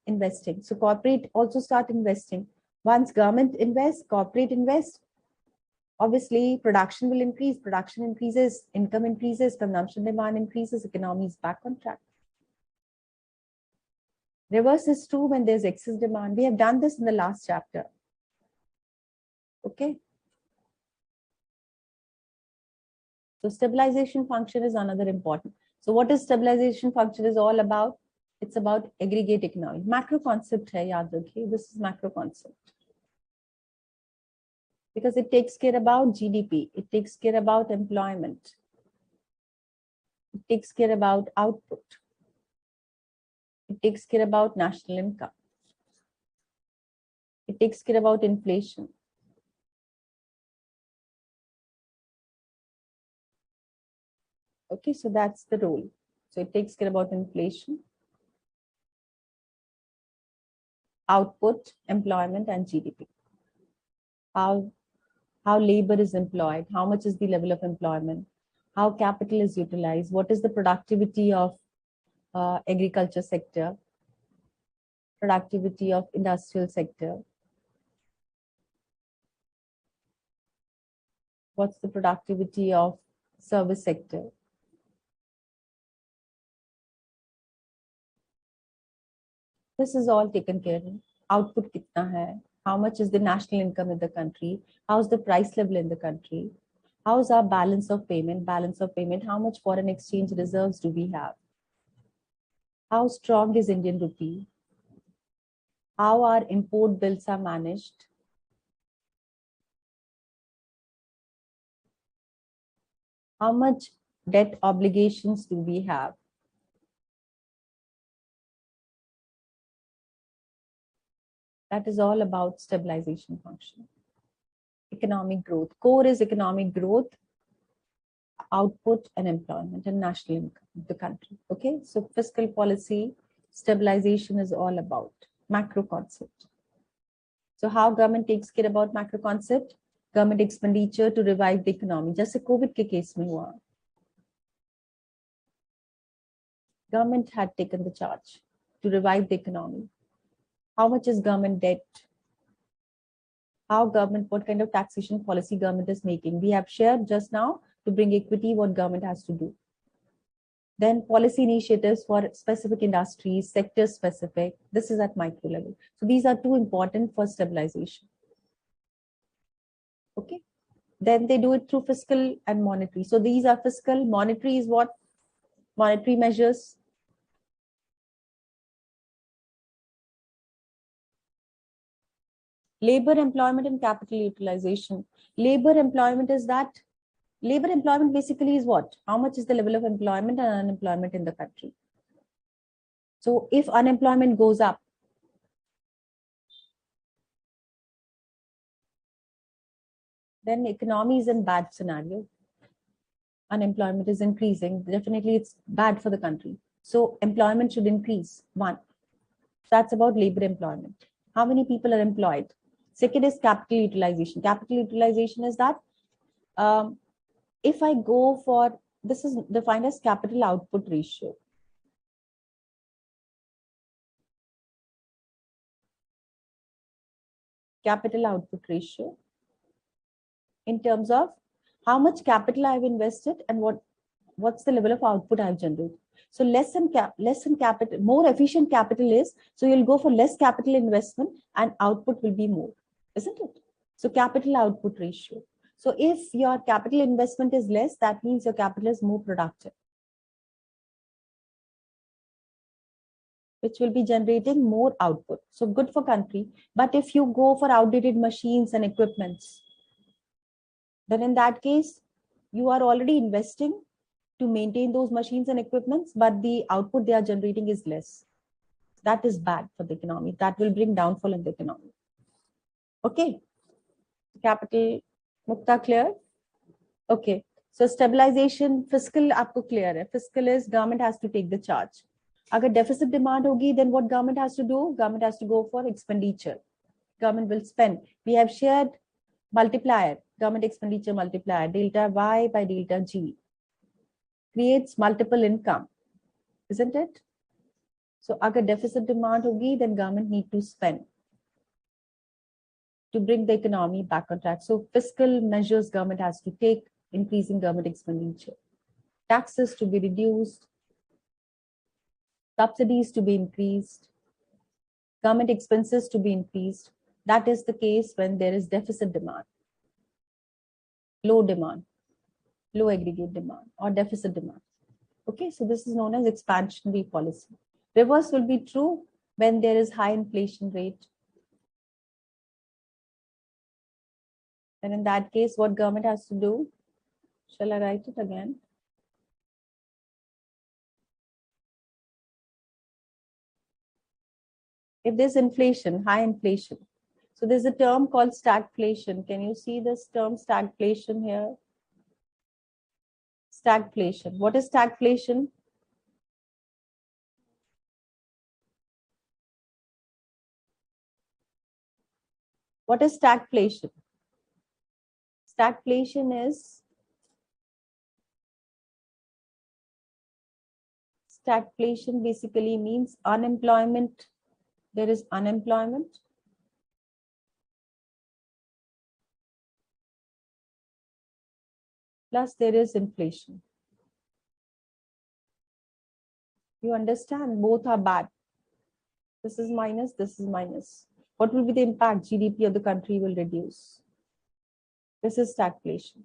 investing. So corporate also start investing. Once government invests, corporate invests, obviously production will increase. Production increases, income increases, consumption demand increases, economy is back on track. Reverse is true when there's excess demand. We have done this in the last chapter. Okay. So stabilization function is another important. So what is stabilization function is all about? It's about aggregate economic. Macro concept hai, yaad rakhiye. This is macro concept. because it takes care about GDP, it takes care about employment, it takes care about output, it takes care about national income, it takes care about inflation. Okay, so that's the role. So it takes care about inflation, output, employment, and GDP. How labor is employed, how much is the level of employment, how capital is utilized, what is the productivity of agriculture sector, productivity of industrial sector, what's the productivity of service sector. This is all taken care of. Output kitna hai, how much is the national income in the country, how's the price level in the country, how's our balance of payment, how much foreign exchange reserves do we have, how strong is Indian rupee, how our import bills are managed, how much debt obligations do we have. That is all about stabilization function. Economic growth. Core is economic growth, output and employment and national income of the country. Okay, so fiscal policy, stabilization is all about macro concept. So how government takes care about macro concept? Government expenditure to revive the economy. जैसे Covid के case में हुआ, government had taken the charge to revive the economy. How much is government debt? How government, what kind of taxation policy government is making? We have shared just now to bring equity, what government has to do. Then policy initiatives for specific industries, sector specific. This is at micro level. So these are two important for stabilization. Okay. Then they do it through fiscal and monetary. So these are fiscal. Monetary is what? Monetary measures. Labor employment and capital utilization. Labor employment is that. Labor employment basically is what? How much is the level of employment and unemployment in the country? So if unemployment goes up, then the economy is in bad scenario. Unemployment is increasing. Definitely it's bad for the country. So employment should increase. One. That's about labor employment. How many people are employed? Second is capital utilization. Capital utilization is that if I go for, this is defined as capital output ratio. Capital output ratio in terms of how much capital I've invested and what's the level of output I've generated. So less than capital, more efficient capital is, so you'll go for less capital investment and output will be more, isn't it? So capital output ratio. So if your capital investment is less, that means your capital is more productive, which will be generating more output. So good for country. But if you go for outdated machines and equipments, then in that case, you are already investing to maintain those machines and equipments, but the output they are generating is less. That is bad for the economy. That will bring downfall in the economy. Okay. Capital, Mukta clear? Okay. So stabilization, fiscal aapko clear hai. Fiscal is government has to take the charge. Agar deficit demand hogi, then what government has to do? Government has to go for expenditure. Government will spend. We have shared multiplier, government expenditure multiplier, delta Y by delta G. Creates multiple income, isn't it? So agar deficit demand hogi, then government need to spend to bring the economy back on track. So fiscal measures government has to take, increasing government expenditure. Taxes to be reduced, subsidies to be increased, government expenses to be increased. That is the case when there is deficit demand, low aggregate demand or deficit demand. Okay, so this is known as expansionary policy. Reverse will be true when there is high inflation rate. And in that case, what government has to do? Shall I write it again? If there's inflation, high inflation. So there's a term called stagflation. Can you see this term stagflation here? Stagflation. What is stagflation? What is stagflation? Stagflation is stagflation basically means unemployment. There is unemployment. Plus there is inflation. You understand? Both are bad. This is minus, this is minus. What will be the impact? GDP of the country will reduce. This is stagflation.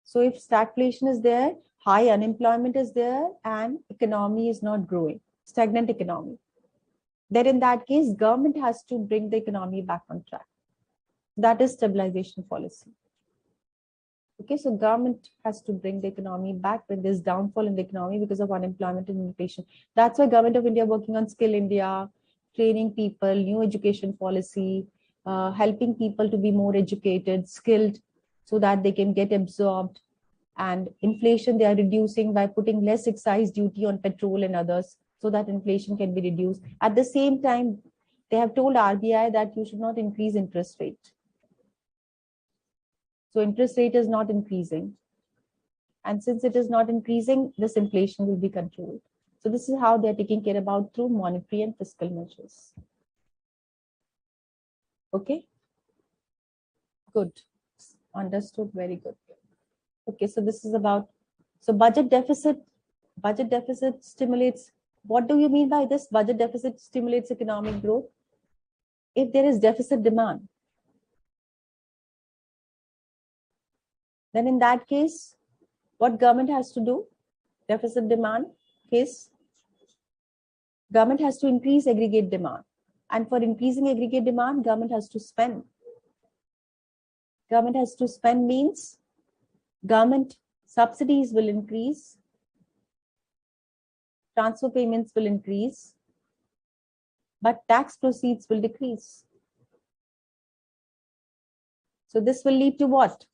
So if stagflation is there, high unemployment is there, and economy is not growing, stagnant economy, then in that case, government has to bring the economy back on track. That is stabilization policy. Okay, so government has to bring the economy back when there's downfall in the economy because of unemployment and inflation. That's why Government of India working on Skill India, training people, new education policy, helping people to be more educated, skilled, so that they can get absorbed. And inflation, they are reducing by putting less excise duty on petrol and others, so that inflation can be reduced. At the same time, they have told RBI that you should not increase interest rate. So interest rate is not increasing. And since it is not increasing, this inflation will be controlled. So this is how they're taking care about through monetary and fiscal measures. Okay. Good. Understood. Very good. Okay. So this is about, so budget deficit stimulates. What do you mean by this? Budget deficit stimulates economic growth. If there is deficit demand, then in that case, what government has to do? Deficit demand case, government has to increase aggregate demand. And for increasing aggregate demand, government has to spend. Government has to spend means government subsidies will increase, transfer payments will increase, but tax proceeds will decrease. So this will lead to what?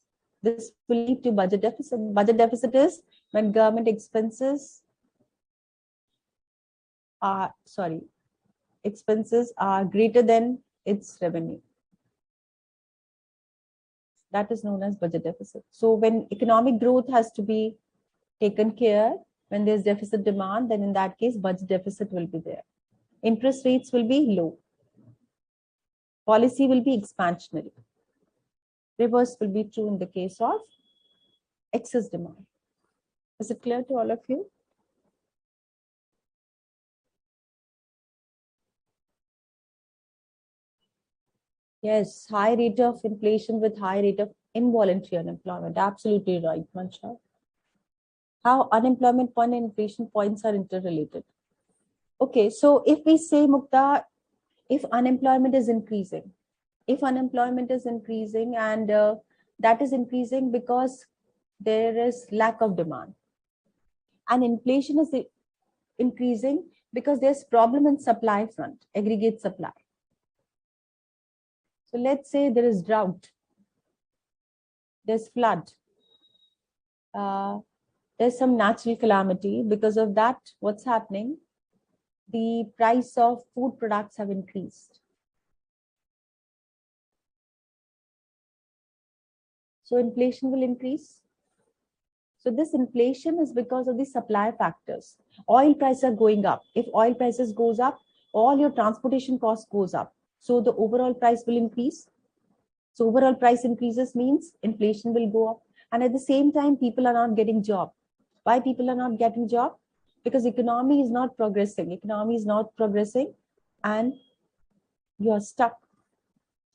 This will lead to budget deficit. Budget deficit is when government expenses are greater than its revenue. That is known as budget deficit. So when economic growth has to be taken care, when there's deficit demand, then in that case, budget deficit will be there. Interest rates will be low. Policy will be expansionary. Reverse will be true in the case of excess demand. Is it clear to all of you? Yes, high rate of inflation with high rate of involuntary unemployment. Absolutely right, Mancha. How unemployment point and inflation points are interrelated. Okay, so if we say, Mukta, if unemployment is increasing, and that is increasing because there is lack of demand, and inflation is increasing because there's problem in supply front, aggregate supply. So let's say there is drought, there's flood, there's some natural calamity. Because of that, what's happening? The price of food products have increased. So inflation will increase. So this inflation is because of the supply factors. Oil prices are going up. If oil prices goes up, all your transportation cost goes up. So the overall price will increase. So overall price increases means inflation will go up. And at the same time, people are not getting job. Why people are not getting job? Because economy is not progressing. Economy is not progressing and you are stuck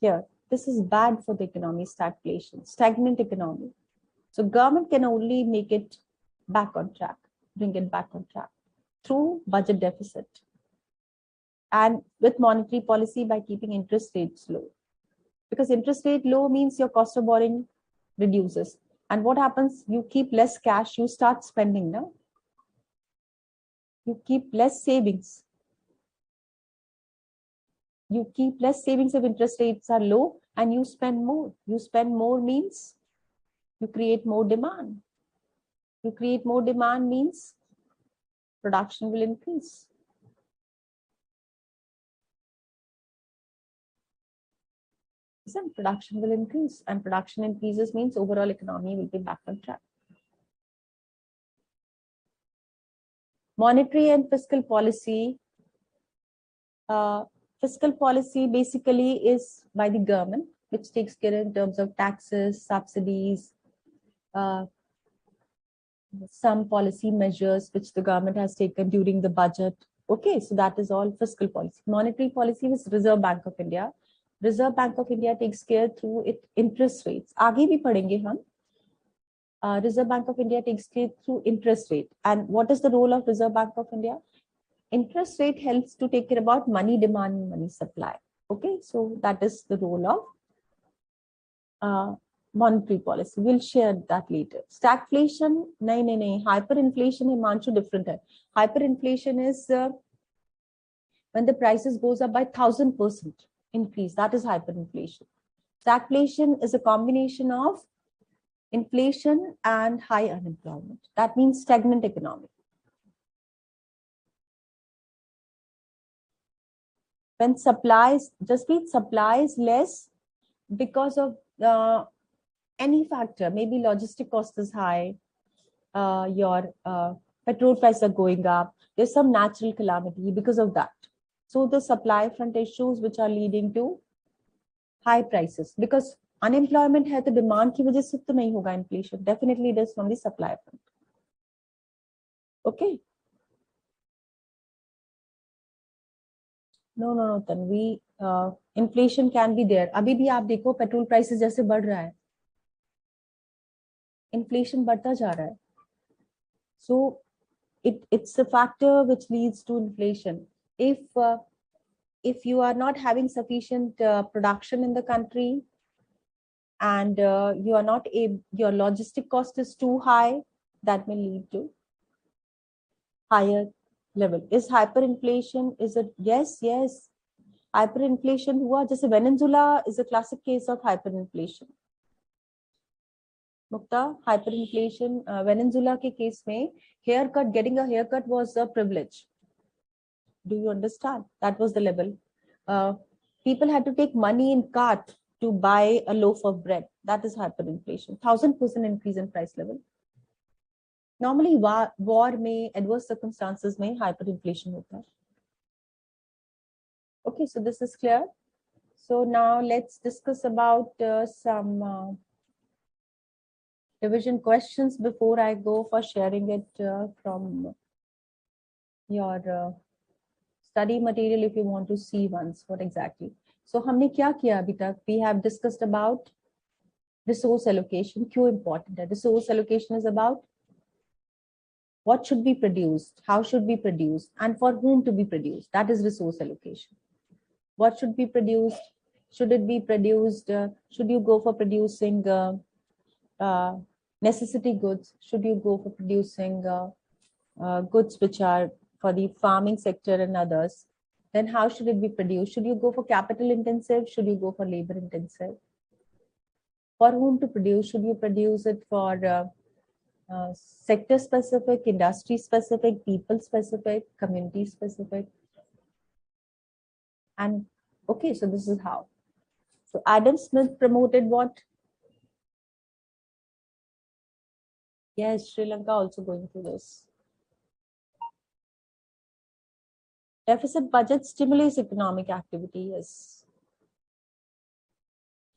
here. This is bad for the economy, stagflation, stagnant economy. So government can only make it back on track, bring it back on track through budget deficit and with monetary policy by keeping interest rates low. because interest rate low means your cost of borrowing reduces. And what happens? You keep less cash, you start spending now. You keep less savings. You keep less savings if interest rates are low, and you spend more. You spend more means you create more demand. You create more demand means production will increase. Isn't production will increase, and production increases means overall economy will be back on track. Monetary and fiscal policy. Fiscal policy basically is by the government, which takes care in terms of taxes, subsidies, some policy measures which the government has taken during the budget. Okay, so that is all fiscal policy. Monetary policy is Reserve Bank of India. Reserve Bank of India takes care through its interest rates. आगे भी पढ़ेंगे हम. Reserve Bank of India takes care through interest rate. And what is the role of Reserve Bank of India? Interest rate helps to take care about money demand and money supply. Okay, so that is the role of monetary policy. We'll share that later. Stagflation, nahi. Hyperinflation, Himanshu, different hai. Hyperinflation is when the prices goes up by 1000% increase. That is hyperinflation. Stagflation is a combination of inflation and high unemployment. That means stagnant economy. When supplies, just means supplies less because of any factor, maybe logistic cost is high, your petrol prices are going up, there's some natural calamity because of that. So the supply front issues which are leading to high prices, because unemployment है तो demand की वजह से तो नहीं होगा inflation. Definitely it is from the supply front. Okay. No, Tanvi. Inflation can be there. अभी भी आप देखो पेट्रोल प्राइसेस जैसे बढ़ रहा है, inflation बढ़ता जा रहा है. So it's a factor which leads to inflation. If you are not having sufficient production in the country, and you are not able, your logistic cost is too high, that may lead to higher level. Is hyperinflation? Is it? Yes. Hyperinflation हुआ, जैसे Venezuela is a classic case of hyperinflation. Mukta, hyperinflation, Venezuela के case में haircut, getting a haircut was a privilege. Do you understand? That was the level. People had to take money in cart to buy a loaf of bread. That is hyperinflation. 1000% increase in price level. Normally, war में, adverse circumstances में hyperinflation होता है. Okay, so this is clear. So now let's discuss about some revision questions before I go for sharing it from your study material if you want to see once what exactly. So हमने क्या किया अभी तक? We have discussed about resource allocation. क्यों important है? Resource allocation is about what should be produced, how should be produced, and for whom to be produced. That is resource allocation. What should be produced? Should it be produced? Should you go for producing necessity goods? Should you go for producing goods which are for the farming sector and others? Then how should it be produced? Should you go for capital intensive? Should you go for labor intensive? For whom to produce? Should you produce it for sector specific, industry specific, people specific, community specific? And okay, so this is how. So Adam Smith promoted what? Yes, Sri Lanka also going through this. Deficit budget stimulates economic activity. Yes.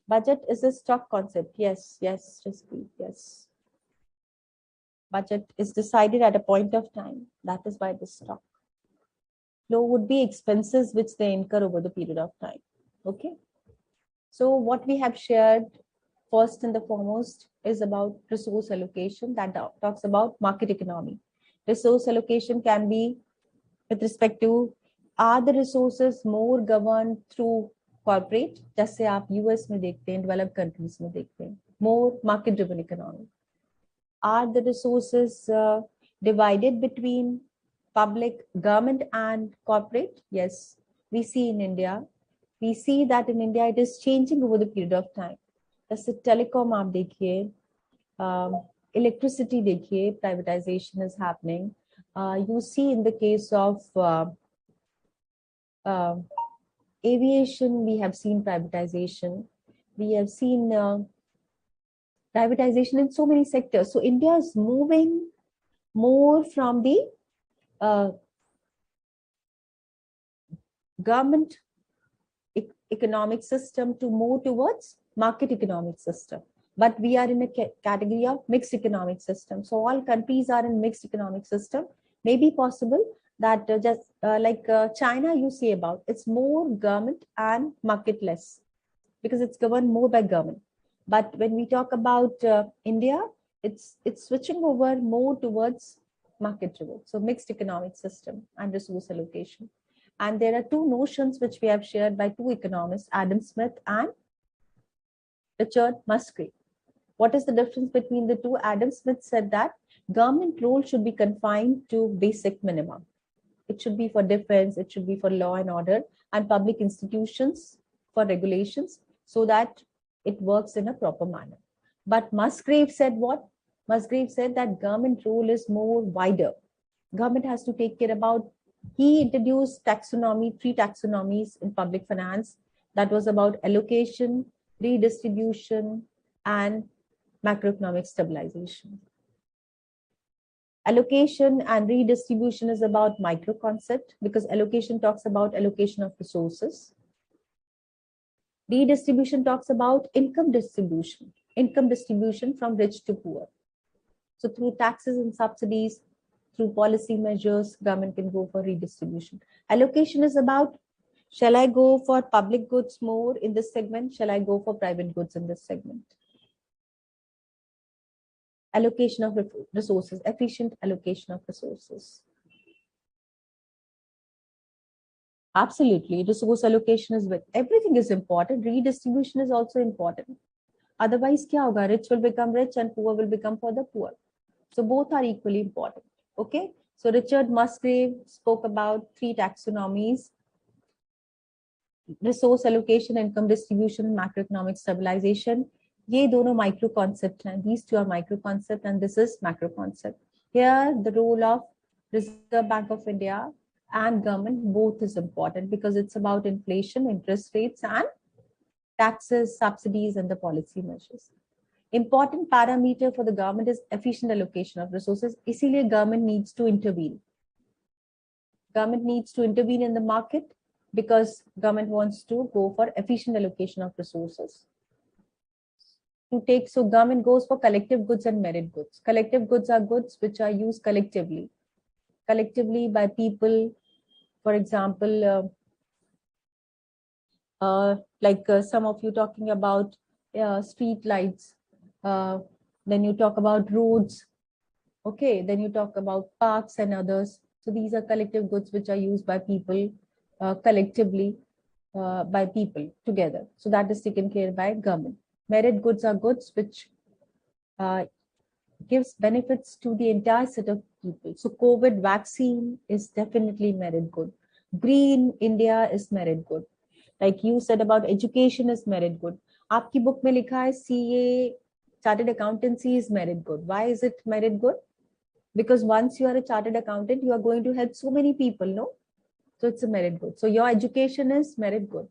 Budget is a stock concept. Yes, Jaspreet, yes. Budget is decided at a point of time. That is why the stock. Flow would be expenses which they incur over the period of time. Okay. So what we have shared first and the foremost is about resource allocation, that talks about market economy. Resource allocation can be with respect to, are the resources more governed through corporate, जैसे आप US में देखते हैं, developed countries में देखते हैं, more market driven economy. Are the resources divided between public, government and corporate? Yes, we see in India. We see that in India it is changing over the period of time. जैसे telecom आप देखिए, electricity देखिए, privatization is happening. You see in the case of aviation, we have seen privatization. We have seen privatization in so many sectors. So India is moving more from the government economic system to move towards market economic system. But we are in a category of mixed economic system. So all countries are in mixed economic system. Maybe possible that like China, you say about, it's more government and market less because it's governed more by government. But when we talk about India, it's switching over more towards market driven. So mixed economic system and resource allocation. And there are two notions which we have shared by two economists, Adam Smith and Richard Musgrave. What is the difference between the two? Adam Smith said that government role should be confined to basic minimum. It should be for defense, it should be for law and order, and public institutions for regulations so that it works in a proper manner. But Musgrave said what? Musgrave said that government role is more wider. Government has to take care about. He introduced taxonomy, 3 taxonomies in public finance. That was about allocation, redistribution, and macroeconomic stabilization. Allocation and redistribution is about micro concept because allocation talks about allocation of resources. Redistribution talks about income distribution from rich to poor. So through taxes and subsidies, through policy measures, government can go for redistribution. Allocation is about, shall I go for public goods more in this segment? Shall I go for private goods in this segment? Allocation of resources, efficient allocation of resources. Absolutely, resource allocation is with everything is important. Redistribution is also important. Otherwise, kya hoga? Rich will become rich and poor will become further poor. So both are equally important. Okay. So Richard Musgrave spoke about 3 taxonomies: resource allocation, income distribution, and macroeconomic stabilization. ये दोनों micro concept हैं. These two are micro concept and this is macro concept. Here, the role of Reserve Bank of India and government both is important because it's about inflation, interest rates, and taxes, subsidies, and the policy measures. Important parameter for the government is efficient allocation of resources. इसीलिए government needs to intervene. Government needs to intervene in the market because government wants to go for efficient allocation of resources. So government goes for collective goods and merit goods. Collective goods are goods which are used collectively by people. For example, like some of you talking about street lights. Then you talk about roads. Okay, then you talk about parks and others. So these are collective goods which are used by people collectively by people together. So that is taken care by government. Merit goods are goods which gives benefits to the entire set of people. So COVID vaccine is definitely merit good. Green India is merit good. Like you said about education is merit good. आपकी book में लिखा है CA, Chartered Accountancy is merit good. Why is it merit good? Because once you are a chartered accountant, you are going to help so many people, no? So it's a merit good. So your education is merit good.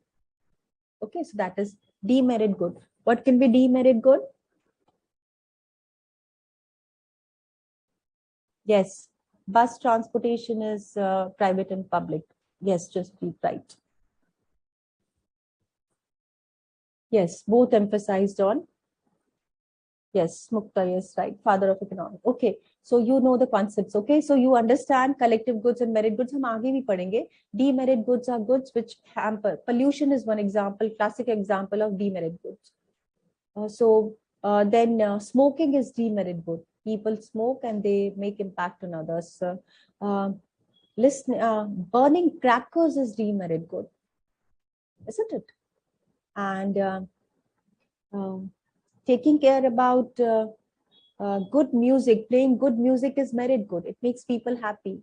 Okay, so that is demerit good. What can be demerit good? Yes, bus transportation is private and public. Yes, just be right. Yes, both emphasized on. Yes, Mukta is right, father of economics. Okay, so you know the concepts. Okay, so you understand collective goods and merit goods. हम आगे भी पढ़ेंगे. Demerit goods are goods which hamper. Pollution is one example, classic example of demerit goods. Then smoking is demerit good. People smoke and they make impact on others. Burning crackers is demerit good, isn't it? And um, taking care about good music, playing good music is merit good. It makes people happy.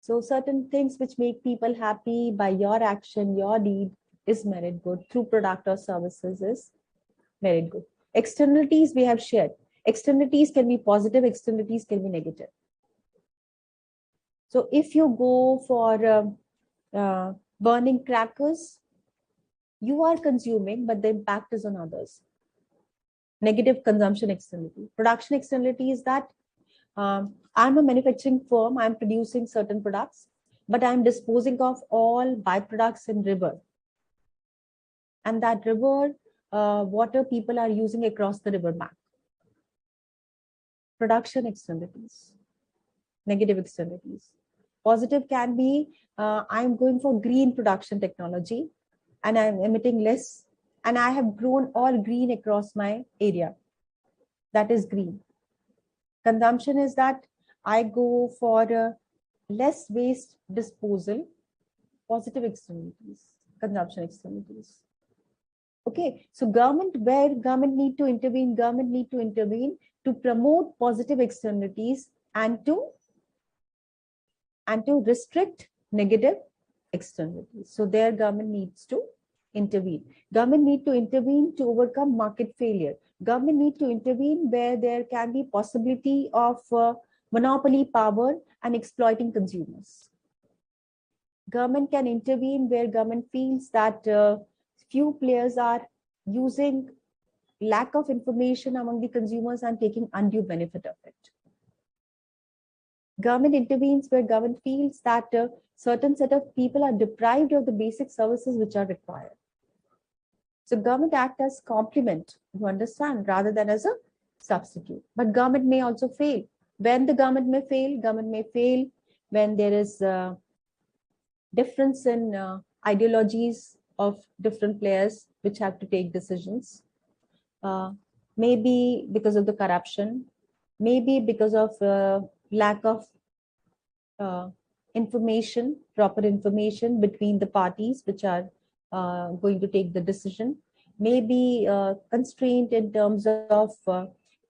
So certain things which make people happy by your action, your deed is merit good. Through product or services is merit good. Externalities we have shared. Externalities can be positive, externalities can be negative. So if you go for burning crackers, you are consuming, but the impact is on others. Negative consumption externality. Production externality is that I'm a manufacturing firm, I'm producing certain products, but I'm disposing of all byproducts in river. And that river water people are using across the river bank. Production externalities, negative externalities. Positive can be, I'm going for green production technology and I'm emitting less, and I have grown all green across my area. That is green. Consumption is that I go for less waste disposal, positive externalities, consumption externalities. Okay, so where government need to intervene to promote positive externalities and to restrict negative externalities. So there government needs to intervene. Government need to intervene to overcome market failure. Government need to intervene where there can be possibility of monopoly power and exploiting consumers. Government can intervene where government feels that few players are using lack of information among the consumers and taking undue benefit of it. Government intervenes where government feels that certain set of people are deprived of the basic services which are required. So government act as complement, you understand, rather than as a substitute. But government may also fail. When the government may fail when there is difference in ideologies of different players which have to take decisions. Maybe because of the corruption, maybe because of lack of information, proper information between the parties which are going to take the decision, maybe constraint in terms of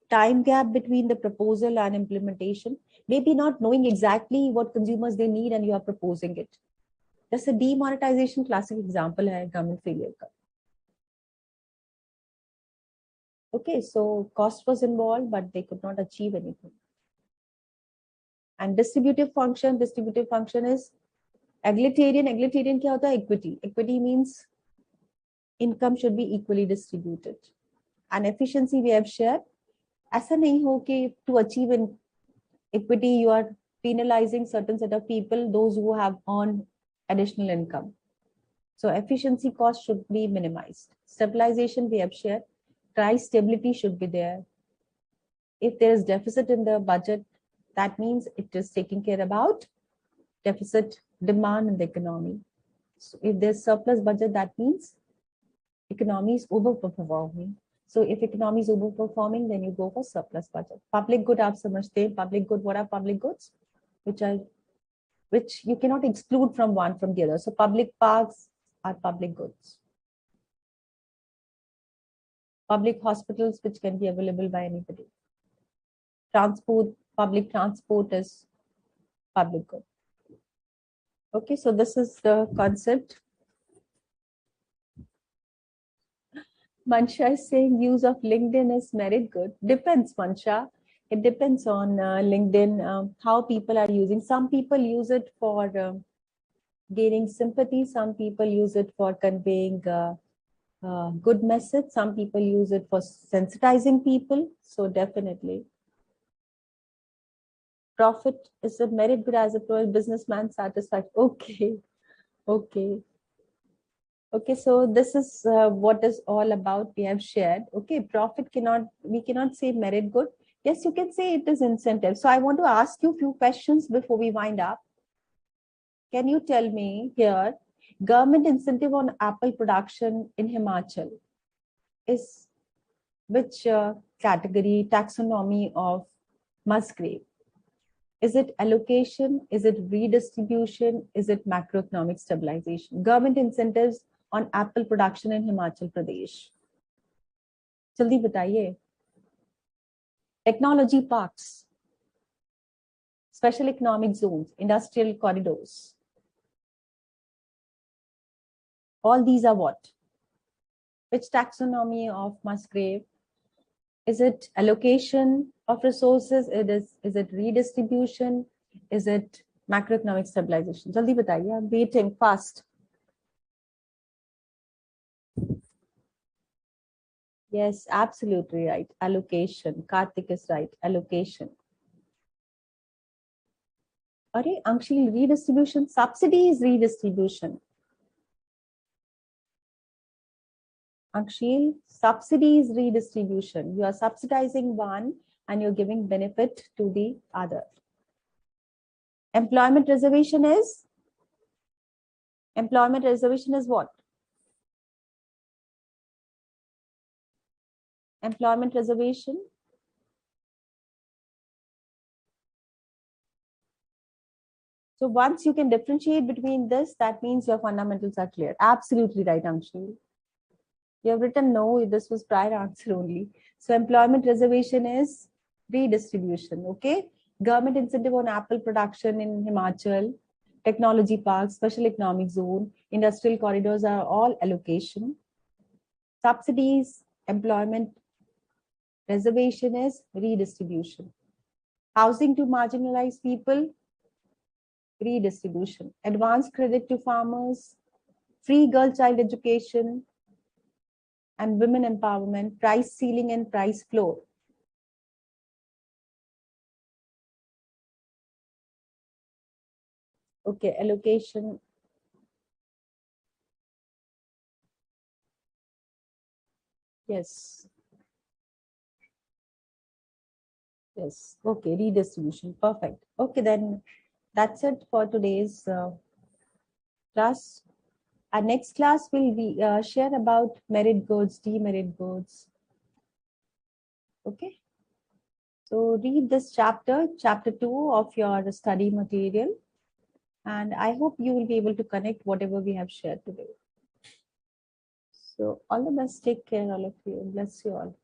time gap between the proposal and implementation, maybe not knowing exactly what consumers they need and you are proposing it. जैसे demonetization classic example है government failure का. Okay, so cost was involved, but they could not achieve anything. And distributive function is egalitarian. Egalitarian क्या होता है? Equity. Equity means income should be equally distributed. And efficiency we have shared. ऐसा नहीं हो कि to achieve an equity you are penalizing certain set of people, those who have earned additional income. So efficiency cost should be minimized. Stabilization we have shared. Price stability should be there. If there is deficit in the budget, that means it is taking care about deficit demand in the economy. So if there's surplus budget, that means economy is overperforming. So if economy is overperforming, then you go for surplus budget. Public good, aap samajhte hain. Public good, what are public goods? Which you cannot exclude from one from the other. So public parks are public goods. Public hospitals, which can be available by anybody. Transport, public transport is public good. Okay, so this is the concept. Mansha is saying use of LinkedIn is merit good. Depends, Mansha. It depends on LinkedIn, how people are using. Some people use it for gaining sympathy. Some people use it for conveying good message. Some people use it for sensitizing people. So definitely. Profit is a merit good as a businessman satisfied. Okay. Okay. Okay, so this is what is all about we have shared. Okay, profit we cannot say merit good. Yes, you can say it is incentive. So I want to ask you a few questions before we wind up. Can you tell me here, government incentive on apple production in Himachal is which category, taxonomy of Musgrave? Is it allocation? Is it redistribution? Is it macroeconomic stabilization? Government incentives on apple production in Himachal Pradesh? जल्दी बताइए. Technology parks, special economic zones, industrial corridors. All these are what? Which taxonomy of Musgrave? Is it allocation of resources? Is it redistribution? Is it macroeconomic stabilization? Jaldi bataiye, I'm waiting fast. Yes, absolutely right. Allocation. Karthik is right. Allocation. Are Anshil, redistribution? Subsidy is redistribution. Anshil, subsidy is redistribution. You are subsidizing one and you're giving benefit to the other. Employment reservation is? Employment reservation is what? Employment reservation. So once you can differentiate between this, that means your fundamentals are clear. Absolutely right, Anshul. You have written no, this was prior answer only. So employment reservation is redistribution, okay? Government incentive on apple production in Himachal, technology parks, special economic zone, industrial corridors are all allocation. Subsidies, employment reservation is redistribution. Housing to marginalized people, redistribution. Advanced credit to farmers, free girl child education, and women empowerment, price ceiling and price floor. Okay, allocation. Yes. Yes. Okay, redistribution. Perfect. Okay, then that's it for today's class. Our next class will be share about merit goods, demerit goods. Okay. So read this chapter, chapter 2 of your study material. And I hope you will be able to connect whatever we have shared today. So all the best. Take care, all of you. Bless you all.